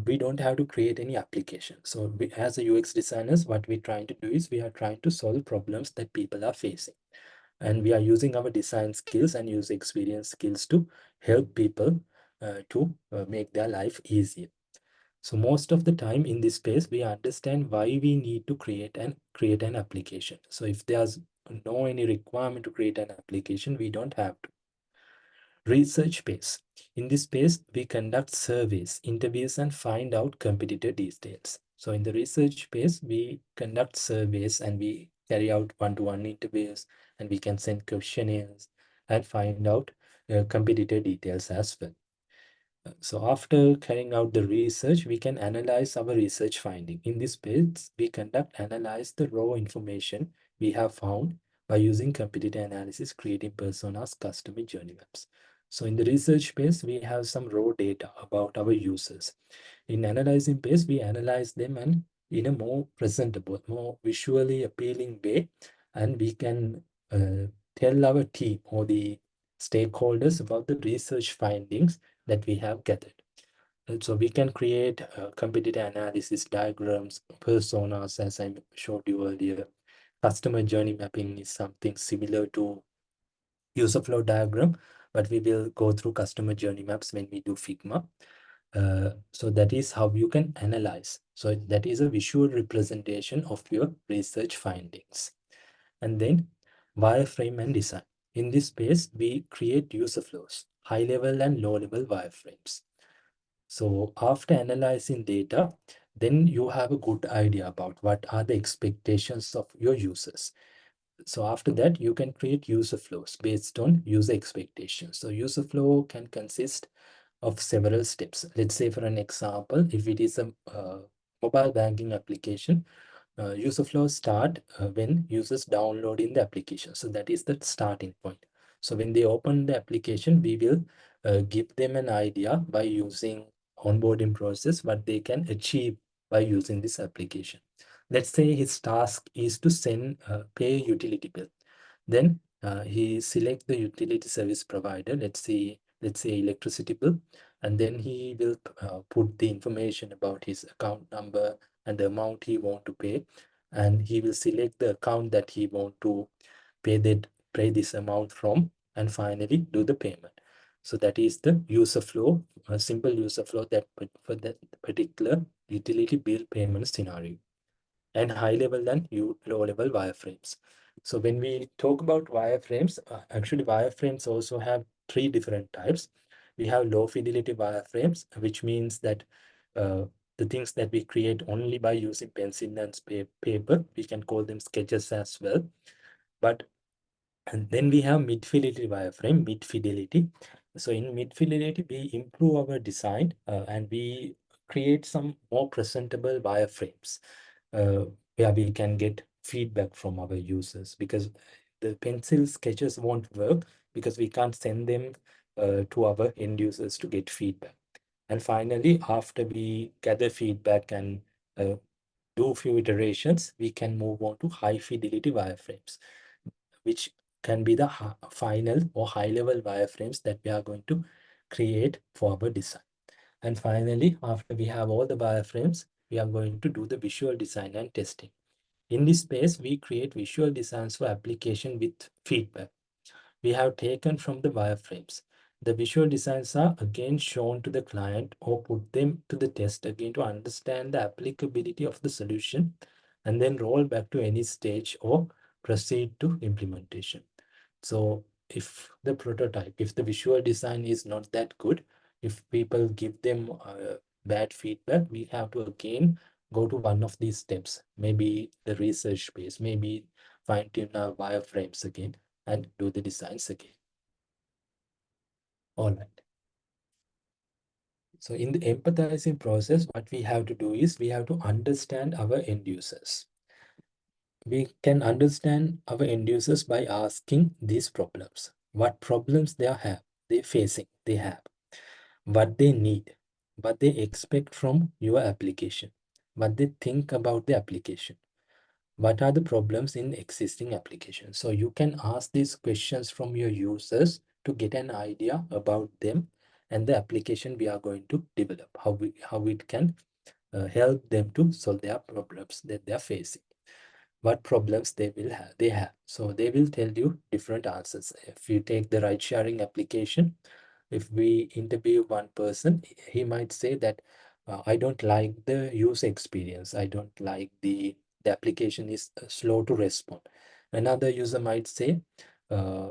we don't have to create any application. So we, as a UX designers, what we're trying to do is we are trying to solve problems that people are facing, and we are using our design skills and user experience skills to help people to make their life easier. So most of the time in this space, we understand why we need to create an application. So if there's no any requirement to create an application, we don't have to. Research space. In this space, we conduct surveys, interviews, and find out competitor details. So in the research space, we conduct surveys and we carry out one-to-one interviews, and we can send questionnaires and find out competitor details as well. So after carrying out the research, we can analyze our research finding. In this space, we analyze the raw information we have found by using competitor analysis, creating personas, customer journey maps. So in the research space, we have some raw data about our users. In analyzing space, we analyze them and in a more presentable, more visually appealing way, and we can tell our team or the stakeholders about the research findings that we have gathered. And so we can create competitor analysis diagrams, personas, as I showed you earlier. Customer journey mapping is something similar to user flow diagram, but we will go through customer journey maps when we do Figma. So that is how you can analyze. So that is a visual representation of your research findings. And then wireframe and design. In this space, we create user flows, high level and low level wireframes. So after analyzing data, then you have a good idea about what are the expectations of your users. So after that, you can create user flows based on user expectations. So user flow can consist of several steps. Let's say for an example, if it is a mobile banking application, user flows start when users download in the application. So that is the starting point. So when they open the application, we will give them an idea by using onboarding process what they can achieve by using this application. Let's say his task is to send pay utility bill. Then he select the utility service provider. Let's say electricity bill, and then he will put the information about his account number and the amount he want to pay, and he will select the account that he want to pay this amount from, and finally do the payment. So that is the user flow, a simple user flow that for that particular utility bill payment scenario, and high level and low level wireframes. So when we talk about wireframes, actually wireframes also have three different types. We have low fidelity wireframes, which means that uh, the things that we create only by using pencil and paper, we can call them sketches as well. But and then we have mid-fidelity wireframe, mid-fidelity. So in mid-fidelity, we improve our design and we create some more presentable wireframes uh, where we can get feedback from our users, because the pencil sketches won't work because we can't send them to our end users to get feedback. And finally, after we gather feedback and do few iterations, we can move on to high fidelity wireframes, which can be the final or high level wireframes that we are going to create for our design. And finally, after we have all the wireframes, we are going to do the visual design and testing. In this space, we create visual designs for application with feedback we have taken from the wireframes. The visual designs are again shown to the client or put them to the test again to understand the applicability of the solution, and then roll back to any stage or proceed to implementation. So if the prototype, if the visual design is not that good, if people give them bad feedback, we have to again go to one of these steps, maybe the research phase, maybe fine tune our wireframes again and do the designs again. All right. So in the empathizing process, what we have to do is we have to understand our end users. We can understand our end users by asking these problems. What problems they facing, they have, what they need, what they expect from your application, what they think about the application. What are the problems in existing applications? So you can ask these questions from your users to get an idea about them and the application we are going to develop, how it can help them to solve their problems that they are facing, what problems they have. So they will tell you different answers. If you take the ride sharing application, if we interview one person, he might say that I don't like the user experience. I don't like the application is slow to respond. Another user might say, uh,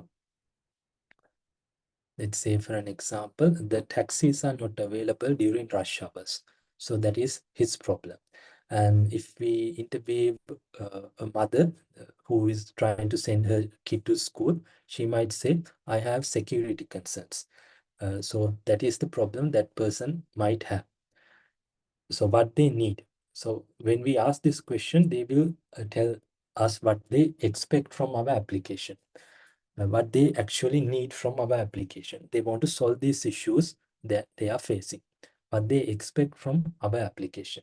let's say for an example, the taxis are not available during rush hours. So that is his problem. And if we interview a mother who is trying to send her kid to school, she might say, I have security concerns. So that is the problem that person might have. So what they need. So when we ask this question, they will tell us what they expect from our application, what they actually need from our application. They want to solve these issues that they are facing, what they expect from our application.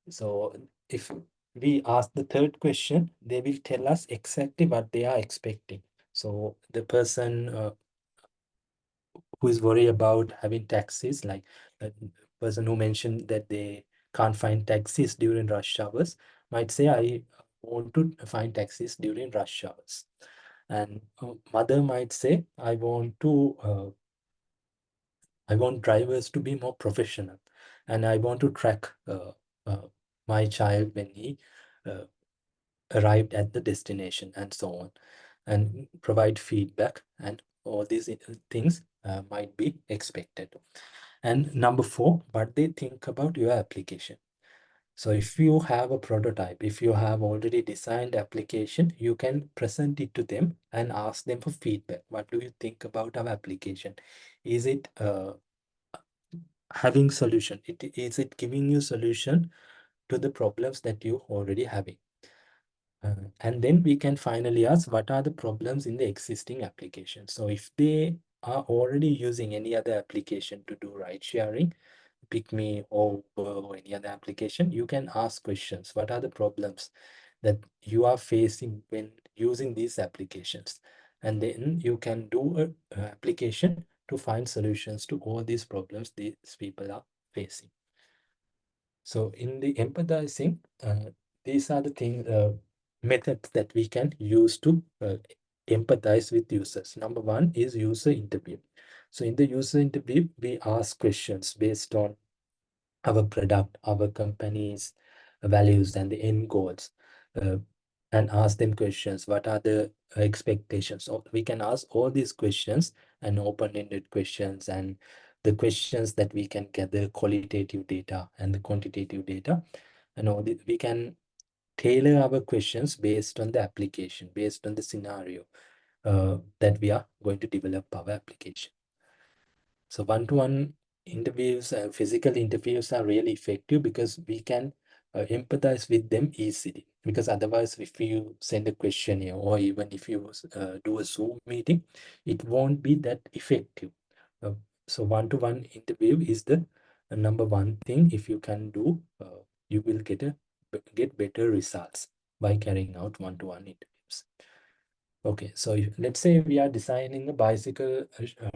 So if we ask the third question, they will tell us exactly what they are expecting. So the person who is worried about having taxis, like the person who mentioned that they can't find taxis during rush hours, might say, I want to find taxis during rush hours. And mother might say, I want drivers to be more professional, and I want to track uh, my child when he uh, arrived at the destination, and so on, and provide feedback, and all these things might be expected. And number four, what they think about your application. So if you have a prototype, if you have already designed application, you can present it to them and ask them for feedback. What do you think about our application? Is it having solution? Is it giving you solution to the problems that you already having? And then we can finally ask what are the problems in the existing application. So if they are already using any other application to do ride sharing, Pick Me or any other application, you can ask questions. What are the problems that you are facing when using these applications? And then you can do a application to find solutions to all these problems these people are facing. So in the empathizing, these are the methods that we can use to empathize with users. Number one is user interview. So in the user interview, we ask questions based on our product, our company's values and the end goals, uh, and ask them questions. What are the expectations? So we can ask all these questions and open-ended questions, and the questions that we can gather qualitative data and the quantitative data, and all we can tailor our questions based on the application, based on the scenario that we are going to develop our application. So one-to-one interviews, physical interviews are really effective because we can empathize with them easily. Because otherwise, if you send a questionnaire or even if you do a Zoom meeting, it won't be that effective. Uh, so one-to-one interview is the number one thing. If you can do, you will get better results by carrying out one-to-one interviews. Okay, so let's say we are designing a bicycle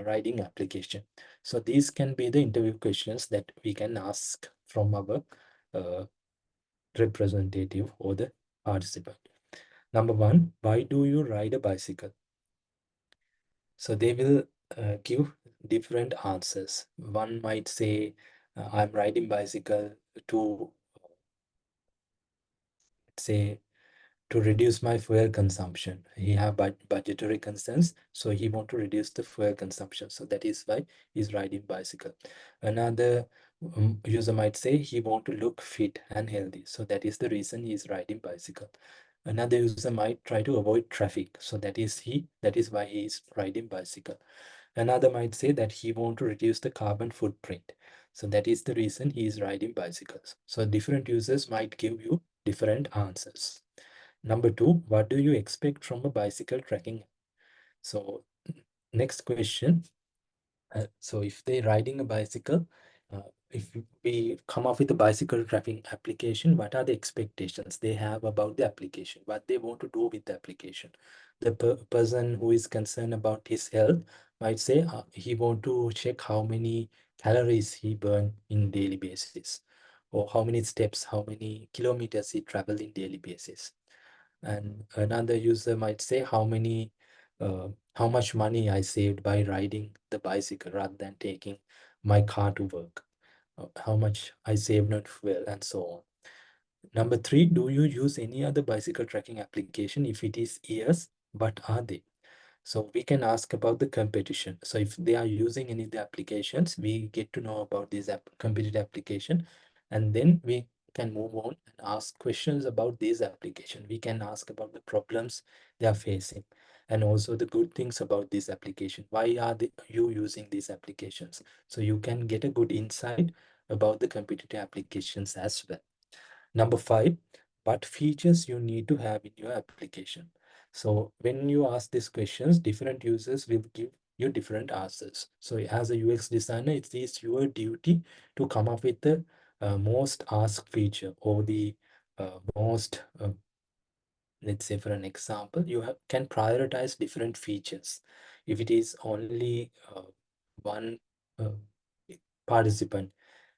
riding application. So these can be the interview questions that we can ask from our uh, representative or the participant. Number one, why do you ride a bicycle? So they will give different answers. One might say, I'm riding bicycle to, say, to reduce my fuel consumption. He have budgetary concerns, so he want to reduce the fuel consumption. So that is why he's riding bicycle. Another user might say he want to look fit and healthy. So that is the reason he is riding bicycle. Another user might try to avoid traffic. So that is why he is riding bicycle. Another might say that he want to reduce the carbon footprint. So that is the reason he is riding bicycles. So different users might give you different answers. Number two, what do you expect from a bicycle tracking? So next question. So if they're riding a bicycle, if we come up with a bicycle tracking application, what are the expectations they have about the application? What they want to do with the application? The person who is concerned about his health might say he want to check how many calories he burn in daily basis, or how many steps, how many kilometers he travel in daily basis. And another user might say how much money I saved by riding the bicycle rather than taking my car to work, how much I saved on fuel, and so on. Number three, do you use any other bicycle tracking application? If it is yes, what are they? So we can ask about the competition. So if they are using any of the applications, we get to know about this competitive application, and then we can move on and ask questions about these application. We can ask about the problems they are facing, and also the good things about this application. Why are you using these applications? So you can get a good insight about the competitive applications as well. Number five, what features you need to have in your application. So when you ask these questions, different users will give you different answers. So as a UX designer, it is your duty to come up with the most asked feature, or the most, let's say for an example, can prioritize different features. If it is only one uh, participant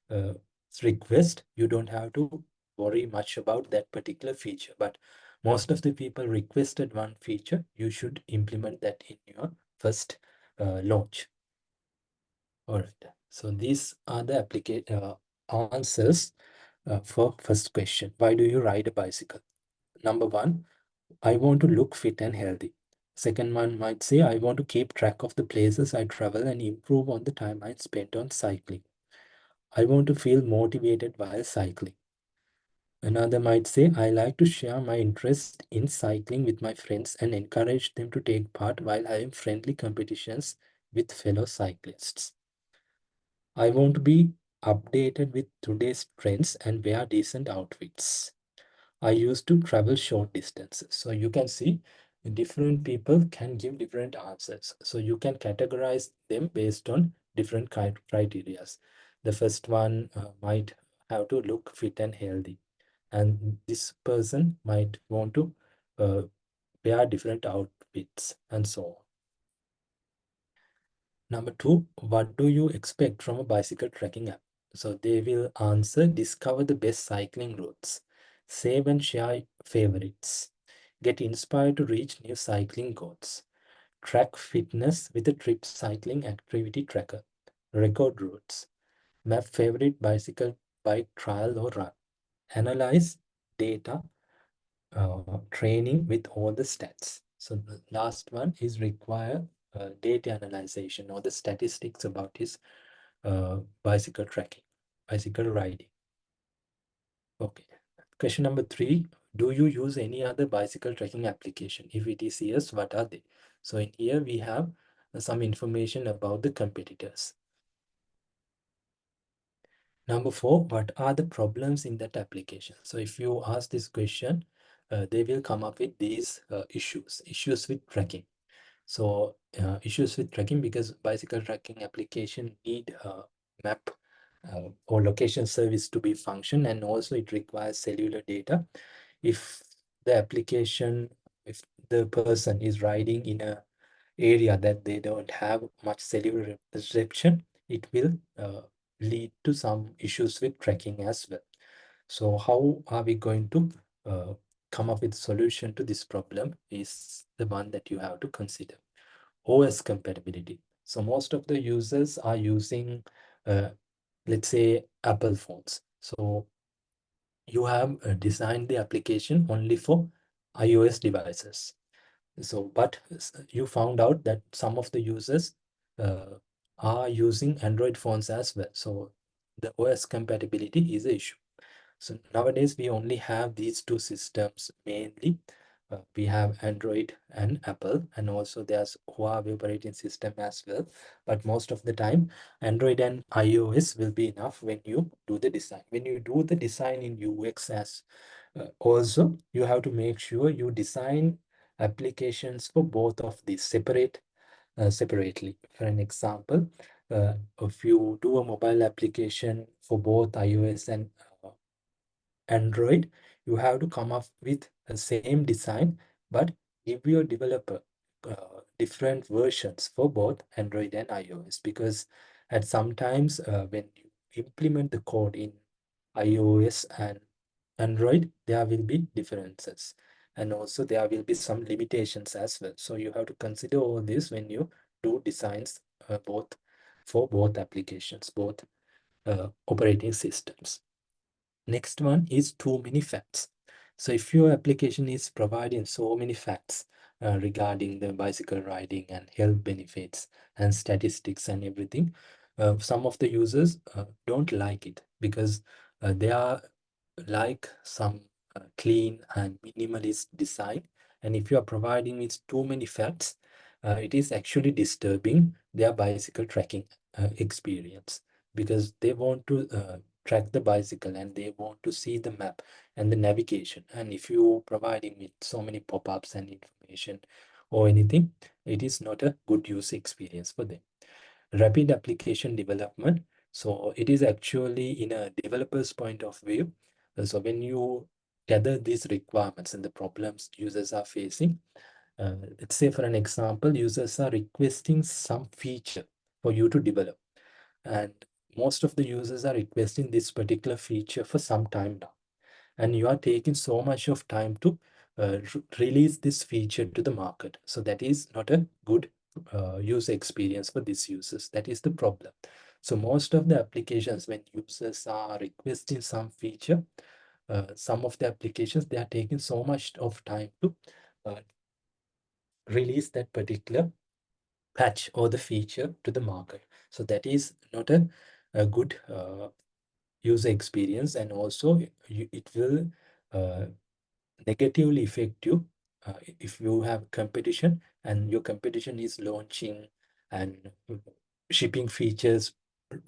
uh, request, you don't have to worry much about that particular feature. But most of the people requested one feature, you should implement that in your first launch. All right. So these are the answers for first question. Why do you ride a bicycle? Number one, I want to look fit and healthy. Second one might say, I want to keep track of the places I travel and improve on the time I spent on cycling. I want to feel motivated while cycling. Another might say, I like to share my interest in cycling with my friends and encourage them to take part while having friendly competitions with fellow cyclists. I want to be updated with today's trends and wear decent outfits. I used to travel short distances. So you can see different people can give different answers. So you can categorize them based on different criteria. The first one might have to look fit and healthy, and this person might want to uh, wear different outfits, and so on. Number two, what do you expect from a bicycle tracking app? So they will answer, discover the best cycling routes, save and share favorites, get inspired to reach new cycling goals, track fitness with a trip cycling activity tracker, record routes, map favorite bicycle bike trial or run, analyze data, training with all the stats. So the last one is require data analyzation or the statistics about his bicycle tracking, bicycle riding. Okay. Question number 3, do you use any other bicycle tracking application? If it is yes, what are they? So in here we have some information about the competitors. Number 4, what are the problems in that application? So if you ask this question, they will come up with these issues with tracking. So issues with tracking because bicycle tracking application need map or location service to be function, and also it requires cellular data. If the application, if the person is riding in a area that they don't have much cellular reception, it will lead to some issues with tracking as well. So how are we going to come up with solution to this problem is the one that you have to consider. OS compatibility. So most of the users are using, let's say, Apple phones. So you have designed the application only for iOS devices. So, but you found out that some of the users are using Android phones as well. So the OS compatibility is an issue. So nowadays we only have these two systems mainly. We have Android and Apple, and also there's Huawei operating system as well. But most of the time, Android and iOS will be enough when you do the design. When you do the design in UX as also, you have to make sure you design applications for both of these separately. For an example, if you do a mobile application for both iOS and Android, you have to come up with the same design, but give your developer different versions for both Android and iOS, because at sometimes when you implement the code in iOS and Android, there will be differences, and also there will be some limitations as well. So you have to consider all this when you do designs both for both applications, both operating systems. Next one is too many facts. So if your application is providing so many facts regarding the bicycle riding and health benefits and statistics and everything, some of the users don't like it because they are like some clean and minimalist design. And if you are providing with too many facts, it is actually disturbing their bicycle tracking experience, because they want to track the bicycle and they want to see the map and the navigation. And if you providing with so many pop-ups and information or anything, it is not a good user experience for them. Rapid application development. So it is actually in a developer's point of view. So when you gather these requirements and the problems users are facing, let's say for an example, users are requesting some feature for you to develop, and most of the users are requesting this particular feature for some time now, and you are taking so much of time to release this feature to the market. So that is not a good user experience for these users. That is the problem. So most of the applications, when users are requesting some feature, some of the applications, they are taking so much of time to uh, release that particular patch or the feature to the market. So that is not a good user experience, and also it will negatively affect you if you have competition and your competition is launching and shipping features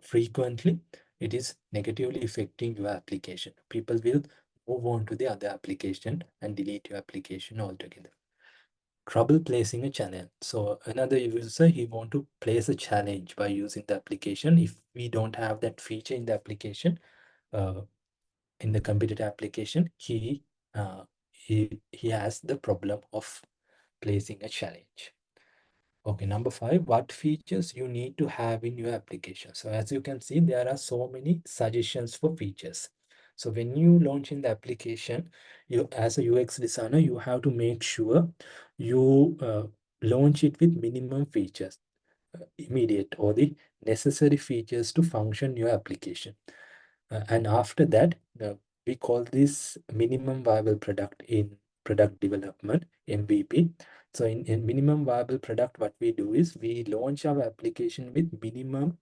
frequently. It is negatively affecting your application. People will move on to the other application and delete your application altogether. Trouble placing a challenge. So another user, he want to place a challenge by using the application. If we don't have that feature in the application, in the competitor application, he has the problem of placing a challenge. Okay, number 5, what features you need to have in your application. So as you can see, there are so many suggestions for features. So when you launch in the application, you as a UX designer, you have to make sure you launch it with minimum features, immediate or the necessary features to function your application. And after that, we call this minimum viable product in product development, MVP. So in minimum viable product, what we do is we launch our application with minimum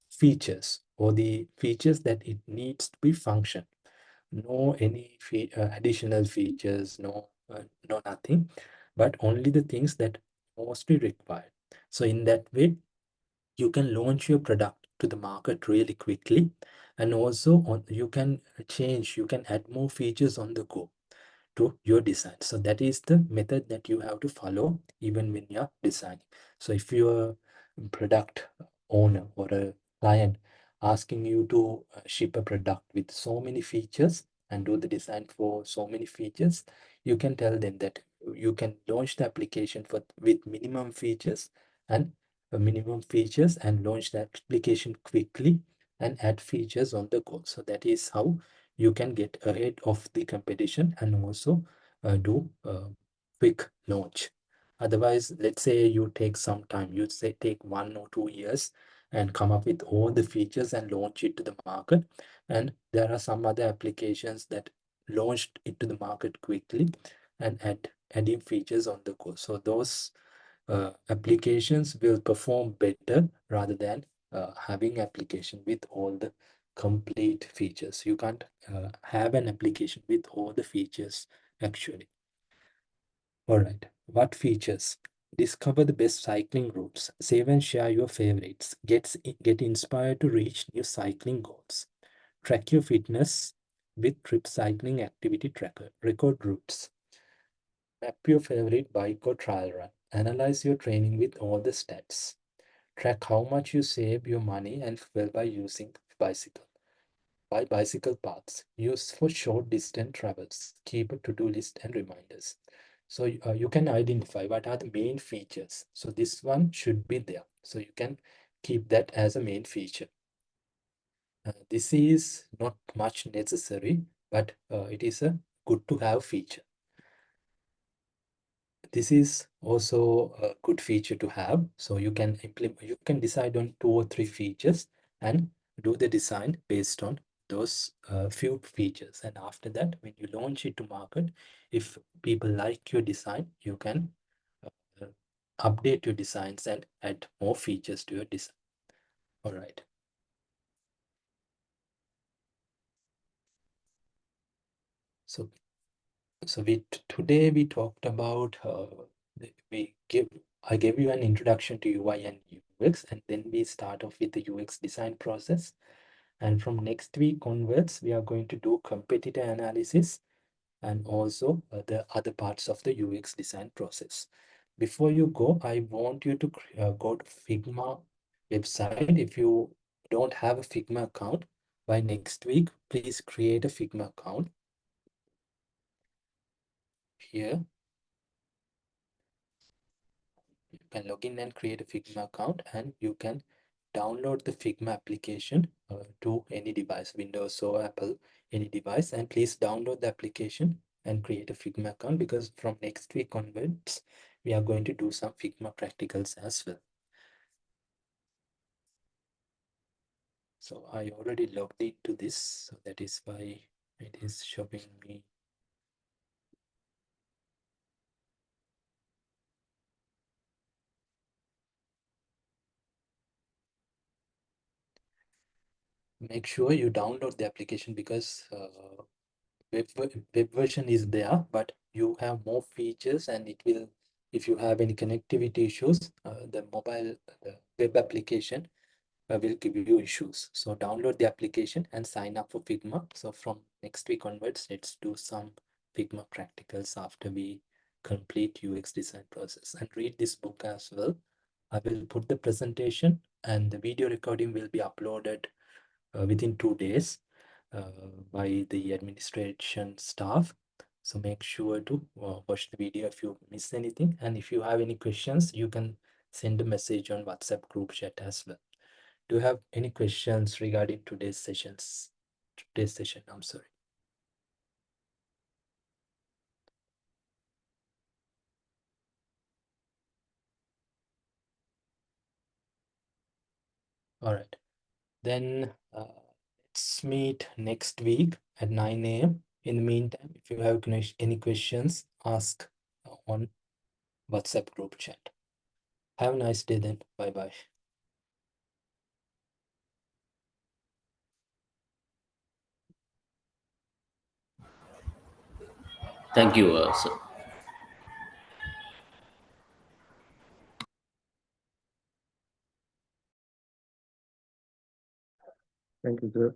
features or the features that it needs to be function. No any additional features, no nothing, but only the things that mostly required. So in that way, you can launch your product to the market really quickly, and also you can change, you can add more features on the go to your design. So that is the method that you have to follow even when you're designing. So if you're a product owner or a client asking you to ship a product with so many features and do the design for so many features, you can tell them that you can launch the application with minimum features and launch the application quickly and add features on the go. So that is how you can get ahead of the competition and also do quick launch. Otherwise, let's say you take some time, you say take 1 or 2 years and come up with all the features and launch it to the market. And there are some other applications that launched it to the market quickly and adding features on the go. So those applications will perform better rather than having application with all the complete features. You can't have an application with all the features actually. All right, what features? Discover the best cycling routes. Save and share your favorites. Get inspired to reach new cycling goals. Track your fitness with Trip Cycling Activity Tracker. Record routes. Map your favorite bike or trial run. Analyze your training with all the stats. Track how much you save your money and fuel by using bicycle. Buy bicycle paths. Use for short distance travels. Keep a to-do list and reminders. So you can identify what are the main features. So this one should be there. So you can keep that as a main feature. This is not much necessary, but it is a good to have feature. This is also a good feature to have. So you can implement, you can decide on 2 or 3 features and do the design based on those few features. And after that, when you launch it to market, if people like your design, you can uh, update your designs and add more features to your design. All right. So today we talked about I gave you an introduction to UI and UX, and then we start off with the UX design process. And from next week onwards, we are going to do competitor analysis and also the other parts of the UX design process. Before you go, I want you to go to Figma website. If you don't have a Figma account, by next week, please create a Figma account here. You can log in and create a Figma account, and you can download the Figma application to any device, Windows or Apple, any device. And please download the application and create a Figma account, because from next week onwards, we are going to do some Figma practicals as well. So I already logged into this, so that is why it is showing me. Make sure you download the application, because web version is there, but you have more features, and it will, if you have any connectivity issues, the web application will give you issues. So download the application and sign up for Figma. So from next week onwards, let's do some Figma practicals after we complete UX design process, and read this book as well. I will put the presentation, and the video recording will be uploaded within 2 days by the administration staff. So make sure to watch the video if you miss anything. And if you have any questions, you can send a message on WhatsApp group chat as well. Do you have any questions regarding today's session? I'm sorry. All right. Then let's meet next week at 9 a.m. In the meantime, if you have any questions, ask on WhatsApp group chat. Have a nice day then. Bye-bye. Thank you, sir. Thank you, sir.